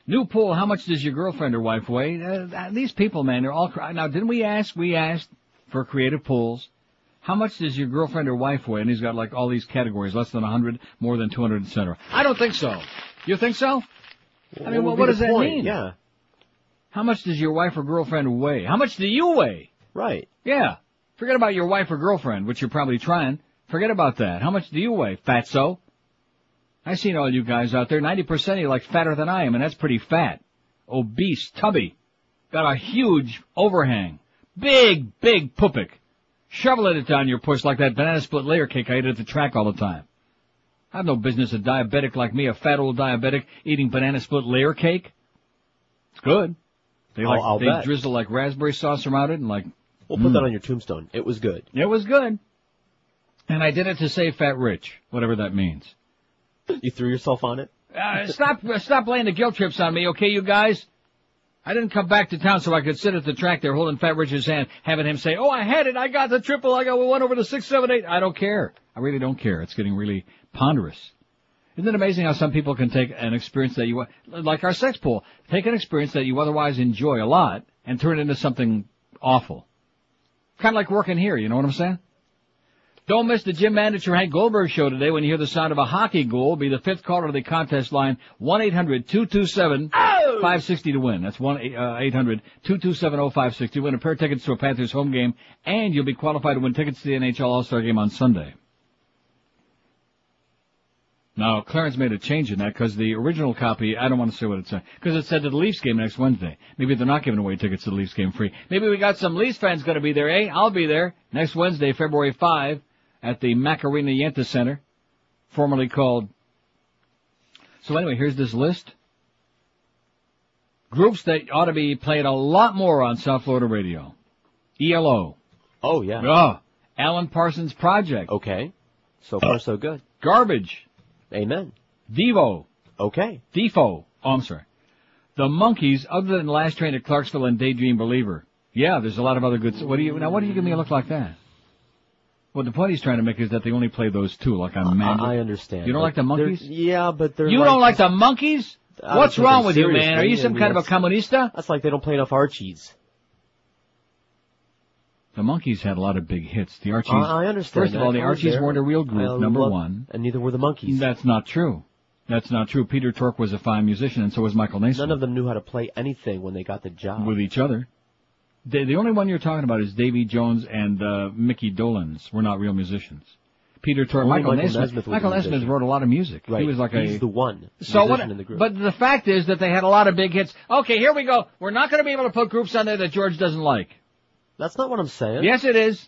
Speaker 6: New pool, how much does your girlfriend or wife weigh? These people, man, they're all... Now, didn't we ask? We asked for creative pools. How much does your girlfriend or wife weigh? And he's got like all these categories, less than 100, more than 200, etc. I don't think so. You think so? I mean, what does that mean?
Speaker 11: Yeah.
Speaker 6: How much does your wife or girlfriend weigh? How much do you weigh?
Speaker 11: Right.
Speaker 6: Yeah. Forget about your wife or girlfriend, which you're probably trying. Forget about that. How much do you weigh, fatso? I've seen all you guys out there. 90% of you like fatter than I am, and that's pretty fat. Obese, tubby. Got a huge overhang. Big pupik. Shoveling it down your puss like that banana split layer cake I eat at the track all the time. I have no business a diabetic like me, a fat old diabetic, eating banana split layer cake. It's good. They
Speaker 11: bet.
Speaker 6: drizzle like raspberry sauce around it and like...
Speaker 11: We'll put that on your tombstone. It was good.
Speaker 6: It was good. And I did it to save Fat Rich, whatever that means.
Speaker 11: You threw yourself on it?
Speaker 6: Stop laying the guilt trips on me, okay, you guys? I didn't come back to town so I could sit at the track there holding Fat Rich's hand, having him say, oh, I had it, I got the triple, I got one over the 6, 7, 8. I don't care. I really don't care. It's getting really ponderous. Isn't it amazing how some people can take an experience that you, like our sex pool, take an experience that you otherwise enjoy a lot and turn it into something awful. Kind of like working here, you know what I'm saying? Don't miss the Gym Manager Hank Goldberg show today when you hear the sound of a hockey goal. Be the fifth caller to the contest line, 1-800-227-560 to win. That's 1-800-227-0560 to win a pair of tickets to a Panthers home game, and you'll be qualified to win tickets to the NHL All-Star game on Sunday. Now, Clarence made a change in that because the original copy, I don't want to say what it said, because it said to the Leafs game next Wednesday. Maybe they're not giving away tickets to the Leafs game free. Maybe we got some Leafs fans going to be there, eh? I'll be there next Wednesday, February 5, at the Macarena Yenta Center, formerly called... So anyway, here's this list. Groups that ought to be played a lot more on South Florida radio. ELO.
Speaker 11: Oh, yeah.
Speaker 6: Oh, Alan Parsons Project.
Speaker 11: Okay. So far, so good.
Speaker 6: Garbage.
Speaker 11: Amen.
Speaker 6: Devo.
Speaker 11: Okay.
Speaker 6: Defo. Oh, I'm sorry. The Monkees, other than Last Train to Clarksville and Daydream Believer. Yeah, there's a lot of other good... What do you give me a look like that? Well, the point he's trying to make is that they only play those two, like on Magic.
Speaker 11: I understand.
Speaker 6: You don't like the Monkees?
Speaker 11: Yeah, but they're
Speaker 6: You don't like the Monkees? What's wrong with you, man? Are you some kind of a comunista?
Speaker 11: That's like they don't play enough Archies.
Speaker 6: The Monkees had a lot of big hits. The Archies.
Speaker 11: I understand.
Speaker 6: First of all, the Archies weren't a real group, number one.
Speaker 11: And neither were the Monkees.
Speaker 6: That's not true. That's not true. Peter Tork was a fine musician, and so was Michael Naismith.
Speaker 11: None of them knew how to play anything when they got the job.
Speaker 6: With each other. The only one you're talking about is Davy Jones and Mickey Dolenz. Were not real musicians. Peter Tork, Michael Naismith wrote a lot of music.
Speaker 11: Right.
Speaker 6: He was like
Speaker 11: He's the one
Speaker 6: musician
Speaker 11: in the group.
Speaker 6: But the fact is that they had a lot of big hits. Okay, here we go. We're not going to be able to put groups on there that George doesn't like.
Speaker 11: That's not what I'm saying.
Speaker 6: Yes, it is.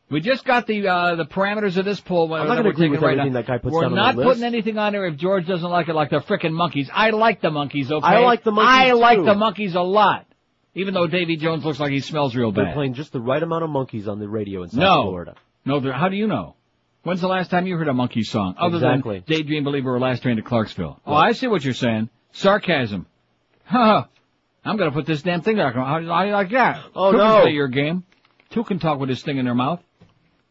Speaker 6: We just got the parameters of this poll.
Speaker 11: I'm not going to agree with everything that guy puts down on the list.
Speaker 6: We're not putting anything on there if George doesn't like it, like the frickin' Monkees. I like the Monkees, okay?
Speaker 11: I like the Monkees,
Speaker 6: I like
Speaker 11: too.
Speaker 6: the Monkees a lot. Even though Davy Jones looks like he smells real bad.
Speaker 11: They're playing just the right amount of Monkees on the radio in South Florida.
Speaker 6: No, how do you know? When's the last time you heard a Monkey song? Other than Daydream Believer or Last Train to Clarksville. Oh, I see what you're saying. Sarcasm. Ha! I'm going to put this damn thing down. How do you like that?
Speaker 11: Oh,
Speaker 6: Two
Speaker 11: no.
Speaker 6: can play your game. Two can talk with this thing in their mouth.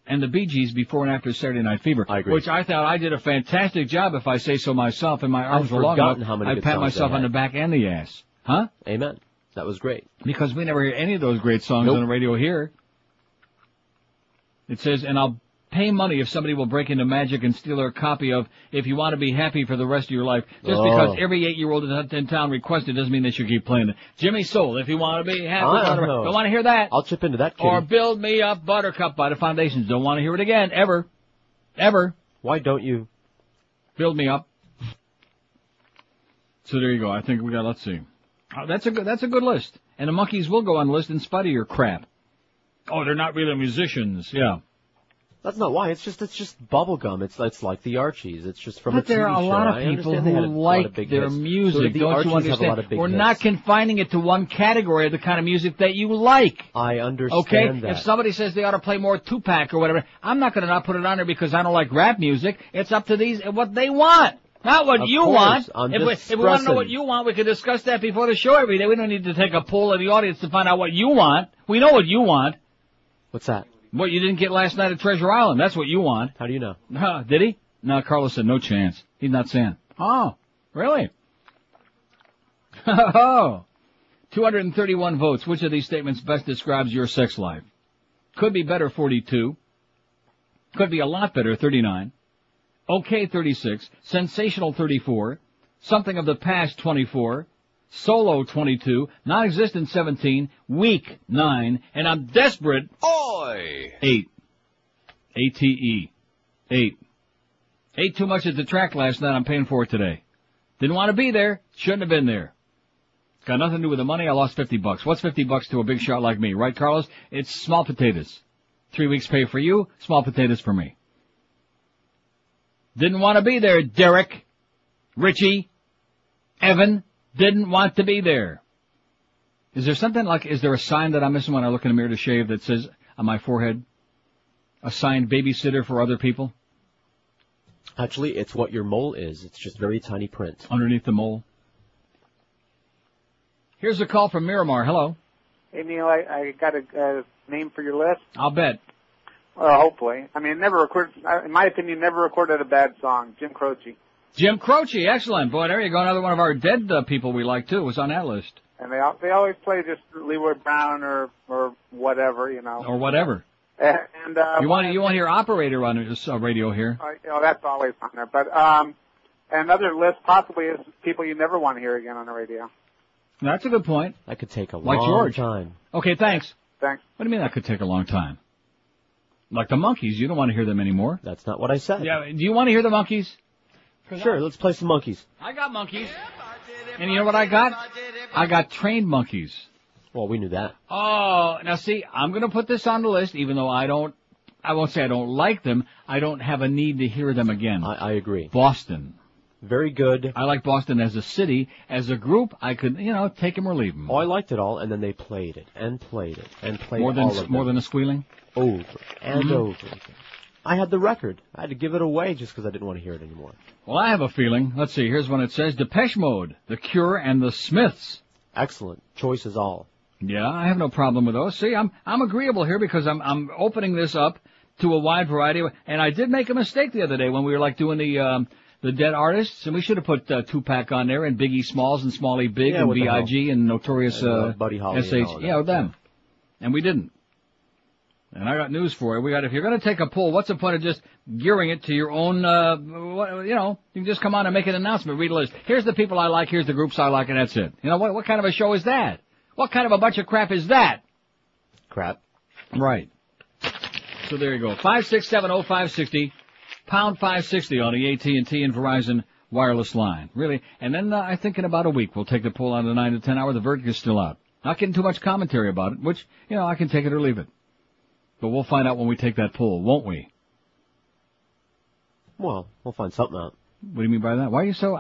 Speaker 6: And the Bee Gees before and after Saturday Night Fever.
Speaker 11: I agree.
Speaker 6: Which I thought I did a fantastic job, if I say so myself, and my arms were long enough. I pat myself on the back and the ass. Huh?
Speaker 11: Amen. That was great.
Speaker 6: Because we never hear any of those great songs on the radio here. It says, and I'll pay money if somebody will break into Magic and steal their copy of If You Want to Be Happy for the Rest of Your Life. Just because every 8-year-old in town requested doesn't mean they should keep playing it. Jimmy Soul, If You Want to Be Happy. Don't want to hear that.
Speaker 11: I'll chip into that, Kitty.
Speaker 6: Or Build Me Up Buttercup by the Foundations. Don't want to hear it again, ever. Ever.
Speaker 11: Why don't you?
Speaker 6: Build Me Up. So there you go. I think we got, let's see. That's a good list. And the Monkees will go on the list in spite of your crap. Oh, they're not really musicians. Yeah.
Speaker 11: That's not why. It's just bubblegum. It's like the Archies. It's just from a TV show.
Speaker 6: But there are a lot of people who like their music. Don't you understand? We're not confining it to one category of the kind of music that you like.
Speaker 11: I understand that.
Speaker 6: If somebody says they ought to play more Tupac or whatever, I'm not going to not put it on there because I don't like rap music. It's up to these what they want. Not what you want. If we want to know what you want, we can discuss that before the show every day. We don't need to take a poll of the audience to find out what you want. We know what you want.
Speaker 11: What's that?
Speaker 6: What you didn't get last night at Treasure Island. That's what you want.
Speaker 11: How do you know?
Speaker 6: Did he? No, Carlos said no chance. He's not saying. Oh, really? Oh. 231 votes. Which of these statements best describes your sex life? Could be better, 42. Could be a lot better, 39. Okay, 36. Sensational, 34. Something of the past, 24. Solo, 22. Non-existent, 17. Weak, 9. And I'm desperate.
Speaker 7: Oi!
Speaker 6: 8. ATE. 8. Ate too much at the track last night. I'm paying for it today. Didn't want to be there. Shouldn't have been there. Got nothing to do with the money. I lost $50. What's $50 to a big shot like me? Right, Carlos? It's small potatoes. 3 weeks pay for you. Small potatoes for me. Didn't want to be there, Derek. Richie. Evan. Didn't want to be there. Is there something like, is there a sign that I'm missing when I look in the mirror to shave that says on my forehead, a signed babysitter for other people?
Speaker 11: Actually, it's what your mole is. It's just very tiny print.
Speaker 6: Underneath the mole. Here's a call from Miramar. Hello.
Speaker 20: Hey, Neil, I got a name for your list.
Speaker 6: I'll bet.
Speaker 20: Well, hopefully. I mean, in my opinion, never recorded a bad song. Jim Croce.
Speaker 6: Jim Croce, excellent. Boy, there you go. Another one of our dead people we like, too, was on that list.
Speaker 20: And they always play just Leroy Brown or whatever, you know.
Speaker 6: Or whatever.
Speaker 20: And
Speaker 6: you want to hear Operator on this radio here.
Speaker 20: That's always on there. But another list possibly is people you never want to hear again on the radio.
Speaker 6: That's a good point.
Speaker 11: That could take a
Speaker 6: like
Speaker 11: long
Speaker 6: George.
Speaker 11: time.
Speaker 6: Okay, thanks.
Speaker 20: Thanks.
Speaker 6: What do you mean that could take a long time? Like the Monkees, you don't want to hear them anymore.
Speaker 11: That's not what I said.
Speaker 6: Yeah, do you want to hear the Monkees?
Speaker 11: Sure, let's play some Monkees.
Speaker 6: I got Monkees. And you know what I got? I got trained Monkees.
Speaker 11: Well, we knew that.
Speaker 6: Oh, now see, I'm going to put this on the list, even though I won't say I don't like them. I don't have a need to hear them again.
Speaker 11: I agree.
Speaker 6: Boston.
Speaker 11: Very good.
Speaker 6: I like Boston as a city. As a group, I could, take them or leave them.
Speaker 11: Oh, I liked it all, and then they played it, and played it, and played all of them.
Speaker 6: More than a squealing?
Speaker 11: Over and over again. I had the record. I had to give it away just because I didn't want to hear it anymore.
Speaker 6: Well, I have a feeling. Let's see. Here's one it says. Depeche Mode, The Cure, and The Smiths.
Speaker 11: Excellent. Choice is all.
Speaker 6: Yeah, I have no problem with those. See, I'm agreeable here because I'm opening this up to a wide variety. And I did make a mistake the other day when we were like doing the dead artists, and we should have put Tupac on there and Biggie Smalls and Smalley Big and B.I.G. and Notorious
Speaker 11: Buddy Holly
Speaker 6: S.H. Yeah, with them. And we didn't. And I got news for you. If you're going to take a poll, what's the point of just gearing it to your own, you can just come on and make an announcement, read a list. Here's the people I like, here's the groups I like, and that's it. You know, what kind of a show is that? What kind of a bunch of crap is that?
Speaker 11: Crap.
Speaker 6: Right. So there you go. 5670560, pound 560 on the AT&T and Verizon wireless line. Really. And then I think in about a week we'll take the poll on the 9 to 10 hour. The verdict is still out. Not getting too much commentary about it, which, I can take it or leave it. But we'll find out when we take that poll, won't we?
Speaker 11: Well, we'll find something out.
Speaker 6: What do you mean by that? Why are you so,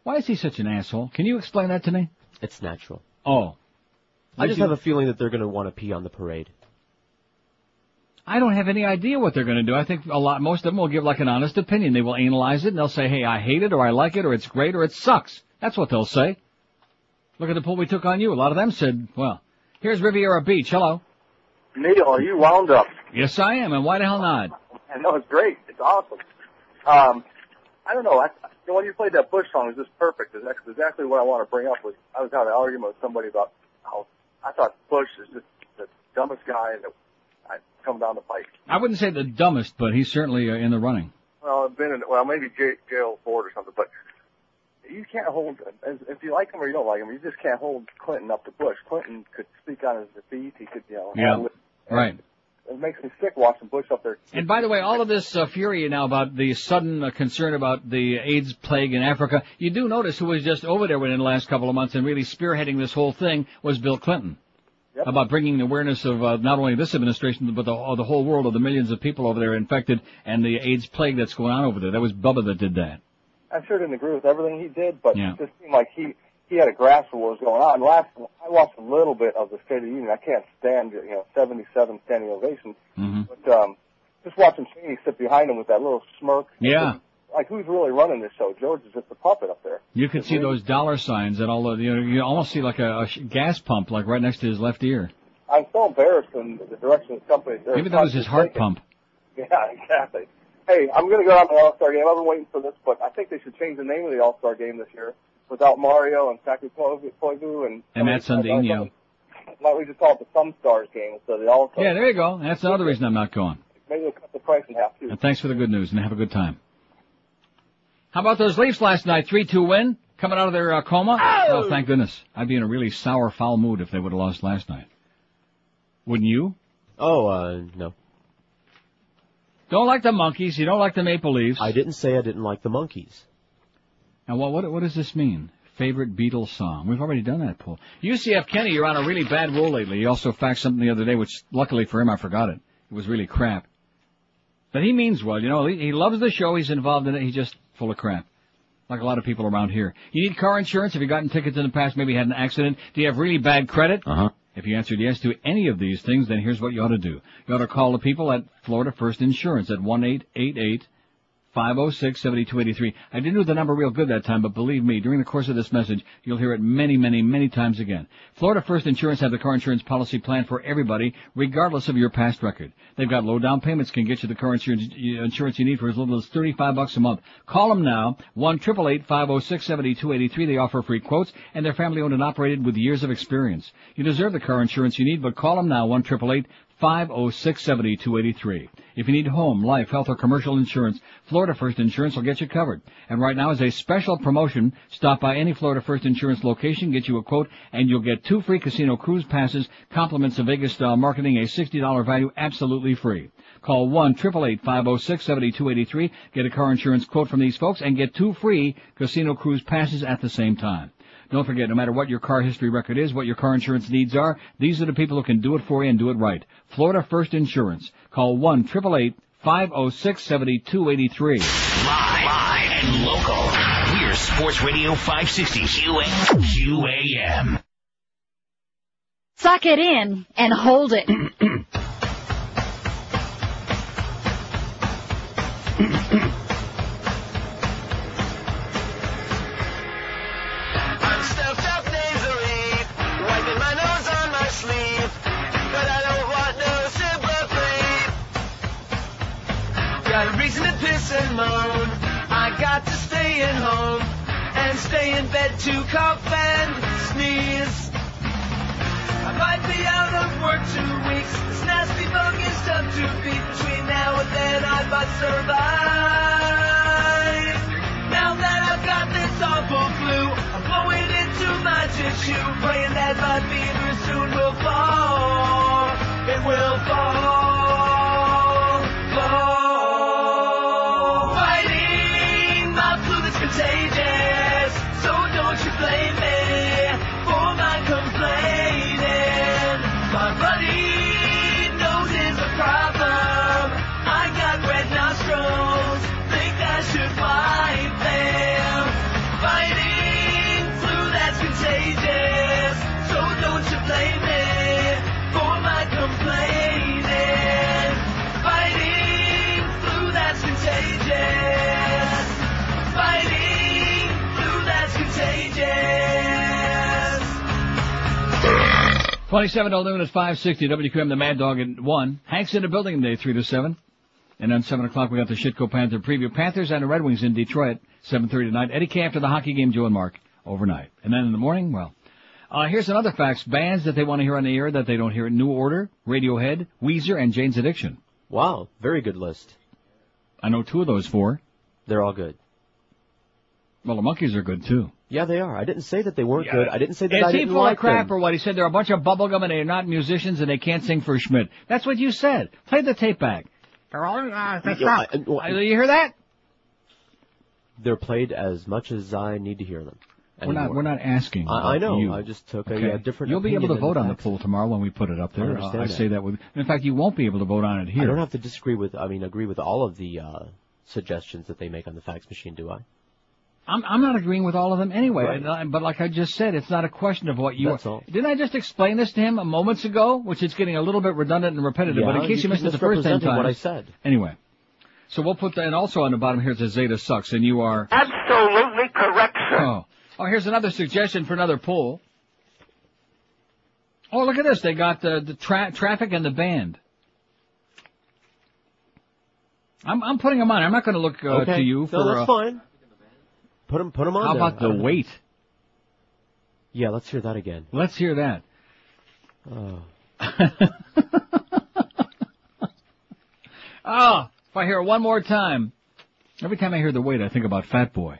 Speaker 6: why is he such an asshole? Can you explain that to me?
Speaker 11: It's natural.
Speaker 6: Oh.
Speaker 11: I just have a feeling that they're going to want to pee on the parade.
Speaker 6: I don't have any idea what they're going to do. I think most of them will give like an honest opinion. They will analyze it and they'll say, hey, I hate it or I like it or it's great or it sucks. That's what they'll say. Look at the poll we took on you. A lot of them said, well, here's Riviera Beach. Hello.
Speaker 1: Neil, are you wound up?
Speaker 6: Yes, I am. And why the hell not?
Speaker 1: I know, it's great. It's awesome. I don't know. When you played that Bush song, it was just perfect. It's exactly what I want to bring up. I was having an argument with somebody about how I thought Bush is just the dumbest guy that I'd come down the pike.
Speaker 6: I wouldn't say the dumbest, but he's certainly in the running.
Speaker 1: Well, maybe Gerald Ford or something, but you can't hold, if you like him or you don't like him, you just can't hold Clinton up to Bush. Clinton could speak on his defeat. He could,
Speaker 6: Yeah, right.
Speaker 1: It makes me sick watching Bush up there.
Speaker 6: And by the way, all of this fury now about the sudden concern about the AIDS plague in Africa, you do notice who was just over there within the last couple of months and really spearheading this whole thing was Bill Clinton. Yep. About bringing the awareness of not only this administration, but the whole world of the millions of people over there infected and the AIDS plague that's going on over there. That was Bubba that did that.
Speaker 1: I sure didn't agree with everything he did, but
Speaker 6: yeah.
Speaker 1: It just seemed like he had a grasp of what was going on. I watched a little bit of the State of the Union. I can't stand 77 standing ovations, but just watching Cheney sit behind him with that little smirk.
Speaker 6: Yeah.
Speaker 1: Like, who's really running this show? George is just a puppet up there.
Speaker 6: You could see those dollar signs and all the, you almost see like a gas pump, like right next to his left ear.
Speaker 1: I'm so embarrassed in the direction of the company.
Speaker 6: Maybe that was his heart pump.
Speaker 1: Yeah, exactly. Hey, I'm going to go out to the All-Star Game. I've been waiting for this, but I think they should change the name of the All-Star Game this year without Mario and Saki Koivu and
Speaker 6: Matt Sundin.
Speaker 1: Why don't we just call it the Some Stars Game instead of the All-Star?
Speaker 6: Yeah, there you go. That's another reason I'm not going.
Speaker 1: Maybe we'll cut the price in half, too.
Speaker 6: And thanks for the good news, and have a good time. How about those Leafs last night? 3-2 win? Coming out of their coma? Oh, thank goodness. I'd be in a really sour, foul mood if they would have lost last night. Wouldn't you?
Speaker 11: Oh, no.
Speaker 6: Don't like the Monkees. You don't like the Maple Leafs.
Speaker 11: I didn't say I didn't like the Monkees.
Speaker 6: Now, what does this mean? Favorite Beatles song? We've already done that, Paul. UCF Kenny, you're on a really bad roll lately. He also faxed something the other day, which luckily for him, I forgot it. It was really crap. But he means well, he loves the show, he's involved in it, he's just full of crap. Like a lot of people around here. You need car insurance? Have you gotten tickets in the past, maybe had an accident? Do you have really bad credit?
Speaker 11: Uh-huh.
Speaker 6: If you answered yes to any of these things, then here's what you ought to do. You ought to call the people at Florida First Insurance at 1-888-506-7283. I didn't do the number real good that time, but believe me, during the course of this message, you'll hear it many, many, many times again. Florida First Insurance have the car insurance policy plan for everybody, regardless of your past record. They've got low down payments, can get you the car insurance you need for as little as $35 a month. Call them now, 1-888-506-7283. They offer free quotes, and they're family owned and operated with years of experience. You deserve the car insurance you need, but call them now, 1-888-506-7283. If you need home, life, health, or commercial insurance, Florida First Insurance will get you covered. And right now is a special promotion. Stop by any Florida First Insurance location, get you a quote, and you'll get 2 free casino cruise passes, compliments of Vegas-style marketing, a $60 value, absolutely free. Call 1-888-506-7283, get a car insurance quote from these folks, and get 2 free casino cruise passes at the same time. Don't forget, no matter what your car history record is, what your car insurance needs are, these are the people who can do it for you and do it right. Florida First Insurance. Call 1-888-506-7283.
Speaker 4: Live and local. We're Sports Radio 560 QAM.
Speaker 22: Suck it in and hold it.
Speaker 9: reason to piss and moan. I got to stay at home and stay in bed to cough and sneeze. I might be out of work 2 weeks. This nasty bug is tough to beat. Between now and then I must survive. Now that I've got this awful flu, I'm blowing into my tissue, praying that my fever soon will fall. It will fall. Fighting my flu that's contagious, so don't you blame me for my complaining. My bloody nose is a problem. I got red nostrils, think I should wipe them. Fighting flu that's contagious, so don't you blame me for my complaining. Fighting flu that's contagious. Fighting flu that's contagious.
Speaker 6: 27 till noon at 560 WQM, the Mad Dog at 1. Hank's in the building today, 3 to 7. And on 7 o'clock, we got the Shitco Panther preview. Panthers and the Red Wings in Detroit, 7:30 tonight. Eddie K after the hockey game, Joe and Mark, overnight. And then in the morning, well, here's another fact. Bands that they want to hear on the air that they don't hear in New Order, Radiohead, Weezer, and Jane's Addiction.
Speaker 11: Wow, very good list.
Speaker 6: I know 2 of those 4.
Speaker 11: They're all good.
Speaker 6: Well, the Monkees are good, too.
Speaker 11: Yeah, they are. I didn't say that they weren't good. I didn't say that
Speaker 6: Is
Speaker 11: I
Speaker 6: he
Speaker 11: didn't
Speaker 6: full
Speaker 11: like
Speaker 6: of crap
Speaker 11: them.
Speaker 6: or what? He said they're a bunch of bubblegum and they're not musicians and they can't sing for Schmidt. That's what you said. Play the tape back. They're all, you hear that?
Speaker 11: They're played as much as I need to hear them.
Speaker 6: We're not asking.
Speaker 11: I know.
Speaker 6: You.
Speaker 11: I just took
Speaker 6: Okay.
Speaker 11: a different.
Speaker 6: You'll be able to
Speaker 11: opinion
Speaker 6: vote
Speaker 11: than
Speaker 6: on the
Speaker 11: facts.
Speaker 6: poll tomorrow when we put it up there.
Speaker 11: I understand
Speaker 6: I say that with. In fact, you won't be able to vote on it here.
Speaker 11: I don't have to agree with all of the suggestions that they make on the fax machine, do I?
Speaker 6: I'm not agreeing with all of them anyway.
Speaker 11: Right.
Speaker 6: But like I just said, it's not a question of what you.
Speaker 11: That's all.
Speaker 6: Didn't I just explain this to him moments ago? Which is getting a little bit redundant and repetitive.
Speaker 11: Yeah,
Speaker 6: but in case you missed it the first 10 times.
Speaker 11: what I said.
Speaker 6: Anyway. So we'll put that, and also on the bottom here it says Zeta sucks, and you are...
Speaker 9: Absolutely correct, sir.
Speaker 6: Oh, here's another suggestion for another poll. Oh, look at this. They got the traffic and the band. I'm putting them on. I'm not going to look to you for...
Speaker 11: No, that's fine. Put them on
Speaker 6: How
Speaker 11: there.
Speaker 6: about the weight?
Speaker 11: Yeah, let's hear that again.
Speaker 6: Let's hear that.
Speaker 11: Oh.
Speaker 6: If I hear it one more time. Every time I hear the weight, I think about Fat Boy.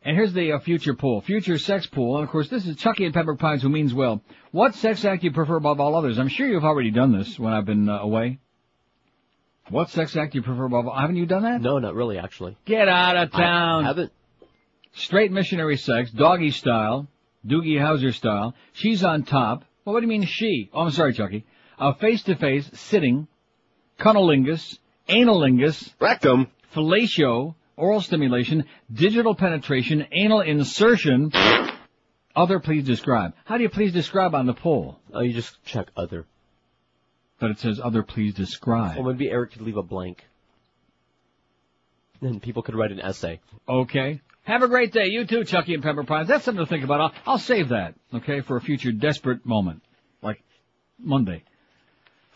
Speaker 6: And here's the future poll. Future sex poll. And, of course, this is Chucky and Pembroke Pines, who means well. What sex act do you prefer above all others? I'm sure you've already done this when I've been away. What sex act do you prefer above all? Haven't you done that?
Speaker 11: No, not really, actually.
Speaker 6: Get out of town.
Speaker 11: I haven't.
Speaker 6: Straight missionary sex, doggy style, Doogie Howser style. She's on top. Well, what do you mean she? Oh, I'm sorry, Chucky. Face-to-face, sitting, cunnilingus, analingus,
Speaker 11: rectum,
Speaker 6: fellatio, oral stimulation, digital penetration, anal insertion. Other, please describe. How do you please describe on the poll?
Speaker 11: Oh, you just check other.
Speaker 6: But it says other, please describe.
Speaker 11: Well, maybe Eric could leave a blank. Then people could write an essay.
Speaker 6: Okay. Have a great day. You too, Chucky and Pembroke Pines. That's something to think about. I'll save that, okay, for a future desperate moment. Like Monday.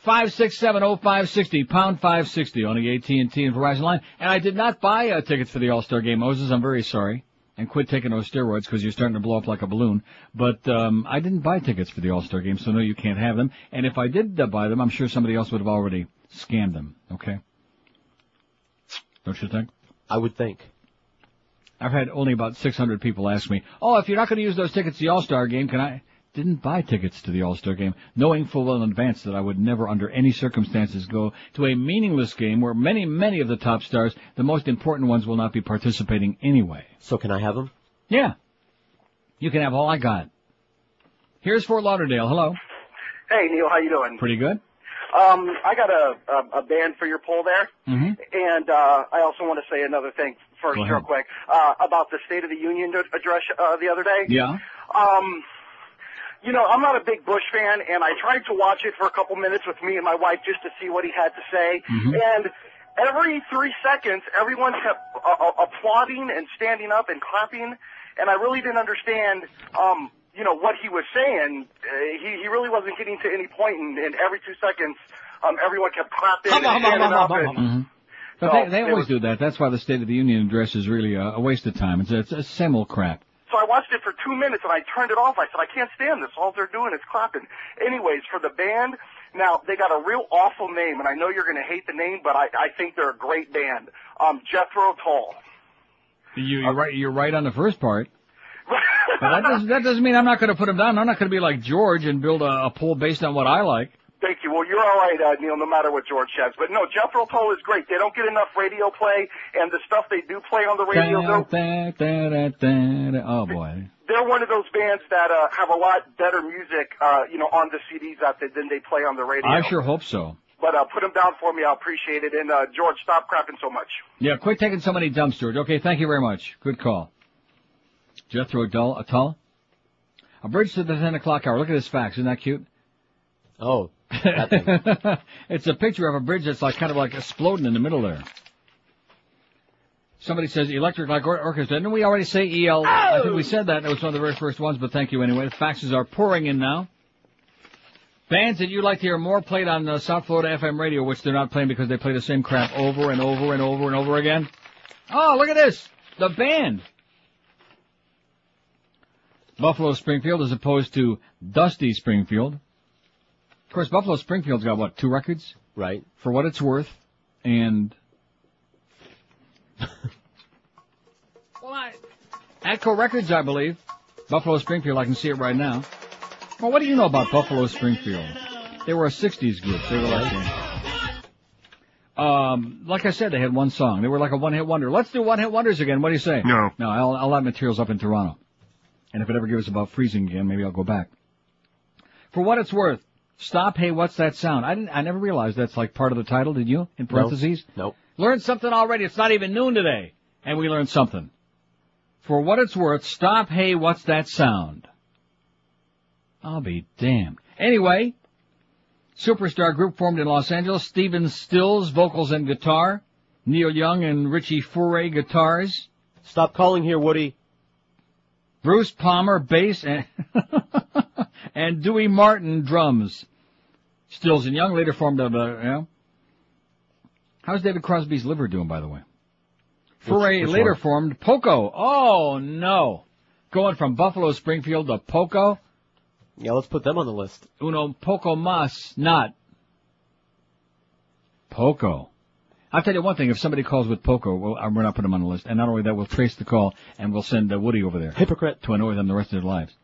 Speaker 6: 5670560, pound 560 on the AT&T and Verizon line. And I did not buy tickets for the All-Star game, Moses. I'm very sorry. And quit taking those steroids because you're starting to blow up like a balloon. But I didn't buy tickets for the All-Star game, so no, you can't have them. And if I did buy them, I'm sure somebody else would have already scammed them, okay? Don't you think?
Speaker 11: I would think.
Speaker 6: I've had only about 600 people ask me, oh, if you're not going to use those tickets to the All-Star game, can I... Didn't buy tickets to the All-Star game, knowing full well in advance that I would never under any circumstances go to a meaningless game where many, many of the top stars, the most important ones, will not be participating anyway.
Speaker 11: So can I have them?
Speaker 6: Yeah. You can have all I got. Here's Fort Lauderdale. Hello.
Speaker 3: Hey, Neil, how you doing?
Speaker 6: Pretty good.
Speaker 3: I got a band for your poll there,
Speaker 6: Mm-hmm.
Speaker 3: and I also want to say another thing first, real quick, about the State of the Union address the other day.
Speaker 6: Yeah.
Speaker 3: You know, I'm not a big Bush fan, and I tried to watch it for a couple minutes with me and my wife just to see what he had to say.
Speaker 6: Mm-hmm.
Speaker 3: And every 3 seconds, everyone kept applauding and standing up and clapping, and I really didn't understand, you know, what he was saying. He really wasn't getting to any point, and every 2 seconds, everyone kept clapping and standing up. And,
Speaker 6: But
Speaker 3: So
Speaker 6: they
Speaker 3: it
Speaker 6: always
Speaker 3: was-
Speaker 6: do that. That's why the State of the Union address is really a waste of time. It's a same old crap.
Speaker 3: So I watched it for 2 minutes and I turned it off. I said, I can't stand this. All they're doing is clapping. Anyways, for the band, now they got a real awful name, and I know you're going to hate the name, but I think they're a great band. Jethro Tull.
Speaker 6: You're right on the first part. But that doesn't mean I'm not going to put them down. I'm not going to be like George and build a poll based on what I like.
Speaker 3: Thank you. Well, you're all right, Neil, no matter what George says. But no, Jethro Tull is great. They don't get enough radio play, and the stuff they do play on the radio,
Speaker 6: Oh boy.
Speaker 3: they're one of those bands that have a lot better music, on the CDs than they play on the radio.
Speaker 6: I sure hope so.
Speaker 3: But put them down for me. I'll appreciate it. And George, stop crapping so much.
Speaker 6: Yeah, quit taking so many dumps, George. Okay, thank you very much. Good call. Jethro Tull. A bridge to the 10 o'clock hour. Look at this fax. Isn't that cute?
Speaker 11: Oh. That thing.
Speaker 6: It's a picture of a bridge that's kind of exploding in the middle there. Somebody says Electric Light Orchestra. Didn't we already say EL? I think we said that. It was one of the very first ones, but thank you anyway. The faxes are pouring in now. Bands that you'd like to hear more played on South Florida FM radio, which they're not playing because they play the same crap over and over and over and over again. Oh, look at this. The band. Buffalo Springfield as opposed to Dusty Springfield. Of course, Buffalo Springfield's got, 2 records?
Speaker 11: Right.
Speaker 6: For What It's Worth, and... Atco Records, I believe. Buffalo Springfield, I can see it right now. Well, what do you know about Buffalo Springfield? They were a 60s group. They were like I said, they had one song. They were like a one-hit wonder. Let's do one-hit wonders again. What do you say?
Speaker 2: No.
Speaker 6: No, I'll have materials up in Toronto. And if it ever gives about freezing again, maybe I'll go back. For What It's Worth, Stop, Hey, What's That Sound? I never realized that's part of the title, did you? In parentheses?
Speaker 11: Nope.
Speaker 6: Learned something already. It's not even noon today. And we learned something. For What It's Worth, Stop, Hey, What's That Sound? I'll be damned. Anyway, superstar group formed in Los Angeles. Stephen Stills, vocals and guitar. Neil Young and Richie Furay, guitars.
Speaker 11: Stop calling here, Woody.
Speaker 6: Bruce Palmer, bass, and Dewey Martin, drums. Stills and Young later formed How's David Crosby's liver doing, by the way? Furay later formed Poco. Oh, no. Going from Buffalo Springfield to Poco?
Speaker 11: Yeah, let's put them on the list.
Speaker 6: Uno poco más, not Poco. I'll tell you one thing, if somebody calls with Poco, we're not putting them on the list. And not only that, we'll trace the call, and we'll send Woody over there.
Speaker 11: Hypocrite.
Speaker 6: To annoy them the rest of their lives.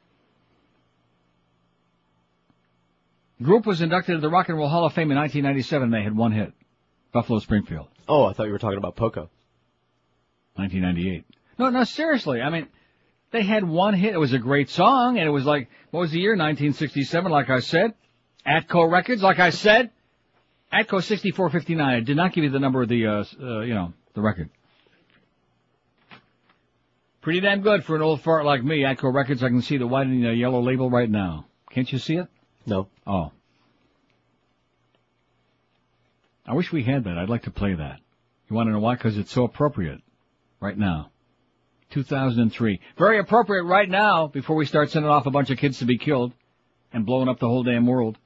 Speaker 6: Group was inducted to the Rock and Roll Hall of Fame in 1997. They had one hit. Buffalo Springfield.
Speaker 11: Oh, I thought you were talking about Poco.
Speaker 6: 1998. No, seriously. I mean, they had one hit. It was a great song, and it was what was the year? 1967, like I said. Atco Records, like I said. Atco 6459. I did not give you the number of the record. Pretty damn good for an old fart like me. Atco Records, I can see the white and yellow label right now. Can't you see it?
Speaker 11: No.
Speaker 6: Oh. I wish we had that. I'd like to play that. You want to know why? Because it's so appropriate right now. 2003. Very appropriate right now before we start sending off a bunch of kids to be killed and blowing up the whole damn world.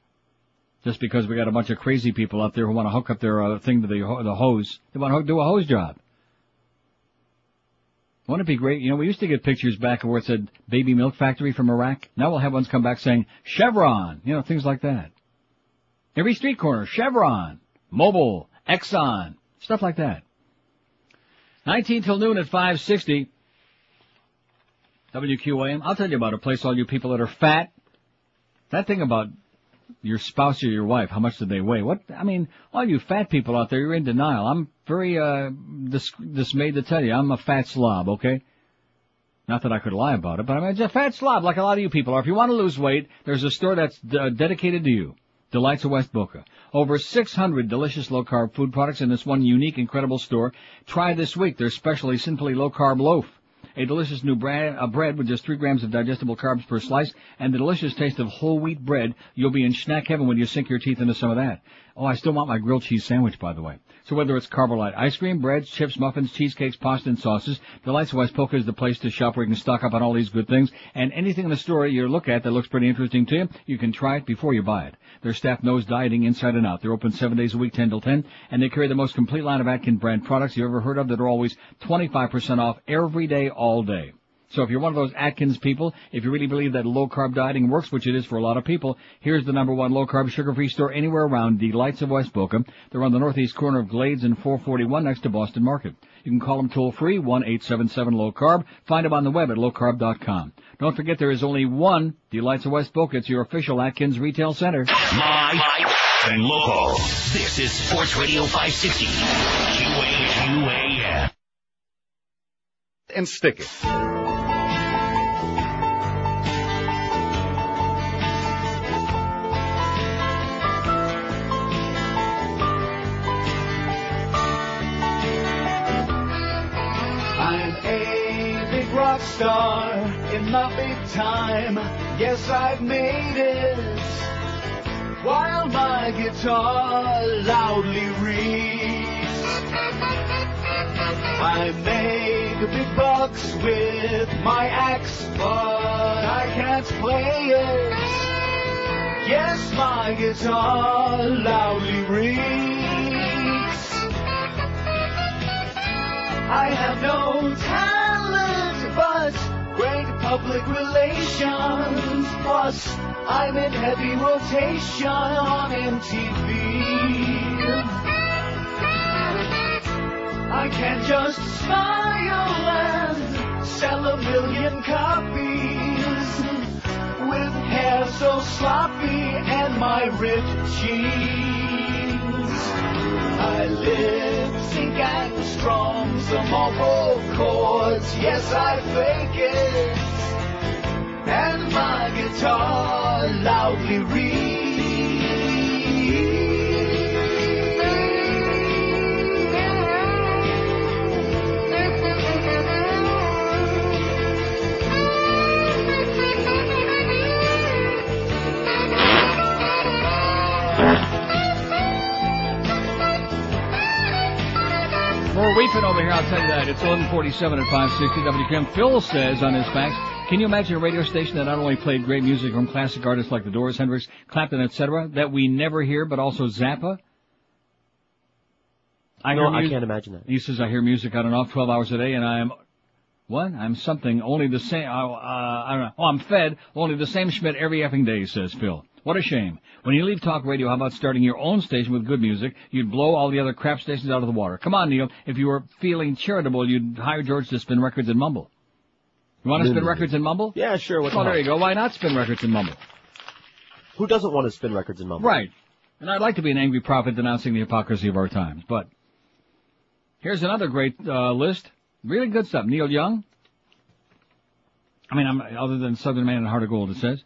Speaker 6: Just because we got a bunch of crazy people out there who want to hook up their thing to the hose. They want to do a hose job. Wouldn't it be great? We used to get pictures back where it said baby milk factory from Iraq. Now we'll have ones come back saying Chevron. Things like that. Every street corner, Chevron, Mobil, Exxon, stuff like that. 19 till noon at 560. WQAM. I'll tell you about a place, all you people that are fat. That thing about your spouse or your wife, how much do they weigh? All you fat people out there, you're in denial. I'm very dismayed to tell you, I'm a fat slob, okay? Not that I could lie about it, but I'm a fat slob like a lot of you people are. If you want to lose weight, there's a store that's dedicated to you. Delights of West Boca. Over 600 delicious low-carb food products in this one unique, incredible store. Try this week their specially Simply Low-Carb Loaf. A delicious new bread with just 3 grams of digestible carbs per slice, and the delicious taste of whole wheat bread. You'll be in snack heaven when you sink your teeth into some of that. Oh, I still want my grilled cheese sandwich, by the way. So whether it's Carb or Light ice cream, breads, chips, muffins, cheesecakes, pasta, and sauces, Delights of West Polka is the place to shop where you can stock up on all these good things. And anything in the store you look at that looks pretty interesting to you, you can try it before you buy it. Their staff knows dieting inside and out. They're open 7 days a week, 10 till 10, and they carry the most complete line of Atkins brand products you ever heard of that are always 25% off every day, all day. So if you're one of those Atkins people, if you really believe that low-carb dieting works, which it is for a lot of people, here's the #1 low-carb, sugar-free store anywhere around, Delights of West Boca. They're on the northeast corner of Glades and 441 next to Boston Market. You can call them toll-free, 1-877-LOW-CARB. Find them on the web at lowcarb.com. Don't forget there is only one Delights of West Boca. It's your official Atkins retail center.
Speaker 4: Live and local. This is Sports Radio 560. QAM.
Speaker 12: And stick it.
Speaker 9: I'm a big rock star in my big time. Yes, I've made it. While my guitar loudly reads, I make big bucks with my axe, but I can't play it. Yes, my guitar loudly reads. I have no talent, but great public relations. Plus, I'm in heavy rotation on MTV. I can't just smile and sell 1 million copies with hair so sloppy and my ripped jeans. I lip sync and strum some awful chords. Yes, I fake it, and my guitar loudly reads.
Speaker 6: More weeping over here, I'll tell you that. It's 11:47 at 560 WQAM. Phil says on his fax, can you imagine a radio station that not only played great music from classic artists like The Doors, Hendrix, Clapton, etc., that we never hear, but also Zappa?
Speaker 11: I can't imagine that.
Speaker 6: He says, I hear music on and off 12 hours a day, and I am... What? I'm something, only the same... I don't know. Oh, I'm fed, only the same Schmidt every effing day, says Phil. What a shame. When you leave talk radio, how about starting your own station with good music? You'd blow all the other crap stations out of the water. Come on, Neil. If you were feeling charitable, you'd hire George to spin records and mumble. You want to spin records and mumble?
Speaker 11: Yeah, sure.
Speaker 6: Well, there you go. Why not spin records and mumble?
Speaker 11: Who doesn't want to spin records and mumble?
Speaker 6: Right. And I'd like to be an angry prophet denouncing the hypocrisy of our times. But here's another great list. Really good stuff. Neil Young. I mean, other than Southern Man and Heart of Gold, it says.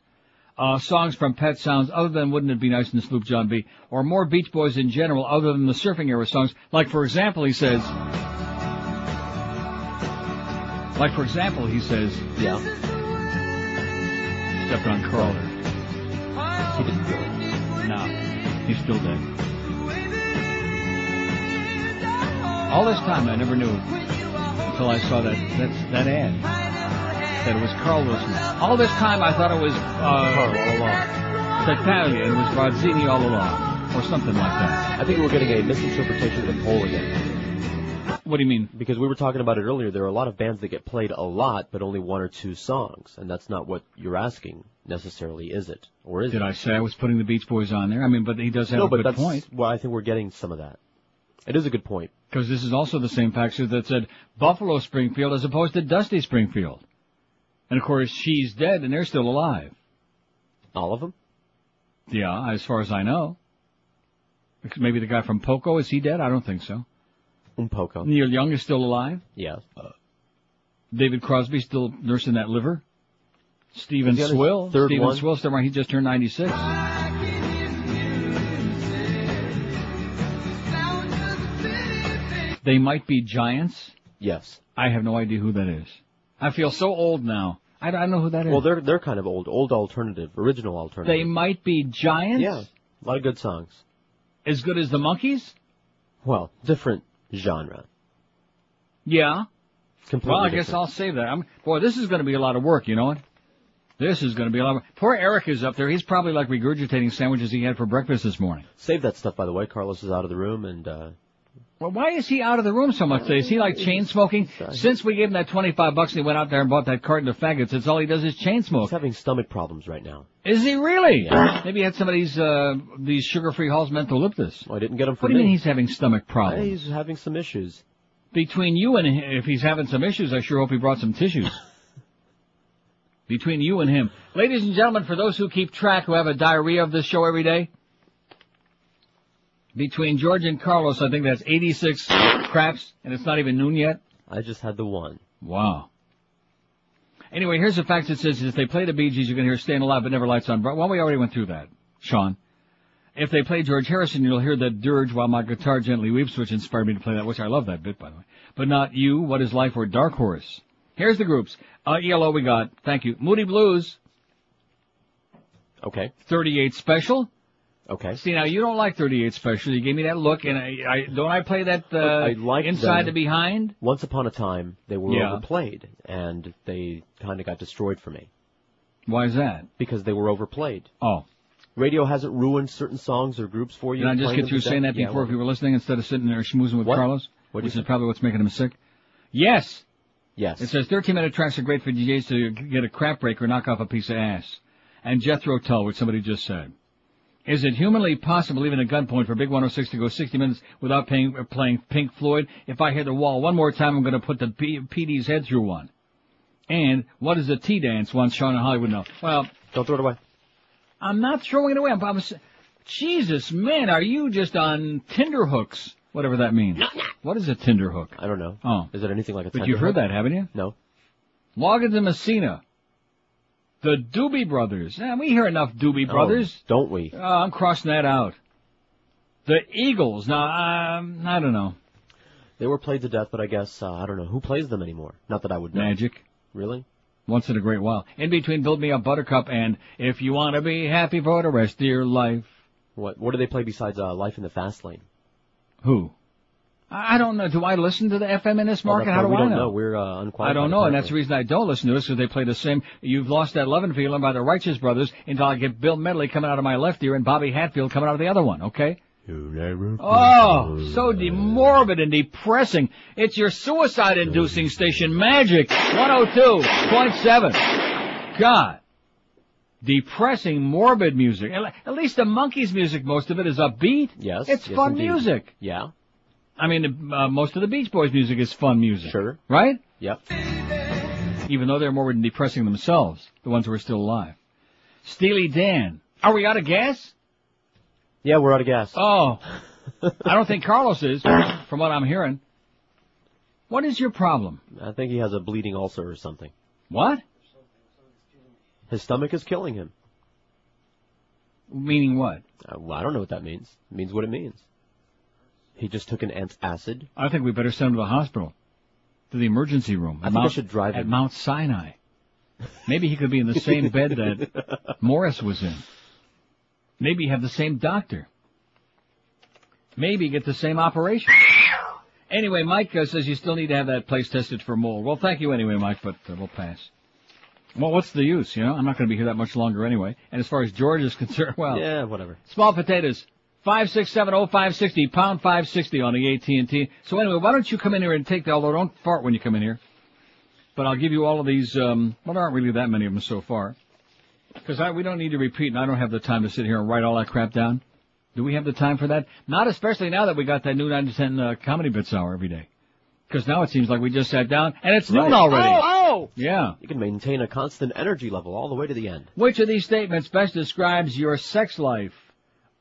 Speaker 6: Songs from Pet Sounds, other than Wouldn't It Be Nice and Sloop John B., or more Beach Boys in general, other than the surfing era songs. Like, for example, he says... Yeah. Stepped on Carl.
Speaker 11: He didn't do it.
Speaker 6: No. He's still dead. All this time, I never knew until I saw that ad. That it was Carl Wilson. All this time I thought it was Carl all along. Italia, it was Rozzini all along. Or something like that.
Speaker 11: I think we're getting a misinterpretation of the poll again.
Speaker 6: What do you mean?
Speaker 11: Because we were talking about it earlier, there are a lot of bands that get played a lot, but only 1 or 2 songs. And that's not what you're asking necessarily, is it? Or is it?
Speaker 6: Did I say I was putting the Beach Boys on there? I mean, but he does have a good point.
Speaker 11: Well, I think we're getting some of that. It is a good point.
Speaker 6: Because this is also the same faxer that said Buffalo Springfield as opposed to Dusty Springfield. And, of course, She's Dead, and they're still alive.
Speaker 11: All of them?
Speaker 6: Yeah, as far as I know. Maybe the guy from Poco, is he dead? I don't think so.
Speaker 11: Poco.
Speaker 6: Neil Young is still alive?
Speaker 11: Yes.
Speaker 6: David Crosby still nursing that liver? Steven Swill? Steven Swill still around. He just turned 96. They Might Be Giants?
Speaker 11: Yes.
Speaker 6: I have no idea who that is. I feel so old now. I don't know who that is.
Speaker 11: Well, they're kind of old alternative, original alternative.
Speaker 6: They might be Giants?
Speaker 11: Yeah, a lot of good songs.
Speaker 6: As good as the Monkees?
Speaker 11: Well, different genre.
Speaker 6: Yeah.
Speaker 11: Completely
Speaker 6: Well, I
Speaker 11: different.
Speaker 6: guess I'll save that. Boy, this is going to be a lot of work, you know what? This is going to be a lot of work. Poor Eric is up there. He's probably like regurgitating sandwiches he had for breakfast this morning.
Speaker 11: Save that stuff, by the way. Carlos is out of the room, and
Speaker 6: Well, why is he out of the room so much today? Is he like chain smoking? Since we gave him that $25 and he went out there and bought that carton of faggots, it's all he does is chain smoke.
Speaker 11: he's having stomach problems right now.
Speaker 6: Is he really?
Speaker 11: Yeah.
Speaker 6: Maybe he had some of these sugar-free Hall's Mentholyptus.
Speaker 11: Well, I didn't get them from
Speaker 6: What do you
Speaker 11: me.
Speaker 6: mean he's having stomach problems?
Speaker 11: He's having some issues.
Speaker 6: Between you and him, if he's having some issues, I sure hope he brought some tissues. Between you and him. Ladies and gentlemen, for those who keep track, who have a diarrhea of this show every day, between George and Carlos, I think that's 86 craps, and it's not even noon yet.
Speaker 11: I just had the one.
Speaker 6: Wow. Anyway, here's the fact that says if they play the Bee Gees, you can hear Staying Alive but Never Lights On. Well, we already went through that, Sean. If they play George Harrison, you'll hear the dirge while my guitar gently weeps, which inspired me to play that, which I love that bit, by the way. But not You, What Is Life, or Dark Horse. Here's the groups. ELO we got. Thank you. Moody Blues.
Speaker 11: Okay.
Speaker 6: 38 Special.
Speaker 11: Okay.
Speaker 6: See, now you don't like 38 Special. You gave me that look, and I play that
Speaker 11: I liked
Speaker 6: Inside
Speaker 11: them.
Speaker 6: the Behind?
Speaker 11: Once upon a time, they were
Speaker 6: Yeah.
Speaker 11: overplayed, and they kind of got destroyed for me.
Speaker 6: Why is that?
Speaker 11: Because they were overplayed.
Speaker 6: Oh.
Speaker 11: Radio hasn't ruined certain songs or groups for you.
Speaker 6: Did I just
Speaker 11: playing
Speaker 6: get
Speaker 11: them
Speaker 6: through
Speaker 11: to
Speaker 6: saying
Speaker 11: death?
Speaker 6: that before if you were listening instead of sitting there schmoozing with
Speaker 11: What?
Speaker 6: Carlos?
Speaker 11: What'd you
Speaker 6: Which is
Speaker 11: say?
Speaker 6: probably what's making him sick. Yes.
Speaker 11: Yes.
Speaker 6: It says 13-minute tracks are great for DJs to get a crap break or knock off a piece of ass. And Jethro Tull, which somebody just said. Is it humanly possible, even at gunpoint, for Big 106 to go 60 minutes without playing Pink Floyd? If I hit the wall one more time, I'm going to put the PD's head through one. And what is a T-dance? Wants Sean in Hollywood know. Well,
Speaker 11: don't throw it away.
Speaker 6: I'm not throwing it away. Jesus, man, are you just on Tinder hooks? Whatever that means. What is a Tinder hook?
Speaker 11: I don't know.
Speaker 6: Oh.
Speaker 11: Is it anything like a
Speaker 6: But
Speaker 11: tender
Speaker 6: you've heard
Speaker 11: hook?
Speaker 6: that, haven't you?
Speaker 11: No.
Speaker 6: Loggins and Messina. The Doobie Brothers. We hear enough Doobie Brothers.
Speaker 11: Don't we?
Speaker 6: I'm crossing that out. The Eagles. Now, I don't know.
Speaker 11: They were played to death, but I guess, I don't know. Who plays them anymore? Not that I would know.
Speaker 6: Magic.
Speaker 11: Really?
Speaker 6: Once in a great while. In between Build Me Up Buttercup and If You Want to Be Happy for the Rest of Your Life.
Speaker 11: What do they play besides Life in the Fast Lane?
Speaker 6: Who? I don't know. Do I listen to the FM in this market?
Speaker 11: Well,
Speaker 6: How do
Speaker 11: we
Speaker 6: I
Speaker 11: don't
Speaker 6: know?
Speaker 11: We're unqualified.
Speaker 6: I don't know, and that's the reason I don't listen to it, because they play the same You've Lost That Lovin' Feeling by the Righteous Brothers until I get Bill Medley coming out of my left ear and Bobby Hatfield coming out of the other one, okay? Oh, so morbid and depressing. It's your suicide-inducing station, Magic 102.7. God. Depressing, morbid music. At least the Monkees' music, most of it is upbeat.
Speaker 11: Yes.
Speaker 6: It's
Speaker 11: yes,
Speaker 6: fun
Speaker 11: indeed.
Speaker 6: music.
Speaker 11: Yeah.
Speaker 6: I mean, most of the Beach Boys music is fun music.
Speaker 11: Sure.
Speaker 6: Right?
Speaker 11: Yep.
Speaker 6: Even though they're morbid and depressing themselves, the ones who are still alive. Steely Dan. Are we out of gas?
Speaker 11: Yeah, we're out of gas.
Speaker 6: Oh. I don't think Carlos is, from what I'm hearing. What is your problem?
Speaker 11: I think he has a bleeding ulcer or something.
Speaker 6: What?
Speaker 11: His stomach is killing him.
Speaker 6: Meaning what?
Speaker 11: Well, I don't know what that means. It means what it means. He just took an antacid.
Speaker 6: I think we better send him to the hospital. To the emergency room.
Speaker 11: I think I should drive
Speaker 6: at
Speaker 11: him.
Speaker 6: Mount Sinai. Maybe he could be in the same bed that Morris was in. Maybe have the same doctor. Maybe get the same operation. Anyway, Mike says you still need to have that place tested for mold. Well, thank you anyway, Mike, but we'll pass. Well, what's the use, you know? I'm not going to be here that much longer anyway. And as far as George is concerned, well...
Speaker 11: Yeah, whatever.
Speaker 6: Small potatoes, 5670560, pound 560 on the AT&T. So anyway, why don't you come in here and take although don't fart when you come in here. But I'll give you all of these, well, there aren't really that many of them so far. Because we don't need to repeat, and I don't have the time to sit here and write all that crap down. Do we have the time for that? Not especially now that we got that new 9 to 10 comedy bits hour every day. Because now it seems like we just sat down, and it's noon already.
Speaker 11: Oh!
Speaker 6: Yeah.
Speaker 11: You can maintain a constant energy level all the way to the end.
Speaker 6: Which of these statements best describes your sex life?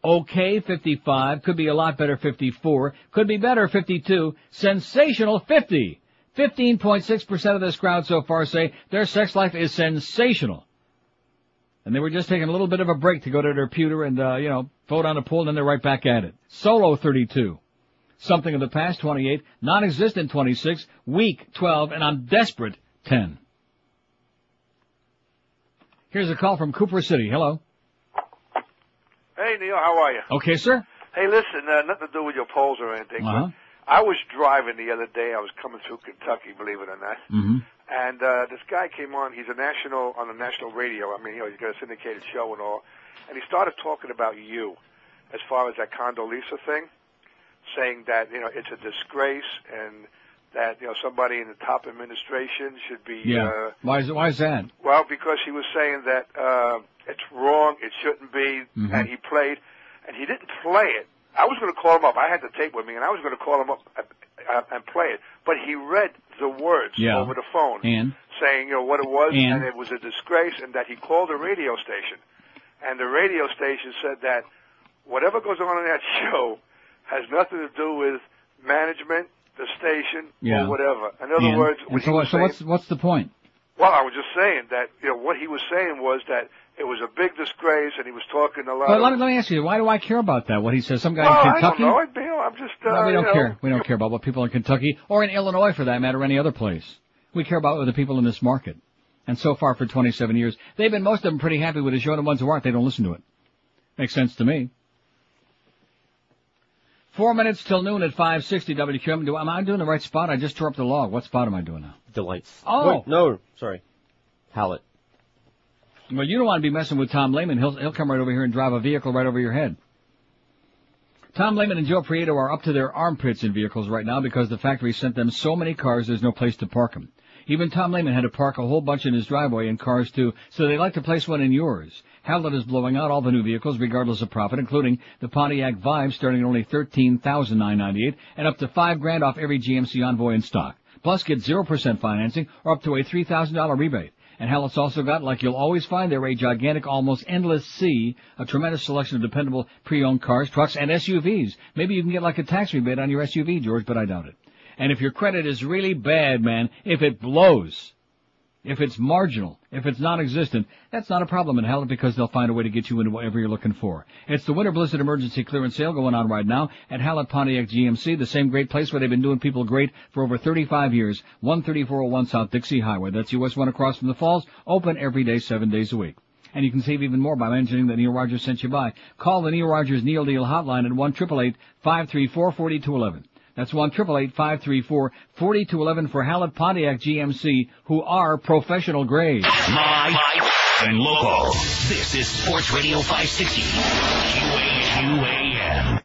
Speaker 6: Okay, 55. Could be a lot better, 54. Could be better, 52. Sensational, 50. 15.6% of this crowd so far say their sex life is sensational. And they were just taking a little bit of a break to go to their pewter and, vote on a poll, and then they're right back at it. Solo, 32. Something of the past, 28. Non-existent, 26. Weak, 12. And I'm desperate, 10. Here's a call from Cooper City. Hello.
Speaker 14: Hey, Neil, how are you?
Speaker 6: Okay, sir.
Speaker 14: Hey, listen, nothing to do with your polls or anything,
Speaker 6: Uh-huh.
Speaker 14: but I was driving the other day. I was coming through Kentucky, believe it or not.
Speaker 6: Mm-hmm.
Speaker 14: And this guy came on. He's on the national radio. I mean, he's got a syndicated show and all. And he started talking about you as far as that Condoleezza thing, saying that, it's a disgrace and that, somebody in the top administration should be...
Speaker 6: Yeah. Why is that?
Speaker 14: Well, because he was saying that it's wrong, it shouldn't be,
Speaker 6: Mm-hmm.
Speaker 14: and he played, and he didn't play it. I was going to call him up. I had the tape with me, and I was going to call him up and play it. But he read the words over the phone, saying, what it was, and it was a disgrace, and that he called the radio station. And the radio station said that whatever goes on in that show has nothing to do with management, the station, or whatever. In other words,
Speaker 6: what's the point?
Speaker 14: Well, I was just saying that, what he was saying was that it was a big disgrace, and he was talking a lot.
Speaker 6: But let me ask you, why do I care about that? What he says, some guy in Kentucky?
Speaker 14: I don't know. I'm just.
Speaker 6: No, we don't care. We don't care about what people in Kentucky or in Illinois, for that matter, or any other place. We care about the people in this market. And so far, for 27 years, they've been most of them pretty happy with the show. And the ones who aren't, they don't listen to it. Makes sense to me. 4 minutes till noon at 560 WQM. Am I doing the right spot? I just tore up the log. What spot am I doing now?
Speaker 11: Delights.
Speaker 6: Oh.
Speaker 11: Wait, no, sorry. Hallett.
Speaker 6: Well, you don't want to be messing with Tom Lehman. He'll come right over here and drive a vehicle right over your head. Tom Lehman and Joe Prieto are up to their armpits in vehicles right now because the factory sent them so many cars there's no place to park them. Even Tom Lehman had to park a whole bunch in his driveway and cars too, so they'd like to place one in yours. Hallett is blowing out all the new vehicles regardless of profit, including the Pontiac Vibe starting at only $13,998 and up to $5,000 off every GMC Envoy in stock. Plus get 0% financing or up to a $3,000 rebate. And Hallett's also got, like you'll always find there, a gigantic, almost endless sea, a tremendous selection of dependable pre-owned cars, trucks, and SUVs. Maybe you can get like a tax rebate on your SUV, George, but I doubt it. And if your credit is really bad, man, if it blows, if it's marginal, if it's non-existent, that's not a problem in Hallett because they'll find a way to get you into whatever you're looking for. It's the Winter Blizzard Emergency Clearance Sale going on right now at Hallett Pontiac GMC, the same great place where they've been doing people great for over 35 years, 13401 South Dixie Highway. That's US 1 across from the Falls, open every day, 7 days a week. And you can save even more by mentioning that Neil Rogers sent you by. Call the Neil Rogers Neil Deal hotline at 1-888-534-4211. That's 1-888-534-4211 for Hallett Pontiac GMC, who are professional grade.
Speaker 4: Live and local. This is Sports Radio 560. QAM.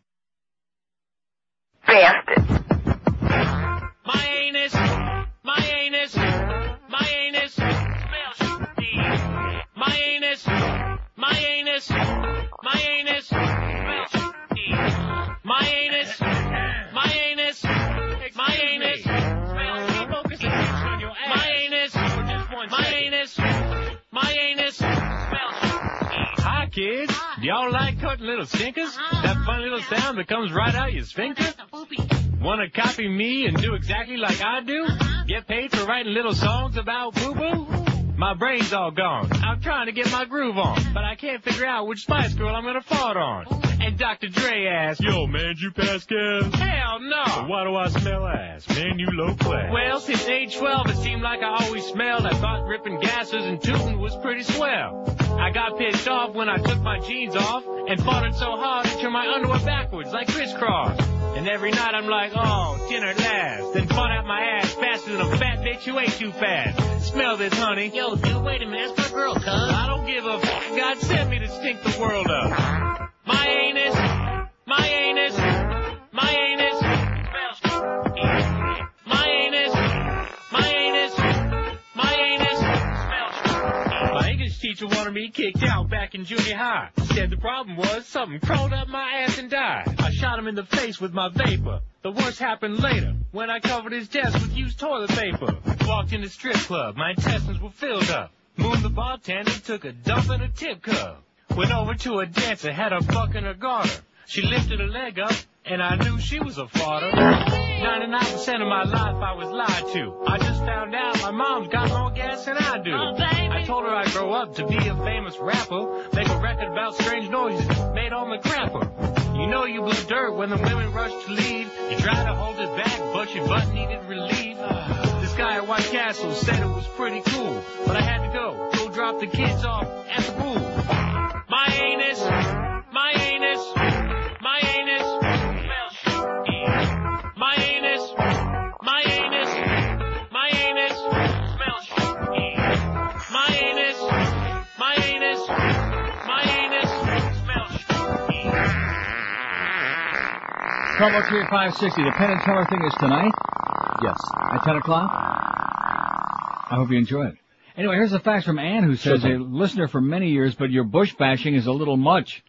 Speaker 9: My anus smells shitty. My anus smells shitty. My anus focus attention on your ass. My anus smells shitty. Hi kids, do y'all like cutting little stinkers? That fun little sound that comes right out your sphincter? Wanna copy me and do exactly like I do? Get paid for writing little songs about boo-boo? My brain's all gone. I'm trying to get my groove on, but I can't figure out which Spice Girl I'm gonna fart on. And Dr. Dre asked, yo, man, you pass gas? Hell no! So why do I smell ass? Man, you low class. Well, since age 12, it seemed like I always smelled. I thought ripping gases and tooting was pretty swell. I got pissed off when I took my jeans off and farted so hard I turned my underwear backwards like crisscross. And every night I'm like, oh, dinner at last. Then fart out my ass faster than a fat bitch who ate too fast. Smell this, honey. Yo, dude, wait a minute, that's my girl, cuz. I don't give a f***. God sent me to stink the world up. My anus smells shitty. My anus smells shitty. My English teacher wanted me kicked out back in junior high. Said the problem was something crawled up my ass and died. I shot him in the face with my vapor. The worst happened later, when I covered his desk with used toilet paper. Walked in the strip club, my intestines were filled up. Moved the bartender, took a dump in a tip cup. Went over to a dancer, had her buck in her garter. She lifted her leg up, and I knew she was a farter. 99% of my life I was lied to. I just found out my mom's got more gas than I do. I told her I'd grow up to be a famous rapper, make a record about strange noises made on the crapper. You know you blew dirt when the women rushed to leave. You tried to hold it back, but your butt needed relief. This
Speaker 15: sky at White Castle, said it was pretty cool. But I had to go drop the kids off at the pool. My anus smells My anus smells My anus
Speaker 6: Combo 3560. The Penn and Teller thing is tonight?
Speaker 11: Yes.
Speaker 6: At 10 o'clock? I hope you enjoy it. Anyway, here's a fax from Ann, who says, a listener for many years, but your bush bashing is a little much.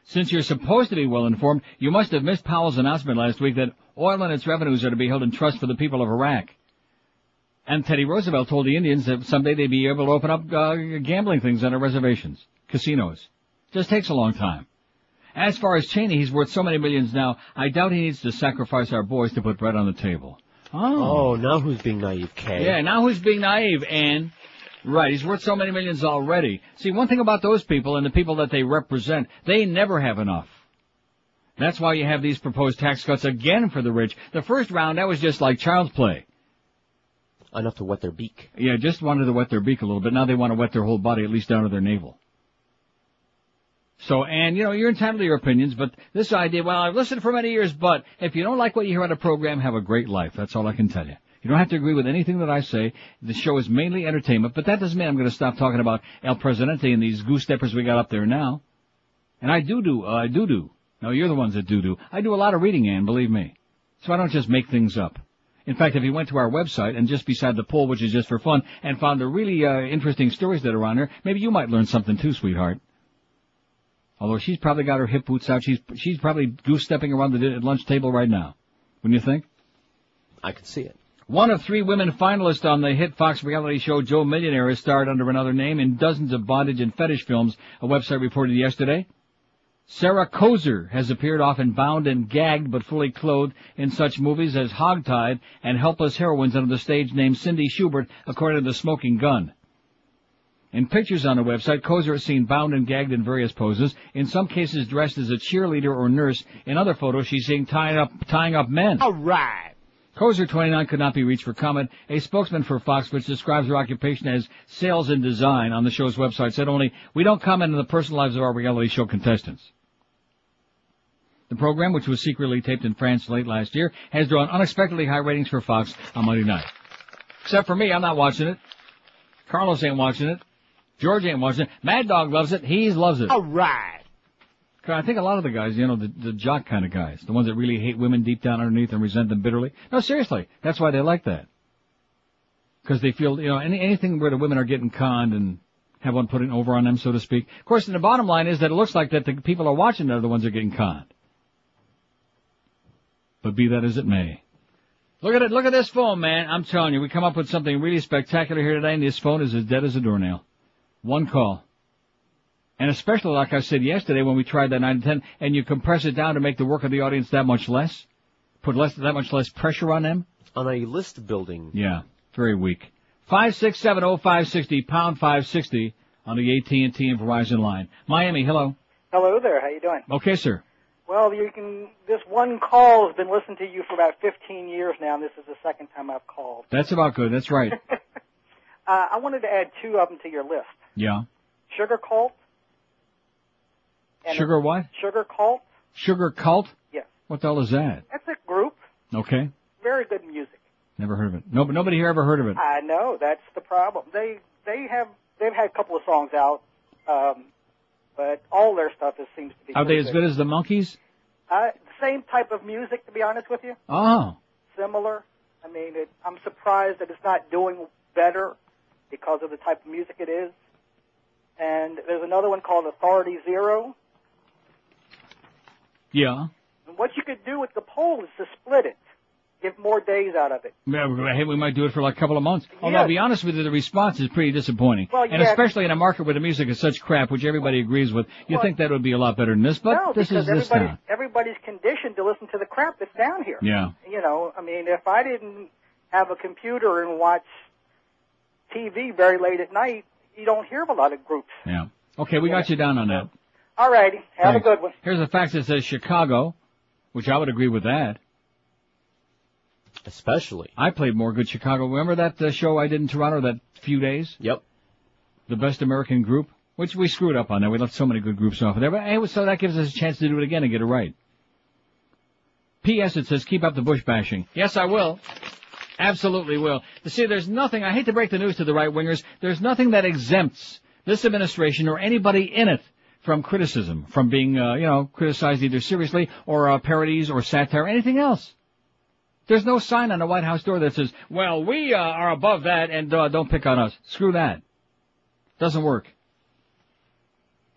Speaker 6: Since you're supposed to be well informed, you must have missed Powell's announcement last week that oil and its revenues are to be held in trust for the people of Iraq. And Teddy Roosevelt told the Indians that someday they'd be able to open up gambling things on their reservations. Casinos. Just takes a long time. As far as Cheney, he's worth so many millions now, I doubt he needs to sacrifice our boys to put bread on the table.
Speaker 11: Oh, now who's being naive, Kay?
Speaker 6: Yeah, now who's being naive, Ann? Right, he's worth so many millions already. See, one thing about those people and the people that they represent, they never have enough. That's why you have these proposed tax cuts again for the rich. The first round, that was just like child's play.
Speaker 11: Enough to wet their beak.
Speaker 6: Yeah, just wanted to wet their beak a little bit. Now they want to wet their whole body, at least down to their navel. So, and, you're entitled to your opinions, but this idea, well, I've listened for many years, but if you don't like what you hear on a program, have a great life. That's all I can tell you. You don't have to agree with anything that I say. The show is mainly entertainment, but that doesn't mean I'm going to stop talking about El Presidente and these goose steppers we got up there now. And I do. No, you're the ones that do. I do a lot of reading, Ann, believe me. So I don't just make things up. In fact, if you went to our website and just beside the poll, which is just for fun, and found the really interesting stories that are on there, maybe you might learn something too, sweetheart. Although she's probably got her hip boots out. She's probably goose-stepping around the lunch table right now. Wouldn't you think?
Speaker 11: I could see it.
Speaker 6: One of 3 women finalists on the hit Fox reality show Joe Millionaire is starred under another name in dozens of bondage and fetish films, a website reported yesterday. Sarah Kozer has appeared often bound and gagged but fully clothed in such movies as Hogtied and Helpless Heroines under the stage name Cindy Schubert, according to The Smoking Gun. In pictures on the website, Kozer is seen bound and gagged in various poses, in some cases dressed as a cheerleader or nurse. In other photos, she's seen tying up men.
Speaker 9: All right.
Speaker 6: Kozer, 29, could not be reached for comment. A spokesman for Fox, which describes her occupation as sales and design on the show's website, said only, "We don't comment on the personal lives of our reality show contestants." The program, which was secretly taped in France late last year, has drawn unexpectedly high ratings for Fox on Monday night. Except for me, I'm not watching it. Carlos ain't watching it. George ain't watching it. Mad Dog loves it. He loves it.
Speaker 9: All right.
Speaker 6: I think a lot of the guys, the jock kind of guys, the ones that really hate women deep down underneath and resent them bitterly. No, seriously. That's why they like that. Because they feel, anything where the women are getting conned and have one putting over on them, so to speak. Of course, the bottom line is that it looks like that the people are watching are the ones that are getting conned. But be that as it may. Look at this phone, man. I'm telling you, we come up with something really spectacular here today, and this phone is as dead as a doornail. One call. And especially, like I said yesterday when we tried that 9 to 10, and you compress it down to make the work of the audience that much less? Put that much less pressure on them?
Speaker 11: On a list building.
Speaker 6: Yeah, very weak. 5670560, pound 560 on the AT&T and Verizon line. Miami, hello.
Speaker 17: Hello there, how you doing?
Speaker 6: Okay, sir.
Speaker 17: Well, this one call has been listening to you for about 15 years now, and this is the second time I've called.
Speaker 6: That's about good, that's right.
Speaker 17: I wanted to add 2 of them to your list.
Speaker 6: Yeah.
Speaker 17: Sugar Cult.
Speaker 6: Sugar what?
Speaker 17: Sugar Cult.
Speaker 6: Sugar Cult?
Speaker 17: Yes.
Speaker 6: What the hell is that?
Speaker 17: That's a group.
Speaker 6: Okay.
Speaker 17: Very good music.
Speaker 6: Never heard of it. No, but nobody here ever heard of it.
Speaker 17: I know, that's the problem. They've had a couple of songs out, but all their stuff seems to be.
Speaker 6: Are they as good as the Monkees?
Speaker 17: Same type of music, to be honest with you.
Speaker 6: Oh.
Speaker 17: Similar. I mean, I'm surprised that it's not doing better because of the type of music it is. And there's another one called Authority Zero.
Speaker 6: Yeah.
Speaker 17: And what you could do with the poll is to split it. Give more days out of it.
Speaker 6: Yeah, we might do it for like a couple of months. Although, I'll be honest with you, the response is pretty disappointing.
Speaker 17: Well,
Speaker 6: and especially in a market where the music is such crap, which everybody agrees with, you think that would be a lot better than this, but
Speaker 17: no,
Speaker 6: this is this town.
Speaker 17: Everybody's conditioned to listen to the crap that's down here.
Speaker 6: Yeah.
Speaker 17: I mean, if I didn't have a computer and watch TV very late at night, you don't hear of a lot of groups.
Speaker 6: Yeah. Okay, we got you down on that.
Speaker 17: All righty. Have a good one.
Speaker 6: Here's a fax that says Chicago, which I would agree with that.
Speaker 11: Especially.
Speaker 6: I played more good Chicago. Remember that show I did in Toronto, that few days?
Speaker 11: Yep.
Speaker 6: The Best American Group, which we screwed up on there. We left so many good groups off of there. But anyway, so that gives us a chance to do it again and get it right. P.S. It says, keep up the Bush bashing. Yes, I will. Absolutely will. You see, there's nothing, I hate to break the news to the right-wingers, there's nothing that exempts this administration or anybody in it from criticism, from being, criticized either seriously or parodies or satire, anything else. There's no sign on the White House door that says, well, we are above that and don't pick on us. Screw that. Doesn't work.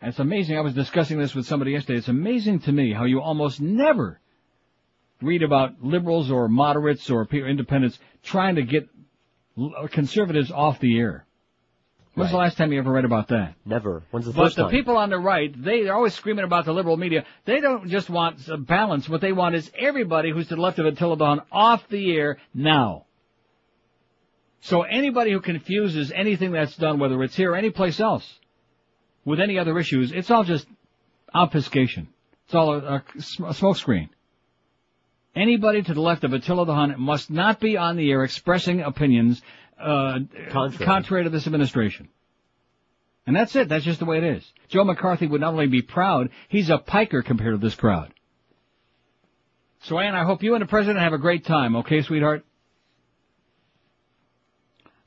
Speaker 6: And it's amazing, I was discussing this with somebody yesterday, it's amazing to me how you almost never read about liberals or moderates or independents trying to get conservatives off the air. When's the last time you ever read about that?
Speaker 11: Never. When's the first time?
Speaker 6: But the people on the right, they're always screaming about the liberal media. They don't just want balance. What they want is everybody who's to the left of Attila Dawn off the air now. So anybody who confuses anything that's done, whether it's here or anyplace else, with any other issues, it's all just obfuscation. It's all a smokescreen. Anybody to the left of Attila the Hun must not be on the air expressing opinions contrary to this administration. And that's it. That's just the way it is. Joe McCarthy would not only be proud, he's a piker compared to this crowd. So, Ann, I hope you and the President have a great time, okay, sweetheart?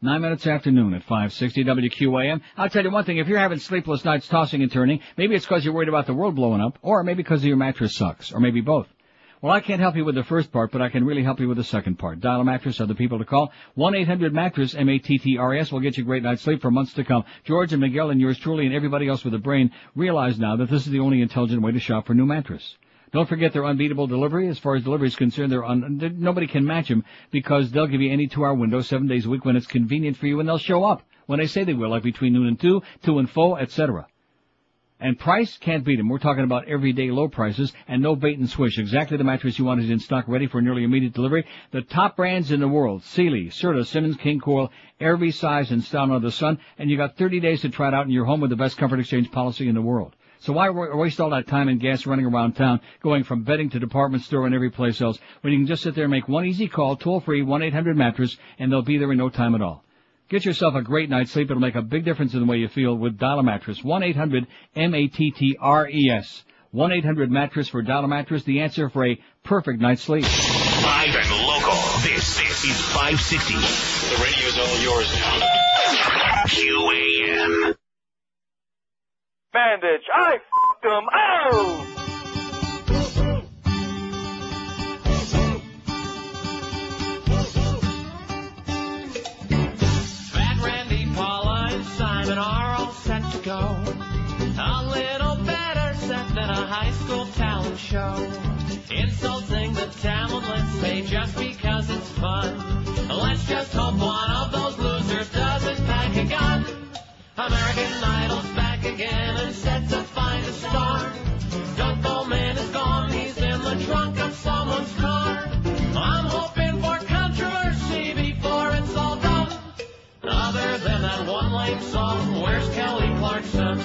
Speaker 6: 9 minutes after noon at 560 WQAM. I'll tell you one thing, if you're having sleepless nights tossing and turning, maybe it's because you're worried about the world blowing up, or maybe because your mattress sucks, or maybe both. Well, I can't help you with the first part, but I can really help you with the second part. Dial a Mattress, other people to call. 1-800-MATTRESS, M-A-T-T-R-E-S, will get you great night's sleep for months to come. George and Miguel and yours truly and everybody else with a brain realize now that this is the only intelligent way to shop for a new mattress. Don't forget their unbeatable delivery. As far as delivery is concerned, nobody can match them because they'll give you any 2-hour window 7 days a week when it's convenient for you, and they'll show up when they say they will, like between noon and 2, 2 and 4, etc. And price, can't beat them. We're talking about everyday low prices and no bait and switch. Exactly the mattress you want is in stock, ready for nearly immediate delivery. The top brands in the world, Sealy, Serta, Simmons, King Coil, every size and style under the sun, and you got 30 days to try it out in your home with the best comfort exchange policy in the world. So why waste all that time and gas running around town, going from bedding to department store and every place else, when you can just sit there and make one easy call, toll-free, 1-800-MATTRESS, and they'll be there in no time at all. Get yourself a great night's sleep. It'll make a big difference in the way you feel with Dial a Mattress. 1-800-MATTRES. 1-800-MATTRESS for Dial a Mattress, the answer for a perfect night's sleep.
Speaker 4: Live and local. This is 560. The radio's all yours now. QAM.
Speaker 3: Bandage. I f***ed him. Oh!
Speaker 15: Simon are all set to go. A little better set than a high school talent show. Insulting the talentless, say just because it's fun. Let's just hope one of those losers doesn't pack a gun. American Idol's back again and set to find a star. Doug Bowman is gone, he's in the trunk of someone's car. I'm hoping for controversy before it's all done. Other than that one lame song, where's Kelly Clarkson?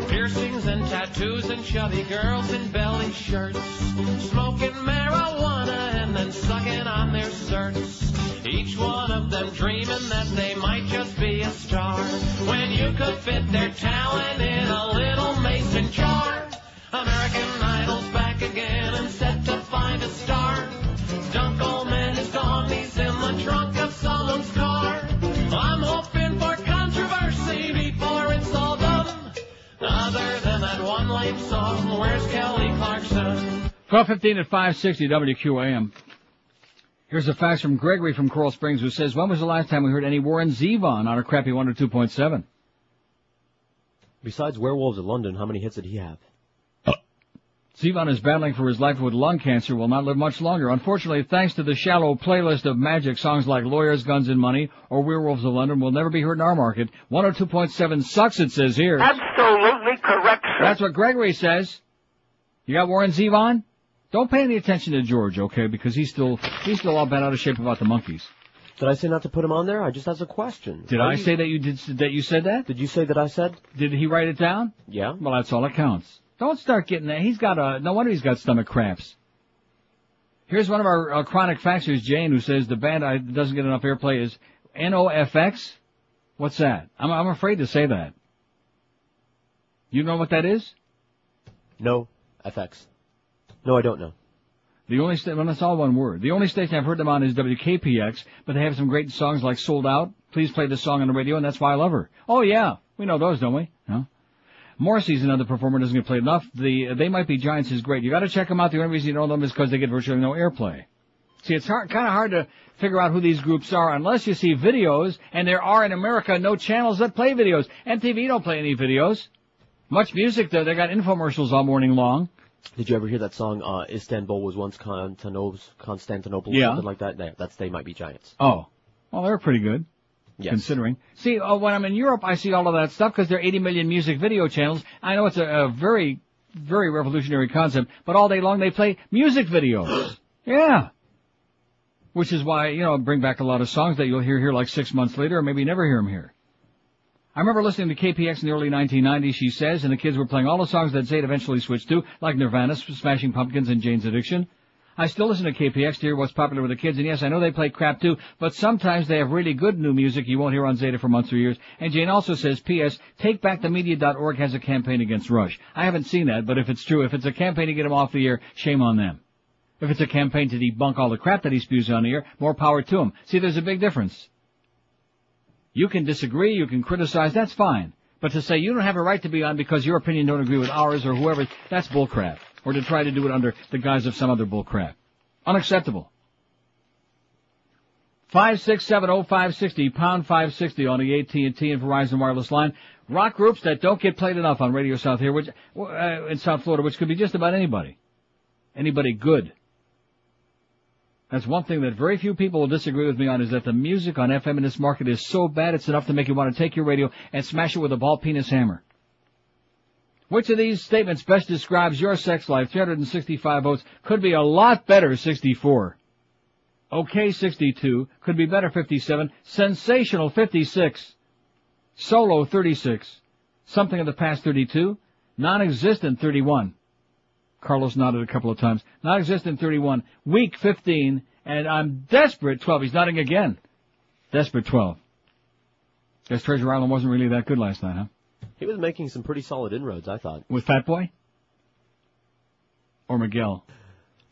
Speaker 15: Piercings and tattoos and chubby girls in belly shirts, smoking marijuana and then sucking on their certs. Each one of them dreaming that they might just be a star, when you could fit their talent in a little mason jar. American Idol's back again and set to find a star. Dunk Goldman is gone, he's in the trunk of someone's car. I'm hoping for controversy before it's all done. Other than that one lame song, where's Kelly Clarkson?
Speaker 6: 12:15 at 560 WQAM. Here's a fax from Gregory from Coral Springs who says, when was the last time we heard any Warren Zevon on a crappy 102.7?
Speaker 11: Besides Werewolves of London, how many hits did he have?
Speaker 6: Zevon is battling for his life with lung cancer, will not live much longer. Unfortunately, thanks to the shallow playlist of magic songs like Lawyers, Guns, and Money or Werewolves of London, will never be heard in our market. 102.7 sucks, it says here.
Speaker 3: Absolutely correct, sir.
Speaker 6: That's what Gregory says. You got Warren Zevon? Don't pay any attention to George, okay, because he's still all bent out of shape about the monkeys.
Speaker 11: Did I say not to put him on there? I just asked a question.
Speaker 6: Did I say that you said that?
Speaker 11: Did you say that I said?
Speaker 6: Did he write it down?
Speaker 11: Yeah.
Speaker 6: Well, that's all that counts. Don't start getting that. No wonder he's got stomach cramps. Here's one of our chronic faxers, Jane, who says the band that doesn't get enough airplay is NOFX. What's that? I'm afraid to say that. You know what that is?
Speaker 11: No, FX. No, I don't know.
Speaker 6: The only well, that's all one word. The only station I've heard them on is WKPX, but they have some great songs like Sold Out. Please play this song on the radio, and that's why I love her. Oh, yeah. We know those, don't we? No? Morrissey's another performer doesn't get played enough. They Might Be Giants is great. You got to check them out. The only reason you know them is because they get virtually no airplay. See, it's kind of hard to figure out who these groups are unless you see videos, and there are in America no channels that play videos. MTV don't play any videos. Much music, though. They got infomercials all morning long.
Speaker 11: Did you ever hear that song, Istanbul was once Constantinople,
Speaker 6: yeah.
Speaker 11: Something like that? Yeah, that's They Might Be Giants.
Speaker 6: Oh. Well, they're pretty good. Yes. Considering. See, when I'm in Europe, I see all of that stuff because there are 80 million music video channels. I know it's a very, very revolutionary concept, but all day long they play music videos. Yeah. Which is why, bring back a lot of songs that you'll hear here like 6 months later, or maybe never hear them here. I remember listening to KPX in the early 1990s, she says, and the kids were playing all the songs that Zayd eventually switched to, like Nirvana, Smashing Pumpkins, and Jane's Addiction. I still listen to KPX to hear what's popular with the kids, and yes, I know they play crap too, but sometimes they have really good new music you won't hear on Zeta for months or years. And Jane also says, P.S., TakeBackTheMedia.org has a campaign against Rush. I haven't seen that, but if it's true, if it's a campaign to get him off the air, shame on them. If it's a campaign to debunk all the crap that he spews on the air, more power to him. See, there's a big difference. You can disagree, you can criticize, that's fine. But to say you don't have a right to be on because your opinion don't agree with ours or whoever, that's bullcrap. Or to try to do it under the guise of some other bullcrap. Unacceptable. 5670560, pound 560 on the AT&T and Verizon wireless line. Rock groups that don't get played enough on Radio South here, in South Florida, which could be just about anybody. Anybody good. That's one thing that very few people will disagree with me on, is that the music on FM in this market is so bad it's enough to make you want to take your radio and smash it with a ball penis hammer. Which of these statements best describes your sex life? 365 votes. Could be a lot better, 64. Okay, 62. Could be better, 57. Sensational, 56. Solo, 36. Something of the past, 32. Non-existent, 31. Carlos nodded a couple of times. Non-existent, 31. Weak, 15. And I'm desperate, 12. He's nodding again. Desperate, 12. Guess Treasure Island wasn't really that good last night, huh?
Speaker 11: He was making some pretty solid inroads, I thought.
Speaker 6: With Fat Boy? Or Miguel?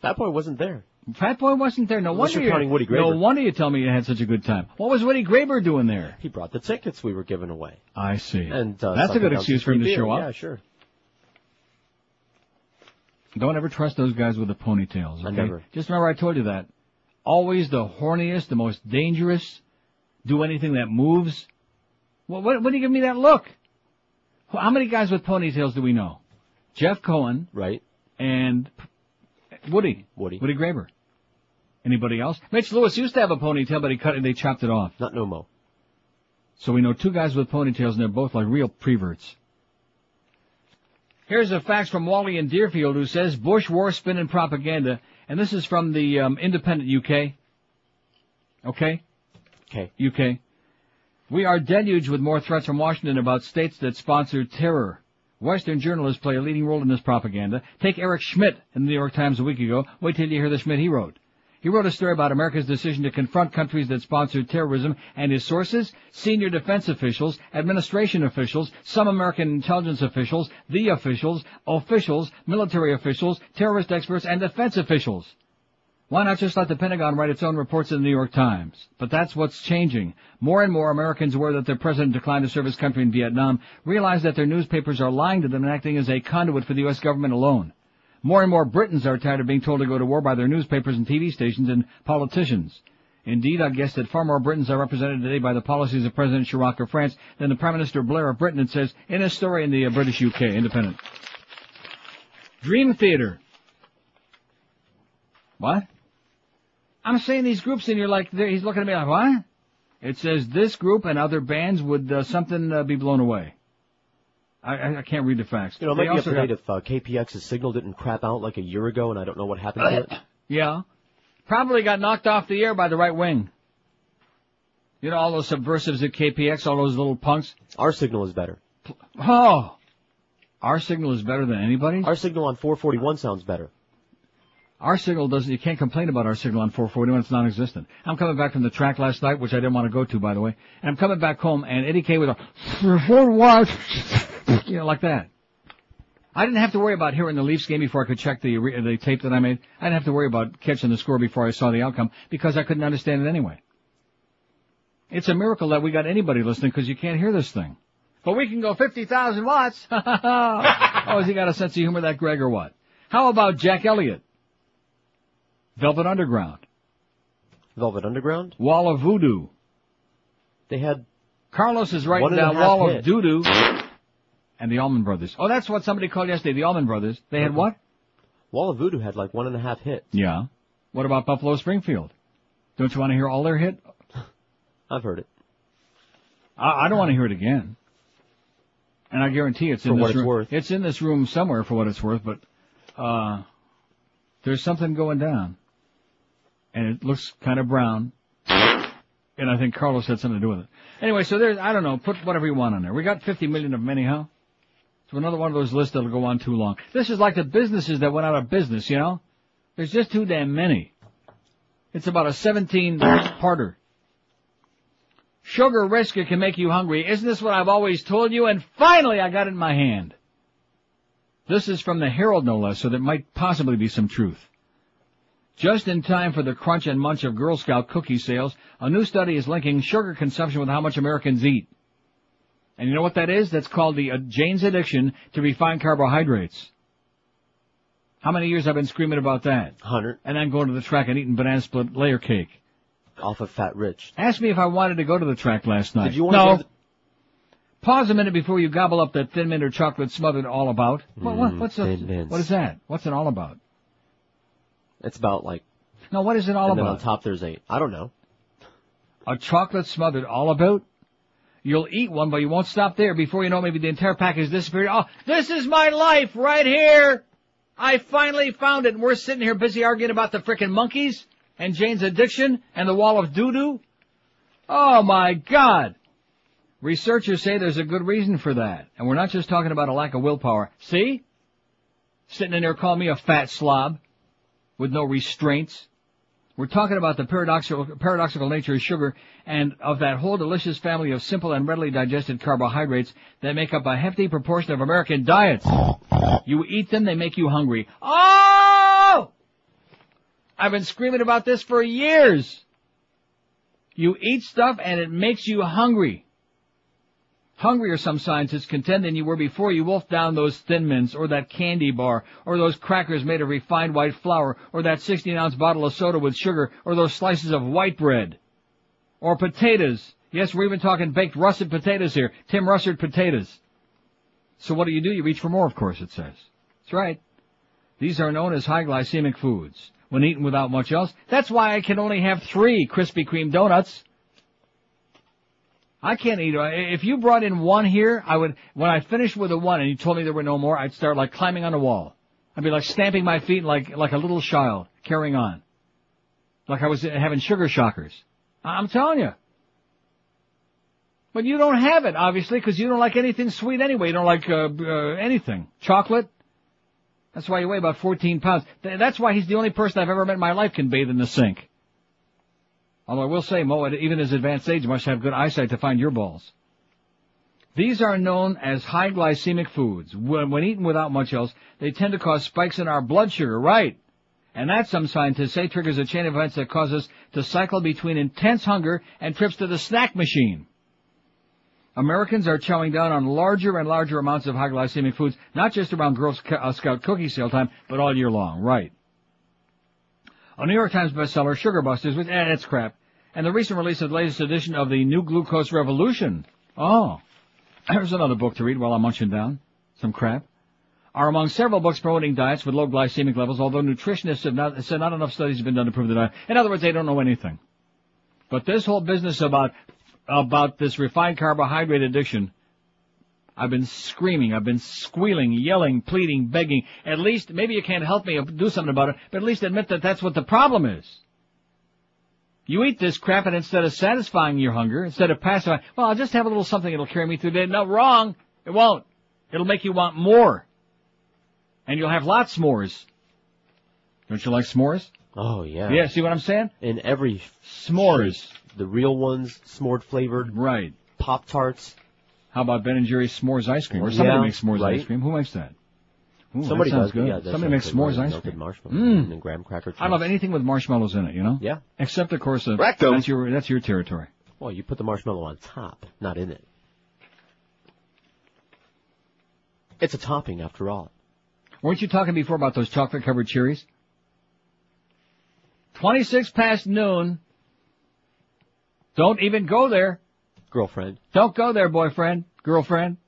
Speaker 11: Fat Boy wasn't there.
Speaker 6: Fat Boy wasn't there. No wonder
Speaker 11: Woody Graber.
Speaker 6: No wonder you tell me you had such a good time. What was Woody Graber doing there?
Speaker 11: He brought the tickets we were giving away.
Speaker 6: I see.
Speaker 11: And
Speaker 6: that's a good excuse for him to show up.
Speaker 11: Yeah, sure.
Speaker 6: Don't ever trust those guys with the ponytails, okay?
Speaker 11: I never.
Speaker 6: Just remember I told you that. Always the horniest, the most dangerous. Do anything that moves. Well, what do you give me that look? How many guys with ponytails do we know? Jeff Cohen.
Speaker 11: Right.
Speaker 6: And Woody Graber. Anybody else? Mitch Lewis used to have a ponytail, but they chopped it off.
Speaker 11: Not no mo.
Speaker 6: So we know two guys with ponytails, and they're both like real preverts. Here's a fax from Wally in Deerfield, who says, Bush war spin and propaganda. And this is from the Independent UK. Okay?
Speaker 11: Okay.
Speaker 6: UK. We are deluged with more threats from Washington about states that sponsor terror. Western journalists play a leading role in this propaganda. Take Eric Schmidt in the New York Times a week ago. Wait till you hear the Schmidt he wrote. He wrote a story about America's decision to confront countries that sponsor terrorism, and his sources, senior defense officials, administration officials, some American intelligence officials, the officials, military officials, terrorist experts, and defense officials. Why not just let the Pentagon write its own reports in the New York Times? But that's what's changing. More and more Americans aware that their president declined to serve his country in Vietnam realize that their newspapers are lying to them and acting as a conduit for the U.S. government alone. More and more Britons are tired of being told to go to war by their newspapers and TV stations and politicians. Indeed, I guess that far more Britons are represented today by the policies of President Chirac of France than the Prime Minister Blair of Britain, it says in a story in the British UK Independent. Dream Theater. What? I'm saying these groups, and you're like, he's looking at me like, what? It says this group and other bands would something be blown away. I can't read the facts.
Speaker 11: You know, it might be up to date if KPX's signal didn't crap out like a year ago, and I don't know what happened to it.
Speaker 6: Yeah. Probably got knocked off the air by the right wing. You know, all those subversives at KPX, all those little punks.
Speaker 11: Our signal is better.
Speaker 6: Oh! Our signal is better than anybody's?
Speaker 11: Our signal on 441 sounds better.
Speaker 6: Our signal doesn't, you can't complain about our signal on 440 when it's non-existent. I'm coming back from the track last night, which I didn't want to go to, by the way, and I'm coming back home, and Eddie K with a, you know, like that. I didn't have to worry about hearing the Leafs game before I could check the tape that I made. I didn't have to worry about catching the score before I saw the outcome, because I couldn't understand it anyway. It's a miracle that we got anybody listening, because you can't hear this thing. But we can go 50,000 watts. Oh, has he got a sense of humor, that Greg, or what? How about Jack Elliott? Velvet Underground.
Speaker 11: Velvet Underground?
Speaker 6: Wall of Voodoo.
Speaker 11: They had...
Speaker 6: Carlos is writing down Wall of Doo-Doo. And the Allman Brothers. Oh, that's what somebody called yesterday, the Allman Brothers. They had what?
Speaker 11: Wall of Voodoo had like 1.5 hits.
Speaker 6: Yeah. What about Buffalo Springfield? Don't you want to hear all their hit?
Speaker 11: I've heard it.
Speaker 6: I don't want to hear it again. And I guarantee it's in this room. For what it's worth. It's in this room somewhere for what it's worth, but there's something going down. And it looks kind of brown. And I think Carlos had something to do with it. Anyway, so there's, I don't know, put whatever you want on there. We got 50 million of them anyhow. So another one of those lists that'll go on too long. This is like the businesses that went out of business, you know? There's just too damn many. It's about a 17-parter. Sugar Risker can make you hungry. Isn't this what I've always told you? And finally I got it in my hand. This is from the Herald, no less, so there might possibly be some truth. Just in time for the crunch and munch of Girl Scout cookie sales, a new study is linking sugar consumption with how much Americans eat. And you know what that is? That's called the Jane's addiction to refined carbohydrates. How many years I've been screaming about that?
Speaker 11: 100.
Speaker 6: And then going to the track and eating banana split layer cake.
Speaker 11: Off of Fat Rich.
Speaker 6: Ask me if I wanted to go to the track last night.
Speaker 11: Did you want to go to
Speaker 6: Pause a minute before you gobble up that Thin Mint or chocolate smothered All About. What is that? What's it all about?
Speaker 11: It's about like...
Speaker 6: No, what is it all
Speaker 11: and
Speaker 6: about?
Speaker 11: And then on top there's I don't know.
Speaker 6: A chocolate smothered All About? You'll eat one, but you won't stop there. Before you know, maybe the entire pack has disappeared. Oh, this is my life right here! I finally found it, and we're sitting here busy arguing about the frickin' monkeys, and Jane's addiction, and the Wall of Doo-Doo. Oh my God! Researchers say there's a good reason for that. And we're not just talking about a lack of willpower. See? Sitting in there calling me a fat slob with no restraints. We're talking about the paradoxical nature of sugar and of that whole delicious family of simple and readily digested carbohydrates that make up a hefty proportion of American diets. You eat them, they make you hungry. Oh! I've been screaming about this for years. You eat stuff and it makes you hungry. Hungrier, some scientists contend, than you were before you wolfed down those Thin Mints, or that candy bar, or those crackers made of refined white flour, or that 16-ounce bottle of soda with sugar, or those slices of white bread. Or potatoes. Yes, we're even talking baked russet potatoes here. Tim Russert potatoes. So what do? You reach for more, of course, it says. That's right. These are known as high glycemic foods. When eaten without much else, that's why I can only have 3 Krispy Kreme donuts. I can't eat. If you brought in one here, I would, when I finished with the one and you told me there were no more, I'd start like climbing on the wall. I'd be like stamping my feet like a little child, carrying on. Like I was having sugar shockers. I'm telling you. But you don't have it, obviously, because you don't like anything sweet anyway. You don't like anything. Chocolate? That's why you weigh about 14 pounds. That's why he's the only person I've ever met in my life can bathe in the sink. Although I will say, Mo, at even his advanced age, must have good eyesight to find your balls. These are known as high glycemic foods. When eaten without much else, they tend to cause spikes in our blood sugar, right? And that, some scientists say, triggers a chain of events that cause us to cycle between intense hunger and trips to the snack machine. Americans are chowing down on larger and larger amounts of high glycemic foods, not just around Girl Scout cookie sale time, but all year long, right? A New York Times bestseller, Sugar Busters, which, it's crap. And the recent release of the latest edition of the New Glucose Revolution. Oh, there's another book to read while I'm munching down some crap. Are among several books promoting diets with low glycemic levels, although nutritionists have said not enough studies have been done to prove the diet. In other words, they don't know anything. But this whole business about this refined carbohydrate addiction, I've been screaming, I've been squealing, yelling, pleading, begging. At least, maybe you can't help me or do something about it, but at least admit that that's what the problem is. You eat this crap, and instead of satisfying your hunger, instead of pacifying, well, I'll just have a little something that'll carry me through the day. No, wrong. It won't. It'll make you want more. And you'll have lots mores. Don't you like s'mores?
Speaker 11: Oh, yeah.
Speaker 6: Yeah, see what I'm saying?
Speaker 11: In every...
Speaker 6: S'mores.
Speaker 11: The real ones, s'more flavored.
Speaker 6: Right.
Speaker 11: Pop-Tarts.
Speaker 6: How about Ben & Jerry's s'mores ice cream? Or somebody makes s'mores ice cream. Who makes that? Ooh,
Speaker 11: somebody
Speaker 6: that sounds
Speaker 11: does.
Speaker 6: Good.
Speaker 11: Yeah,
Speaker 6: somebody makes s'mores ice cream.
Speaker 11: Marshmallows and graham cracker cheese.
Speaker 6: I love anything with marshmallows in it, you know?
Speaker 11: Yeah.
Speaker 6: Except, of course, that's your territory.
Speaker 11: Well, you put the marshmallow on top, not in it. It's a topping, after all.
Speaker 6: Weren't you talking before about those chocolate-covered cherries? 26 past noon. Don't even go there.
Speaker 11: Girlfriend.
Speaker 6: Don't go there, boyfriend, girlfriend.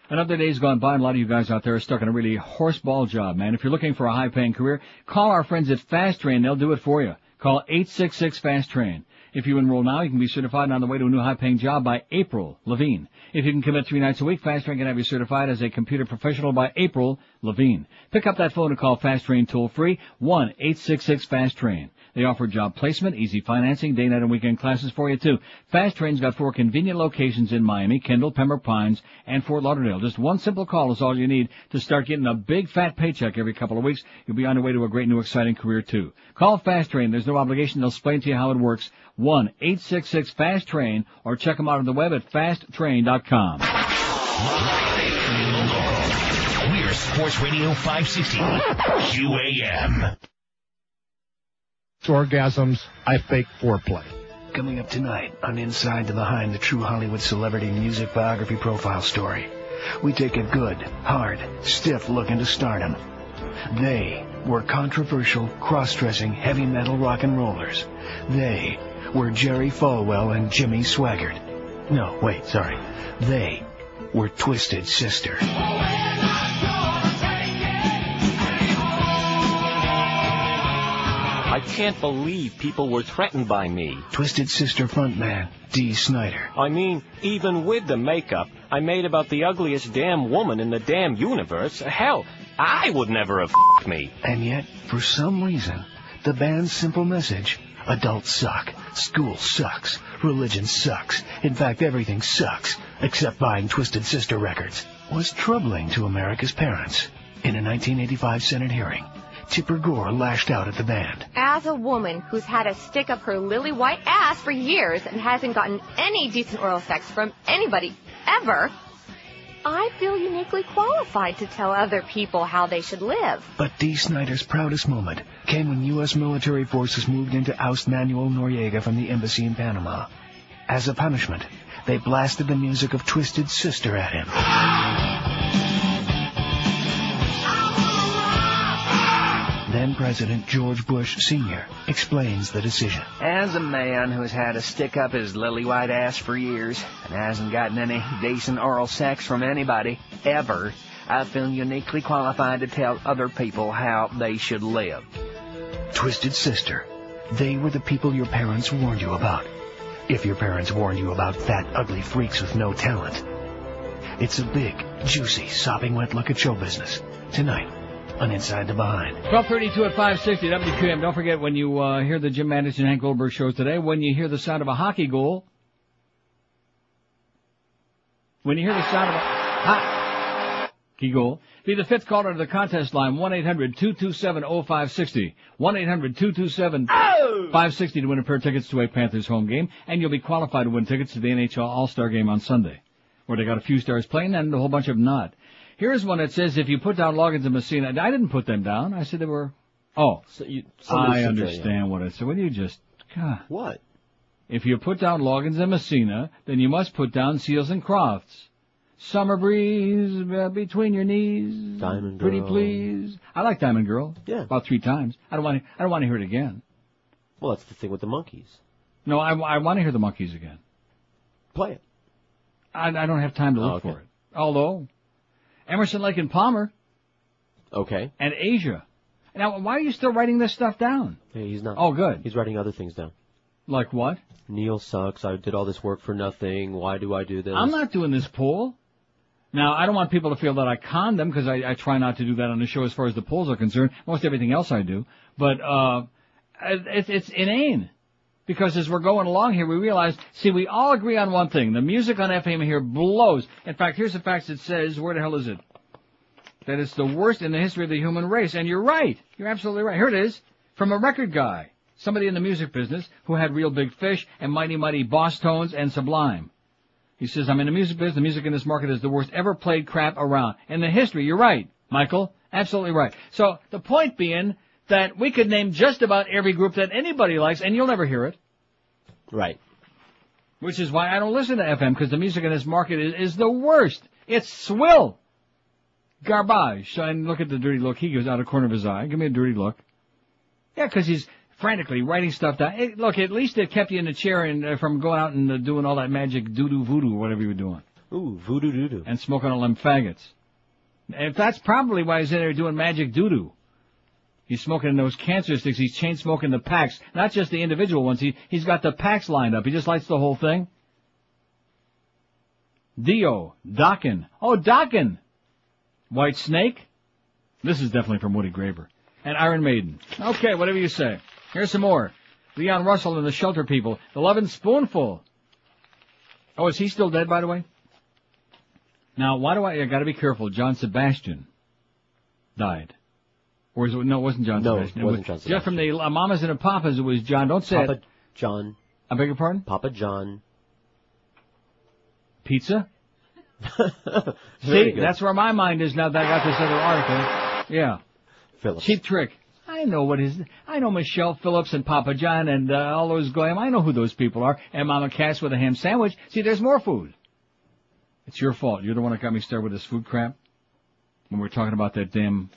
Speaker 6: Another day's gone by, and a lot of you guys out there are stuck in a really horseball job, man. If you're looking for a high-paying career, call our friends at Fast Train. They'll do it for you. Call 866-FAST-TRAIN. If you enroll now, you can be certified and on the way to a new high-paying job by April Levine. If you can commit 3 nights a week, Fast Train can have you certified as a computer professional by April Levine. Pick up that phone and call Fast Train toll-free, 1-866-FAST-TRAIN. They offer job placement, easy financing, day, night, and weekend classes for you, too. Fast Train's got 4 convenient locations in Miami, Kendall, Pembroke Pines, and Fort Lauderdale. Just one simple call is all you need to start getting a big fat paycheck every couple of weeks. You'll be on your way to a great new exciting career, too. Call Fast Train. There's no obligation. They'll explain to you how it works. 1-866-FAST-TRAIN, or check them out on the web at fasttrain.com.
Speaker 4: We're Sports Radio 560 QAM.
Speaker 5: Orgasms, I fake foreplay.
Speaker 21: Coming up tonight on Inside the Behind the True Hollywood Celebrity Music Biography Profile Story, we take a good, hard, stiff look into stardom. They were controversial, cross-dressing, heavy metal rock and rollers. They were Jerry Falwell and Jimmy Swaggart. No, wait, sorry. They were Twisted Sister.
Speaker 23: I can't believe people were threatened by me.
Speaker 21: Twisted Sister frontman, Dee Snider.
Speaker 23: I mean, even with the makeup, I made about the ugliest damn woman in the damn universe. Hell, I would never have f***ed me.
Speaker 21: And yet, for some reason, the band's simple message, adults suck, school sucks, religion sucks, in fact everything sucks, except buying Twisted Sister records, was troubling to America's parents. In a 1985 Senate hearing, Tipper Gore lashed out at the band.
Speaker 24: As a woman who's had to stick up her lily white ass for years and hasn't gotten any decent oral sex from anybody ever, I feel uniquely qualified to tell other people how they should live.
Speaker 21: But Dee Snider's proudest moment came when U.S. military forces moved in to oust Manuel Noriega from the embassy in Panama. As a punishment, they blasted the music of Twisted Sister at him. Then President George Bush Sr. explains the decision.
Speaker 25: As a man who's had to stick up his lily white ass for years and hasn't gotten any decent oral sex from anybody, ever, I feel uniquely qualified to tell other people how they should live.
Speaker 21: Twisted Sister. They were the people your parents warned you about. If your parents warned you about fat, ugly freaks with no talent. It's a big, juicy, sopping wet look at show business. Tonight on Inside the Behind.
Speaker 6: 12:32 at 560 WQAM. Don't forget, when you hear the Jim Mandich and Hank Goldberg shows today, when you hear the sound of a hockey goal, be the fifth caller to the contest line, 1-800-227-0560. 1-800-227-560 to win a pair of tickets to a Panthers home game, and you'll be qualified to win tickets to the NHL All-Star Game on Sunday, where they got a few stars playing and a whole bunch of them not. Here's one that says if you put down Loggins and Messina. I didn't put them down. I said they were... Oh, so I understand what I said. Well, you just... God.
Speaker 11: What?
Speaker 6: If you put down Loggins and Messina, then you must put down Seals and Crofts. Summer Breeze, Between Your Knees.
Speaker 11: Diamond Girl.
Speaker 6: Pretty Please. I like Diamond Girl.
Speaker 11: Yeah.
Speaker 6: About 3 times. I don't want to hear it again.
Speaker 11: Well, that's the thing with the Monkees.
Speaker 6: No, I want to hear the Monkees again.
Speaker 11: Play it.
Speaker 6: I don't have time to look for it. Although... Emerson, Lake and Palmer.
Speaker 11: Okay.
Speaker 6: And Asia. Now, why are you still writing this stuff down?
Speaker 11: Hey, he's not.
Speaker 6: Oh, good.
Speaker 11: He's writing other things down.
Speaker 6: Like what?
Speaker 11: Neil sucks. I did all this work for nothing. Why do I do this?
Speaker 6: I'm not doing this poll. Now, I don't want people to feel that I conned them, because I try not to do that on the show as far as the polls are concerned. Most everything else I do. But it's inane. Because as we're going along here, we realize, we all agree on one thing. The music on FM here blows. In fact, here's the fact that says, where the hell is it? that it's the worst in the history of the human race. And you're right. You're absolutely right. Here it is from a record guy, somebody in the music business who had Real Big Fish and Mighty Mighty Boss Tones and Sublime. He says, I'm in the music business. The music in this market is the worst ever played crap around. In the history, you're right, Michael. Absolutely right. So the point being that we could name just about every group that anybody likes, and you'll never hear it.
Speaker 11: Right.
Speaker 6: Which is why I don't listen to FM, because the music in this market is the worst. It's swill. Garbage. And look at the dirty look he gives out of the corner of his eye. Give me a dirty look. Yeah, because he's frantically writing stuff down. Hey, look, at least it kept you in the chair and from going out and doing all that magic doo-doo voodoo or whatever you were doing.
Speaker 11: Ooh, voodoo doo-doo.
Speaker 6: And smoking all them faggots. And that's probably why he's in there doing magic doo-doo. He's smoking those cancer sticks. He's chain smoking the packs, not just the individual ones. He's got the packs lined up. He just lights the whole thing. Dio, Dokken. Oh, Dokken. White Snake. This is definitely from Woody Graber. And Iron Maiden. Okay, whatever you say. Here's some more. Leon Russell and the Shelter People. The Lovin' Spoonful. Oh, is he still dead, by the way? Now, why do I gotta be careful. John Sebastian died. Or is it, no, it wasn't John Sebastian.
Speaker 11: No, it wasn't John Sebastian.
Speaker 6: Just from the Mamas and the Papas, it was John. Don't say
Speaker 11: Papa
Speaker 6: it.
Speaker 11: John.
Speaker 6: I beg your pardon?
Speaker 11: Papa John.
Speaker 6: Pizza? See, that's where my mind is now that I got this other article. Yeah.
Speaker 11: Phillips.
Speaker 6: Cheap trick. I know Michelle Phillips and Papa John and all those goyim. I know who those people are. And Mama Cass with a ham sandwich. See, there's more food. It's your fault. You're the one that got me started with this food crap. When we're talking about that damn...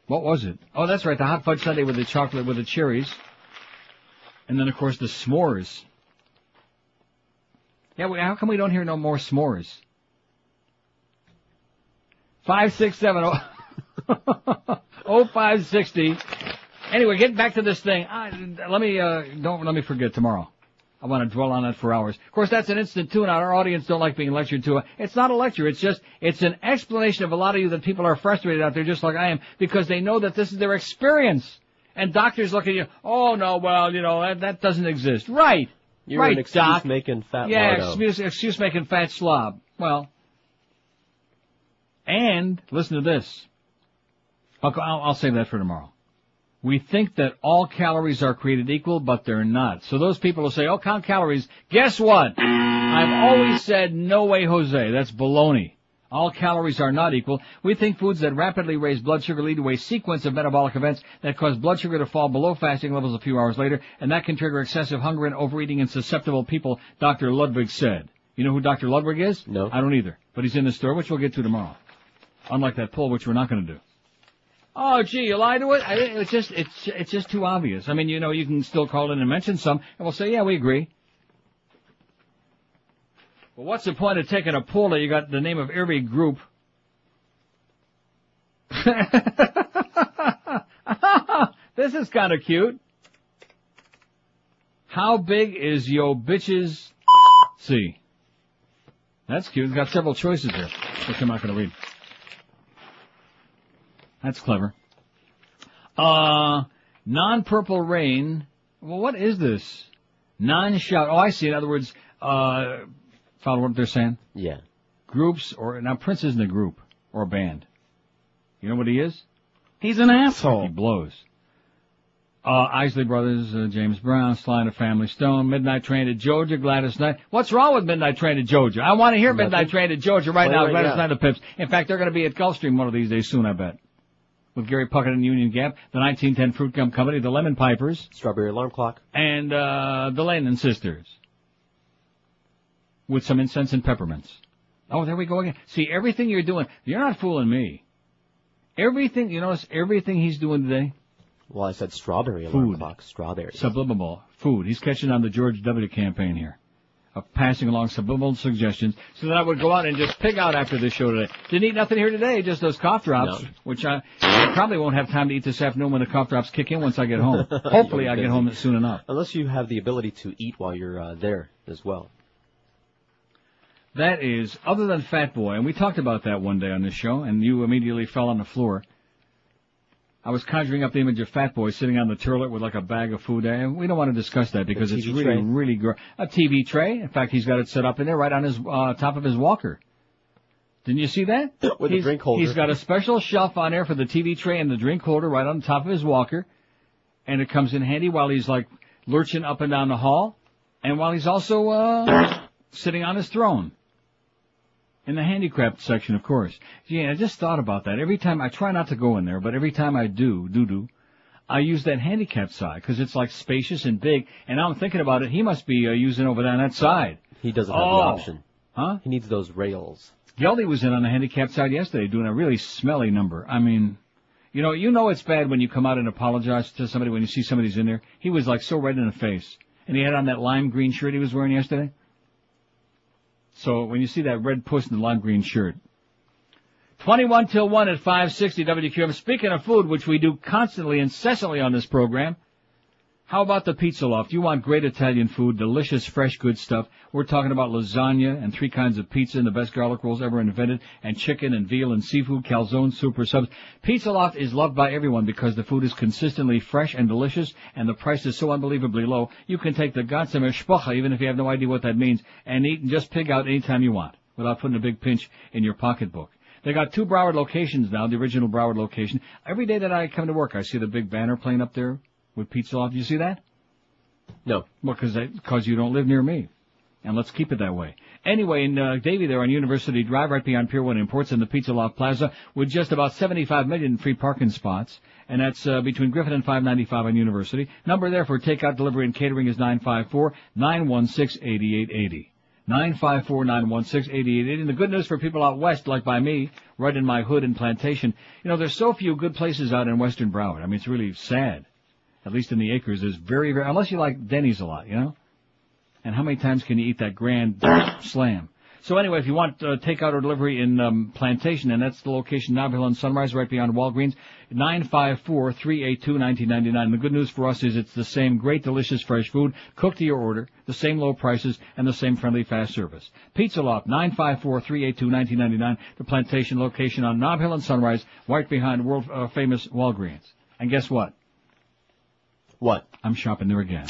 Speaker 6: What was it? Oh, that's right, the hot fudge sundae with the chocolate with the cherries. And then, of course, the s'mores. Yeah, how come we don't hear no more s'mores? 567 0560. Anyway, getting back to this thing. Don't let me forget tomorrow. I want to dwell on that for hours. Of course, that's an instant tune out. Our audience don't like being lectured to. It's not a lecture. It's an explanation of a lot of you that people are frustrated out there just like I am because they know that this is their experience. And doctors look at you, oh no, well, that doesn't exist. Right.
Speaker 11: You're
Speaker 6: right,
Speaker 11: an excuse-making fat
Speaker 6: lardo. Yeah, excuse-making fat slob. Well, and listen to this. I'll save that for tomorrow. We think that all calories are created equal, but they're not. So those people who say, oh, count calories, guess what? I've always said, no way, Jose. That's baloney. All calories are not equal. We think foods that rapidly raise blood sugar lead to a sequence of metabolic events that cause blood sugar to fall below fasting levels a few hours later, and that can trigger excessive hunger and overeating in susceptible people, Dr. Ludwig said. You know who Dr. Ludwig is?
Speaker 11: No.
Speaker 6: I don't either. But he's in the store, which we'll get to tomorrow. Unlike that poll, which we're not going to do. Oh, gee, you lied to it? It's just too obvious. I mean, you can still call in and mention some, and we'll say, yeah, we agree. Well, what's the point of taking a poll that you got the name of every group? This is kind of cute. How big is yo bitch's C? That's cute. It's got several choices there, which I'm not going to read. That's clever. Non-purple rain. Well, what is this? Non-shout. Oh, I see. In other words, follow what they're saying?
Speaker 11: Yeah.
Speaker 6: Groups now Prince isn't a group or a band. You know what he is?
Speaker 8: He's an asshole.
Speaker 6: He blows. Isley Brothers, James Brown, Sly and the Family Stone, Midnight Train to Georgia, Gladys Knight. What's wrong with Midnight Train to Georgia? I want to hear Midnight Train to Georgia right now. Gladys Knight and the Pips. In fact, they're going to be at Gulfstream one of these days soon, I bet. With Gary Puckett and Union Gap, the 1910 Fruit Gum Company, the Lemon Pipers.
Speaker 11: Strawberry Alarm Clock.
Speaker 6: And the Lennon Sisters. With some incense and peppermints. Oh, there we go again. See, everything you're doing, you're not fooling me. Everything, you notice everything he's doing today?
Speaker 11: Well, I said strawberry alarm clock. Strawberry.
Speaker 6: Subliminal. Food. He's catching on the George W. campaign here. Of passing along subliminal suggestions so that I would go out and just pig out after this show today. Didn't eat nothing here today, just those cough drops, which I probably won't have time to eat this afternoon when the cough drops kick in once I get home. Hopefully I get home soon enough.
Speaker 11: Unless you have the ability to eat while you're there as well.
Speaker 6: That is, other than Fat Boy, and we talked about that one day on this show, and you immediately fell on the floor. I was conjuring up the image of Fat Boy sitting on the toilet with like a bag of food, and we don't want to discuss that because it's really gross. A TV tray. In fact, he's got it set up in there right on his top of his walker Didn't you see that?
Speaker 11: With a drink holder.
Speaker 6: He's got a special shelf on there for the TV tray and the drink holder right on top of his walker. And it comes in handy while he's like lurching up and down the hall. And while he's also, sitting on his throne. In the handicraft section, of course. Yeah, I just thought about that. Every time, I try not to go in there, but every time I do, I use that handicap side, because it's like spacious and big, and now I'm thinking about it, he must be using over there on that side.
Speaker 11: He doesn't have the option.
Speaker 6: Huh?
Speaker 11: He needs those rails.
Speaker 6: Geldy was in on the handicap side yesterday doing a really smelly number. I mean, you know it's bad when you come out and apologize to somebody when you see somebody's in there. He was like so red in the face. And he had on that lime green shirt he was wearing yesterday. So when you see that red puss in the lime green shirt. 21 till 1 at 560 WQM. Speaking of food, which we do constantly, incessantly on this program, how about the Pizza Loft? You want great Italian food, delicious, fresh, good stuff. We're talking about lasagna and 3 kinds of pizza and the best garlic rolls ever invented, and chicken and veal and seafood, calzone, super subs. Pizza Loft is loved by everyone because the food is consistently fresh and delicious, and the price is so unbelievably low. You can take the ganze Spocha, even if you have no idea what that means, and eat and just pig out anytime you want, without putting a big pinch in your pocketbook. They got 2 Broward locations now, the original Broward location. Every day that I come to work, I see the big banner playing up there with Pizza Loft. You see that?
Speaker 11: No.
Speaker 6: Well, because you don't live near me. And let's keep it that way. Anyway, in Davie there on University Drive, right beyond Pier 1 Imports in the Pizza Loft Plaza, with just about 75 million free parking spots. And that's between Griffin and 595 on University. Number there for takeout, delivery, and catering is 954-916-8880. 954-916-8880. And the good news for people out west, like by me, right in my hood and plantation, there's so few good places out in western Broward. I mean, it's really sad. At least in the acres, there's very, very, unless you like Denny's a lot, And how many times can you eat that grand slam? So anyway, if you want takeout or delivery in Plantation, and that's the location, Nob Hill and Sunrise, right beyond Walgreens, 954-382-1999. And the good news for us is it's the same great, delicious, fresh food, cooked to your order, the same low prices, and the same friendly, fast service. Pizza Loft, 954-382-1999, the Plantation location on Nob Hill and Sunrise, right behind world-famous Walgreens. And guess what?
Speaker 11: What?
Speaker 6: I'm shopping there again.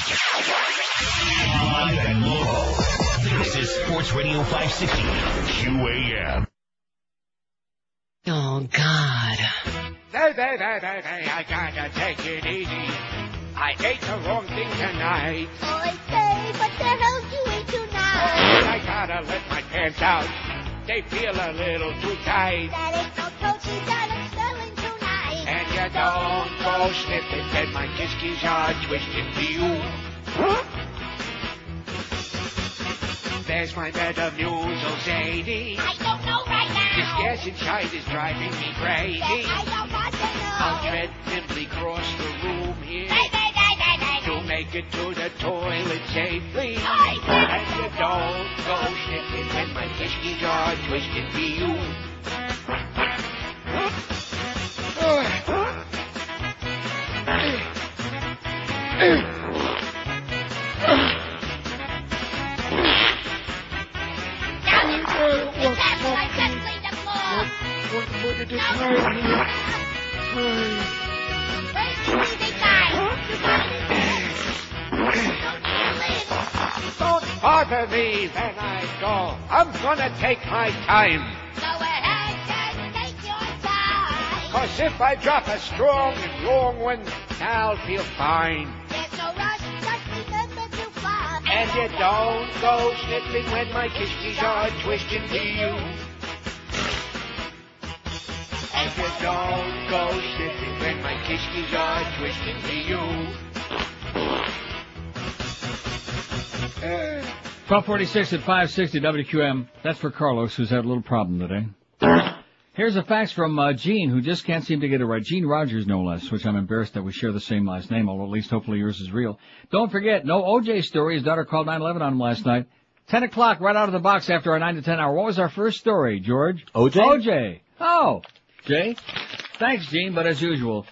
Speaker 4: Live and local. This is Sports Radio 560 QAM.
Speaker 8: Oh, God.
Speaker 10: I gotta take it easy. I ate the wrong thing tonight.
Speaker 13: Oh, I say, what the hell did you eat tonight?
Speaker 10: I gotta let my pants out. They feel a little too tight.
Speaker 13: That ain't no protein that I'm selling tonight.
Speaker 10: And you don't go sniffing, then my kiskies are twisted to you. There's my Metamucil Zadie.
Speaker 13: I don't know right now.
Speaker 10: This gas inside is driving me crazy.
Speaker 13: I don't want to know.
Speaker 10: I'll tread nimbly cross the room here to make it to the toilet safely. And you don't go sniffing when my kiskies are twisted to you. Don't bother me when I go. I'm gonna take my time.
Speaker 13: Go ahead and take your time.
Speaker 10: 'Cause if I drop a strong and long one, I'll feel fine.
Speaker 13: There's no rush, just remember to fly.
Speaker 10: And you don't go sniffling when my kiskies are twisting to you. And you don't go sniffling when my kiskies are twisting to you.
Speaker 6: 1246 at 560 WQM. That's for Carlos, who's had a little problem today. Here's a fax from Gene, who just can't seem to get it right. Gene Rogers, no less, which I'm embarrassed that we share the same last name, although at least hopefully yours is real. Don't forget, no OJ story. His daughter called 911 on him last night. 10 o'clock, right out of the box after our 9 to 10 hour. What was our first story, George?
Speaker 11: OJ?
Speaker 6: OJ. Oh, Jay. Thanks, Gene, but as usual,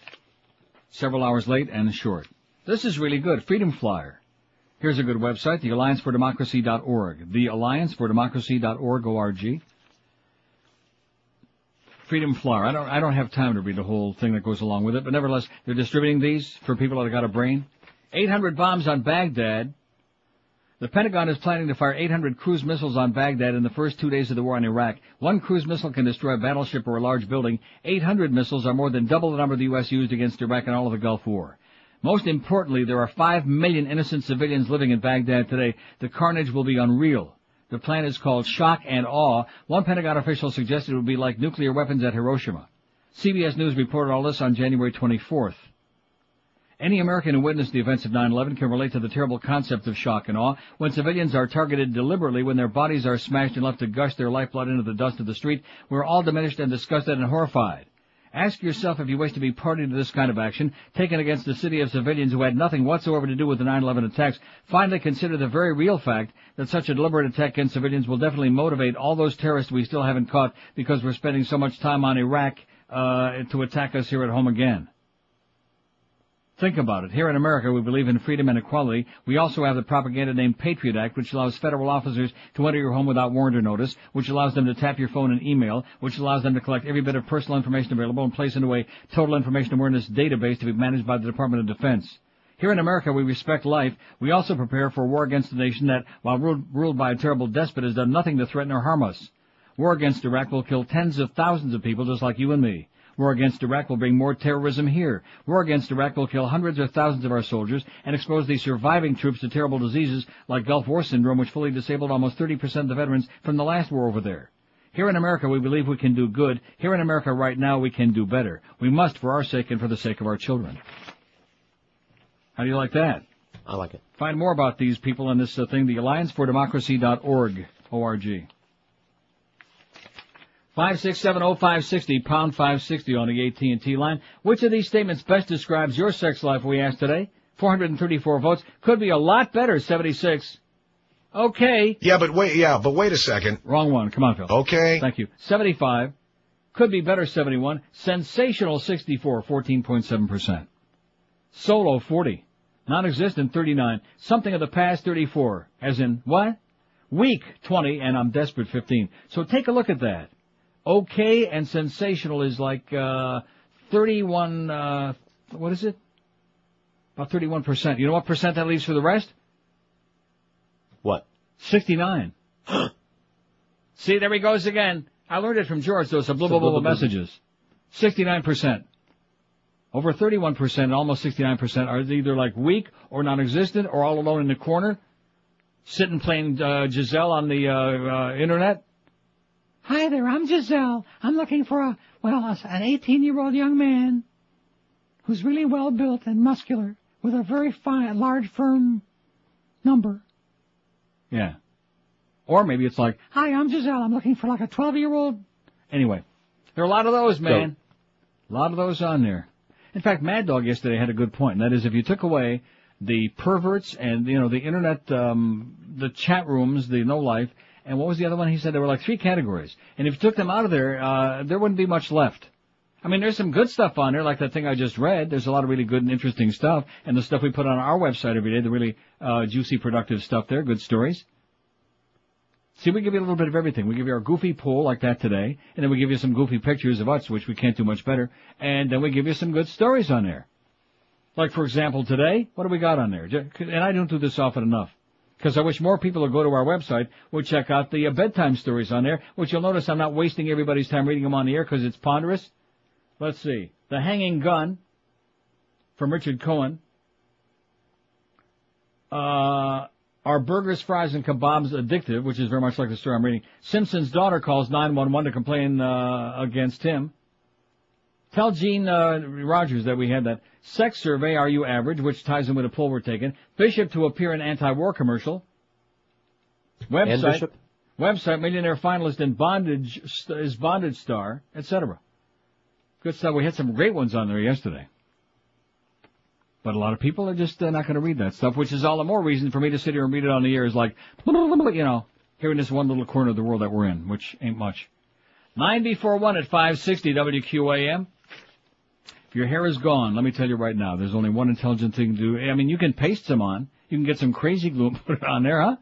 Speaker 6: several hours late and short. This is really good. Freedom Flyer. Here's a good website, thealliancefordemocracy.org. Thealliancefordemocracy.org, O-R-G. Freedom Flyer. I don't have time to read the whole thing that goes along with it, but nevertheless, they're distributing these for people that have got a brain. 800 bombs on Baghdad. The Pentagon is planning to fire 800 cruise missiles on Baghdad in the first 2 days of the war in Iraq. One cruise missile can destroy a battleship or a large building. 800 missiles are more than double the number the U.S. used against Iraq in all of the Gulf War. Most importantly, there are 5 million innocent civilians living in Baghdad today. The carnage will be unreal. The plan is called Shock and Awe. One Pentagon official suggested it would be like nuclear weapons at Hiroshima. CBS News reported all this on January 24th. Any American who witnessed the events of 9/11 can relate to the terrible concept of shock and awe when civilians are targeted deliberately, when their bodies are smashed and left to gush their lifeblood into the dust of the street. We're all diminished and disgusted and horrified. Ask yourself if you wish to be party to this kind of action, taken against a city of civilians who had nothing whatsoever to do with the 9/11 attacks. Finally, consider the very real fact that such a deliberate attack against civilians will definitely motivate all those terrorists we still haven't caught because we're spending so much time on Iraq to attack us here at home again. Think about it. Here in America, we believe in freedom and equality. We also have the propaganda named Patriot Act, which allows federal officers to enter your home without warrant or notice, which allows them to tap your phone and email, which allows them to collect every bit of personal information available and place into a total information awareness database to be managed by the Department of Defense. Here in America, we respect life. We also prepare for war against a nation that, while ruled by a terrible despot, has done nothing to threaten or harm us. War against Iraq will kill tens of thousands of people just like you and me. War against Iraq will bring more terrorism here. War against Iraq will kill hundreds or thousands of our soldiers and expose the surviving troops to terrible diseases like Gulf War syndrome, which fully disabled almost 30% of the veterans from the last war over there. Here in America, we believe we can do good. Here in America right now, we can do better. We must for our sake and for the sake of our children. How do you like that?
Speaker 11: I like it.
Speaker 6: Find more about these people on this thing, the AllianceForDemocracy.org, O-R-G. 5670560, pound 560 on the AT&T line. Which of these statements best describes your sex life, we asked today? 434 votes. Could be a lot better, 76. Okay.
Speaker 7: Yeah, but wait a second.
Speaker 6: Wrong one. Come on, Phil.
Speaker 7: Okay.
Speaker 6: Thank you. 75. Could be better, 71. Sensational, 64, 14.7%. Solo, 40. Non-existent, 39. Something of the past, 34. As in, what? Weak, 20, and I'm desperate, 15. So take a look at that. Okay and sensational is like 31, what is it? About 31%. You know what percent that leaves for the rest?
Speaker 11: What?
Speaker 6: 69. See, there he goes again. I learned it from George, those subliminal messages. 69%. Over 31%, almost 69% are either like weak or non-existent or all alone in the corner, sitting playing Giselle on the internet.
Speaker 8: Hi there, I'm Giselle. I'm looking for an 18-year-old young man who's really well built and muscular with a very fine, large, firm number.
Speaker 6: Yeah. Or maybe it's like,
Speaker 8: hi, I'm Giselle. I'm looking for like a 12-year-old.
Speaker 6: Anyway, there are a lot of those, man. A lot of those on there. In fact, Mad Dog yesterday had a good point, and that is if you took away the perverts and, the internet, the chat rooms, the no-life, and what was the other one? He said there were like 3 categories. And if you took them out of there, there wouldn't be much left. I mean, there's some good stuff on there, like that thing I just read. There's a lot of really good and interesting stuff. And the stuff we put on our website every day, the really juicy, productive stuff there, good stories. See, we give you a little bit of everything. We give you our goofy poll like that today, and then we give you some goofy pictures of us, which we can't do much better, and then we give you some good stories on there. Like, for example, today, what do we got on there? And I don't do this often enough, because I wish more people would go to our website, would check out the bedtime stories on there, which you'll notice I'm not wasting everybody's time reading them on the air because it's ponderous. Let's see. The Hanging Gun from Richard Cohen. Are burgers, fries, and kebabs addictive, which is very much like the story I'm reading. Simpson's daughter calls 911 to complain against him. Tell Gene Rogers that we had that. Sex survey, are you average, which ties in with a poll we're taking. Bishop to appear in anti-war commercial. Website, millionaire finalist in bondage, is bondage star, etc. Good stuff. We had some great ones on there yesterday. But a lot of people are just not going to read that stuff, which is all the more reason for me to sit here and read it on the air is like, here in this one little corner of the world that we're in, which ain't much. 9 before 1 at 560 WQAM. If your hair is gone, let me tell you right now, there's only one intelligent thing to do. I mean, you can paste some on. You can get some crazy glue and put it on there, huh?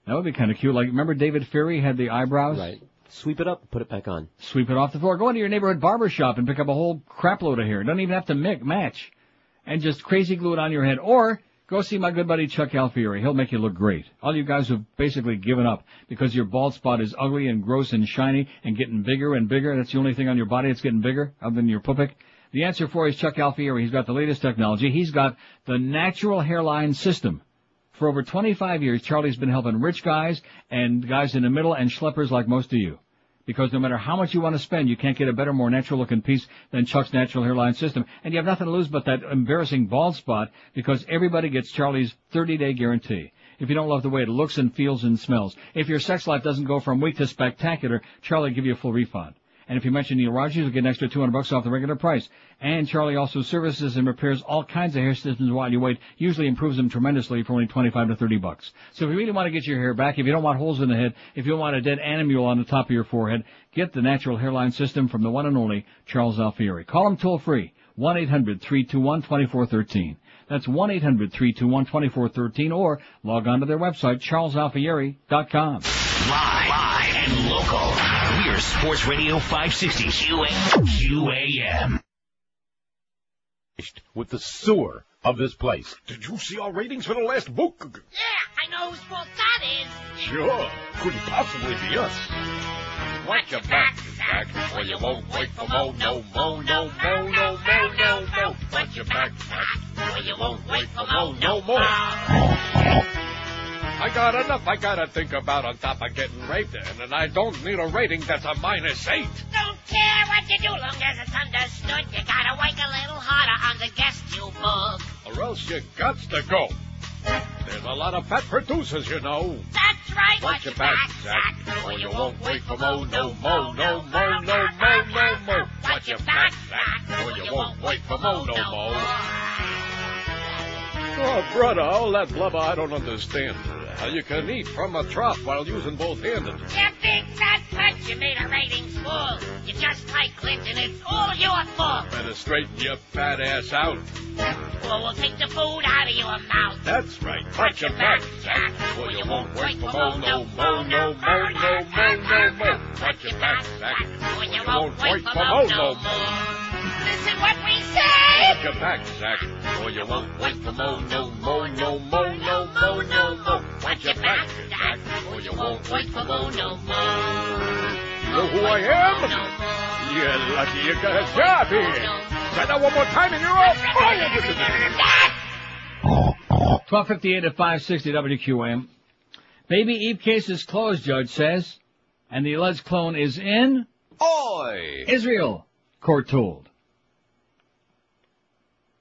Speaker 6: That would be kind of cute. Like, remember David Ferry had the eyebrows?
Speaker 11: Right. Sweep it up, put it back on.
Speaker 6: Sweep it off the floor. Go into your neighborhood barber shop and pick up a whole crap load of hair. It doesn't even have to match. And just crazy glue it on your head. Or Go see my good buddy Chuck Alfieri. He'll make you look great. All you guys who've basically given up because your bald spot is ugly and gross and shiny and getting bigger and bigger. That's the only thing on your body that's getting bigger other than your pupik. The answer for you is Chuck Alfieri. He's got the latest technology. He's got the natural hairline system. For over 25 years, Charlie's been helping rich guys and guys in the middle and schleppers like most of you. Because no matter how much you want to spend, you can't get a better, more natural-looking piece than Chuck's natural hairline system. And you have nothing to lose but that embarrassing bald spot because everybody gets Charlie's 30-day guarantee. If you don't love the way it looks and feels and smells. If your sex life doesn't go from weak to spectacular, Charlie will give you a full refund. And if you mention Neil Rogers, you'll get an extra $200 off the regular price. And Charlie also services and repairs all kinds of hair systems while you wait. Usually improves them tremendously for only $25 to $30. So if you really want to get your hair back, if you don't want holes in the head, if you don't want a dead animal on the top of your forehead, get the natural hairline system from the one and only Charles Alfieri. Call him toll free. 1-800-321-2413. That's 1-800-321-2413 or log on to their website, charlesalfieri.com.
Speaker 4: Live and local. We're Sports Radio 560 QAM.
Speaker 2: With the sewer of this place. Did you see our ratings for the last book?
Speaker 13: Yeah, I know whose fault that is.
Speaker 2: Sure. Couldn't possibly be us.
Speaker 13: Watch your back, Zach, or you won't wait for more. No, no, no, no, no, no, no, no. Watch your back, Zach, or you won't wait for more. No more.
Speaker 1: I got enough I gotta think about on top of getting raped, and I don't need a rating that's a -8.
Speaker 13: Don't care what you do, long as it's understood. You gotta work a little harder on the guest you book.
Speaker 1: Or else you gots to go. There's a lot of fat producers, you know.
Speaker 13: That's right.
Speaker 1: Watch your back, Zach, or you won't wait for more. No more, no more, no more, no more. Watch your back, Zach, or you won't wait for more. No more. Oh, brother, all that blubber I don't understand. How you can eat from a trough while using both hands.
Speaker 13: You big fat butt, you made our ratings full. You're just like Clinton, it's all your fault.
Speaker 1: Better straighten your fat ass out.
Speaker 13: Or we'll take the food out of your mouth.
Speaker 1: That's right. Watch your back, Zach, or you won't wait for more. No more, no more, no more, no more. Watch your back, Zach, or you won't wait for more. No more.
Speaker 13: Listen what we say.
Speaker 1: Watch your back, Zach, or you won't wait for more. No more, no more, no more, no more. Watch your back, Zach, or you won't wait for more. No more. You know who I am? You're lucky you got a job here. Try that one more time and you're all fired.
Speaker 6: 12:58 at 560 WQAM. Baby Eve case is closed, judge says, and the alleged clone is in Israel, court told.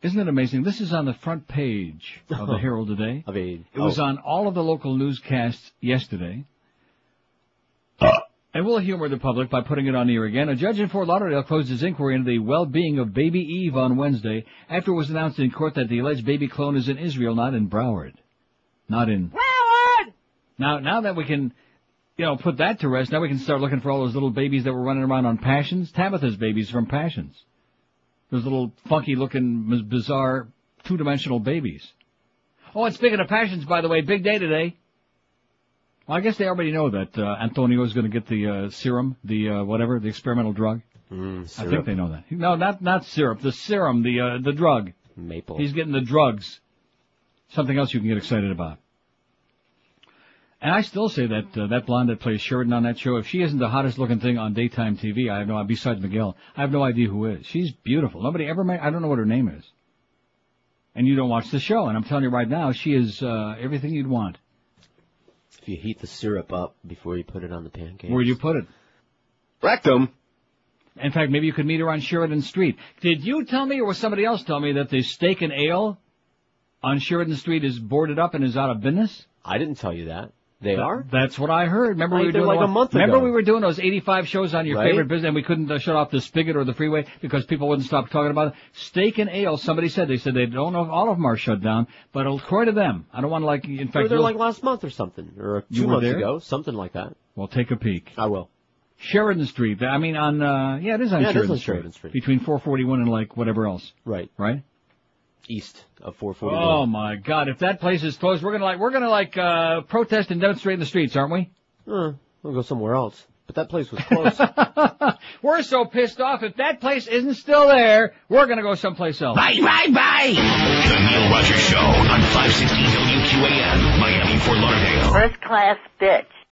Speaker 6: Isn't it amazing? This is on the front page of the Herald today. It was on all of the local newscasts yesterday. And we'll humor the public by putting it on the air again. A judge in Fort Lauderdale closed his inquiry into the well-being of baby Eve on Wednesday after it was announced in court that the alleged baby clone is in Israel, not in Broward. Not in...
Speaker 13: Broward!
Speaker 6: Now that we can, put that to rest, now we can start looking for all those little babies that were running around on Passions. Tabitha's babies from Passions. Those little funky-looking, bizarre, two-dimensional babies. Oh, and speaking of Passions, by the way, big day today. Well, I guess they already know that Antonio is going to get the serum, the experimental drug. I think they know that. No, not syrup. The serum, the drug.
Speaker 11: Maple.
Speaker 6: He's getting the drugs. Something else you can get excited about. And I still say that that blonde that plays Sheridan on that show, if she isn't the hottest looking thing on daytime TV, I have no, besides Miguel, I have no idea who is. She's beautiful. Nobody ever I don't know what her name is. And you don't watch the show, and I'm telling you right now, she is everything you'd want.
Speaker 11: If you heat the syrup up before you put it on the pancakes.
Speaker 6: Where do you put it?
Speaker 12: Rectum.
Speaker 6: In fact, maybe you could meet her on Sheridan Street. Did you tell me, or was somebody else tell me, that the Steak and Ale on Sheridan Street is boarded up and is out of business?
Speaker 11: I didn't tell you that. They are?
Speaker 6: That's what I heard. Remember we were doing
Speaker 11: like a month ago.
Speaker 6: Remember we were doing those 85 shows on your favorite business, and we couldn't shut off the spigot or the freeway because people wouldn't stop talking about it. Steak and Ale. Somebody said they don't know if all of them are shut down, but according to them, I don't want to in fact.
Speaker 11: They were there like last month or something, or 2 months ago, something like that.
Speaker 6: Well, take a peek.
Speaker 11: I will.
Speaker 6: Sheridan Street. I mean, it is on Sheridan Street. Between 441 and whatever else.
Speaker 11: Right.
Speaker 6: Right.
Speaker 11: East of 441.
Speaker 6: Oh my God! If that place is closed, we're gonna protest and demonstrate in the streets, aren't we?
Speaker 11: We'll go somewhere else. But that place was closed.
Speaker 6: We're so pissed off. If that place isn't still there, we're gonna go someplace else.
Speaker 4: Bye, bye, bye. The Neil Rogers Show on 560 WQAM, Miami, Fort Lauderdale.
Speaker 16: First class bitch.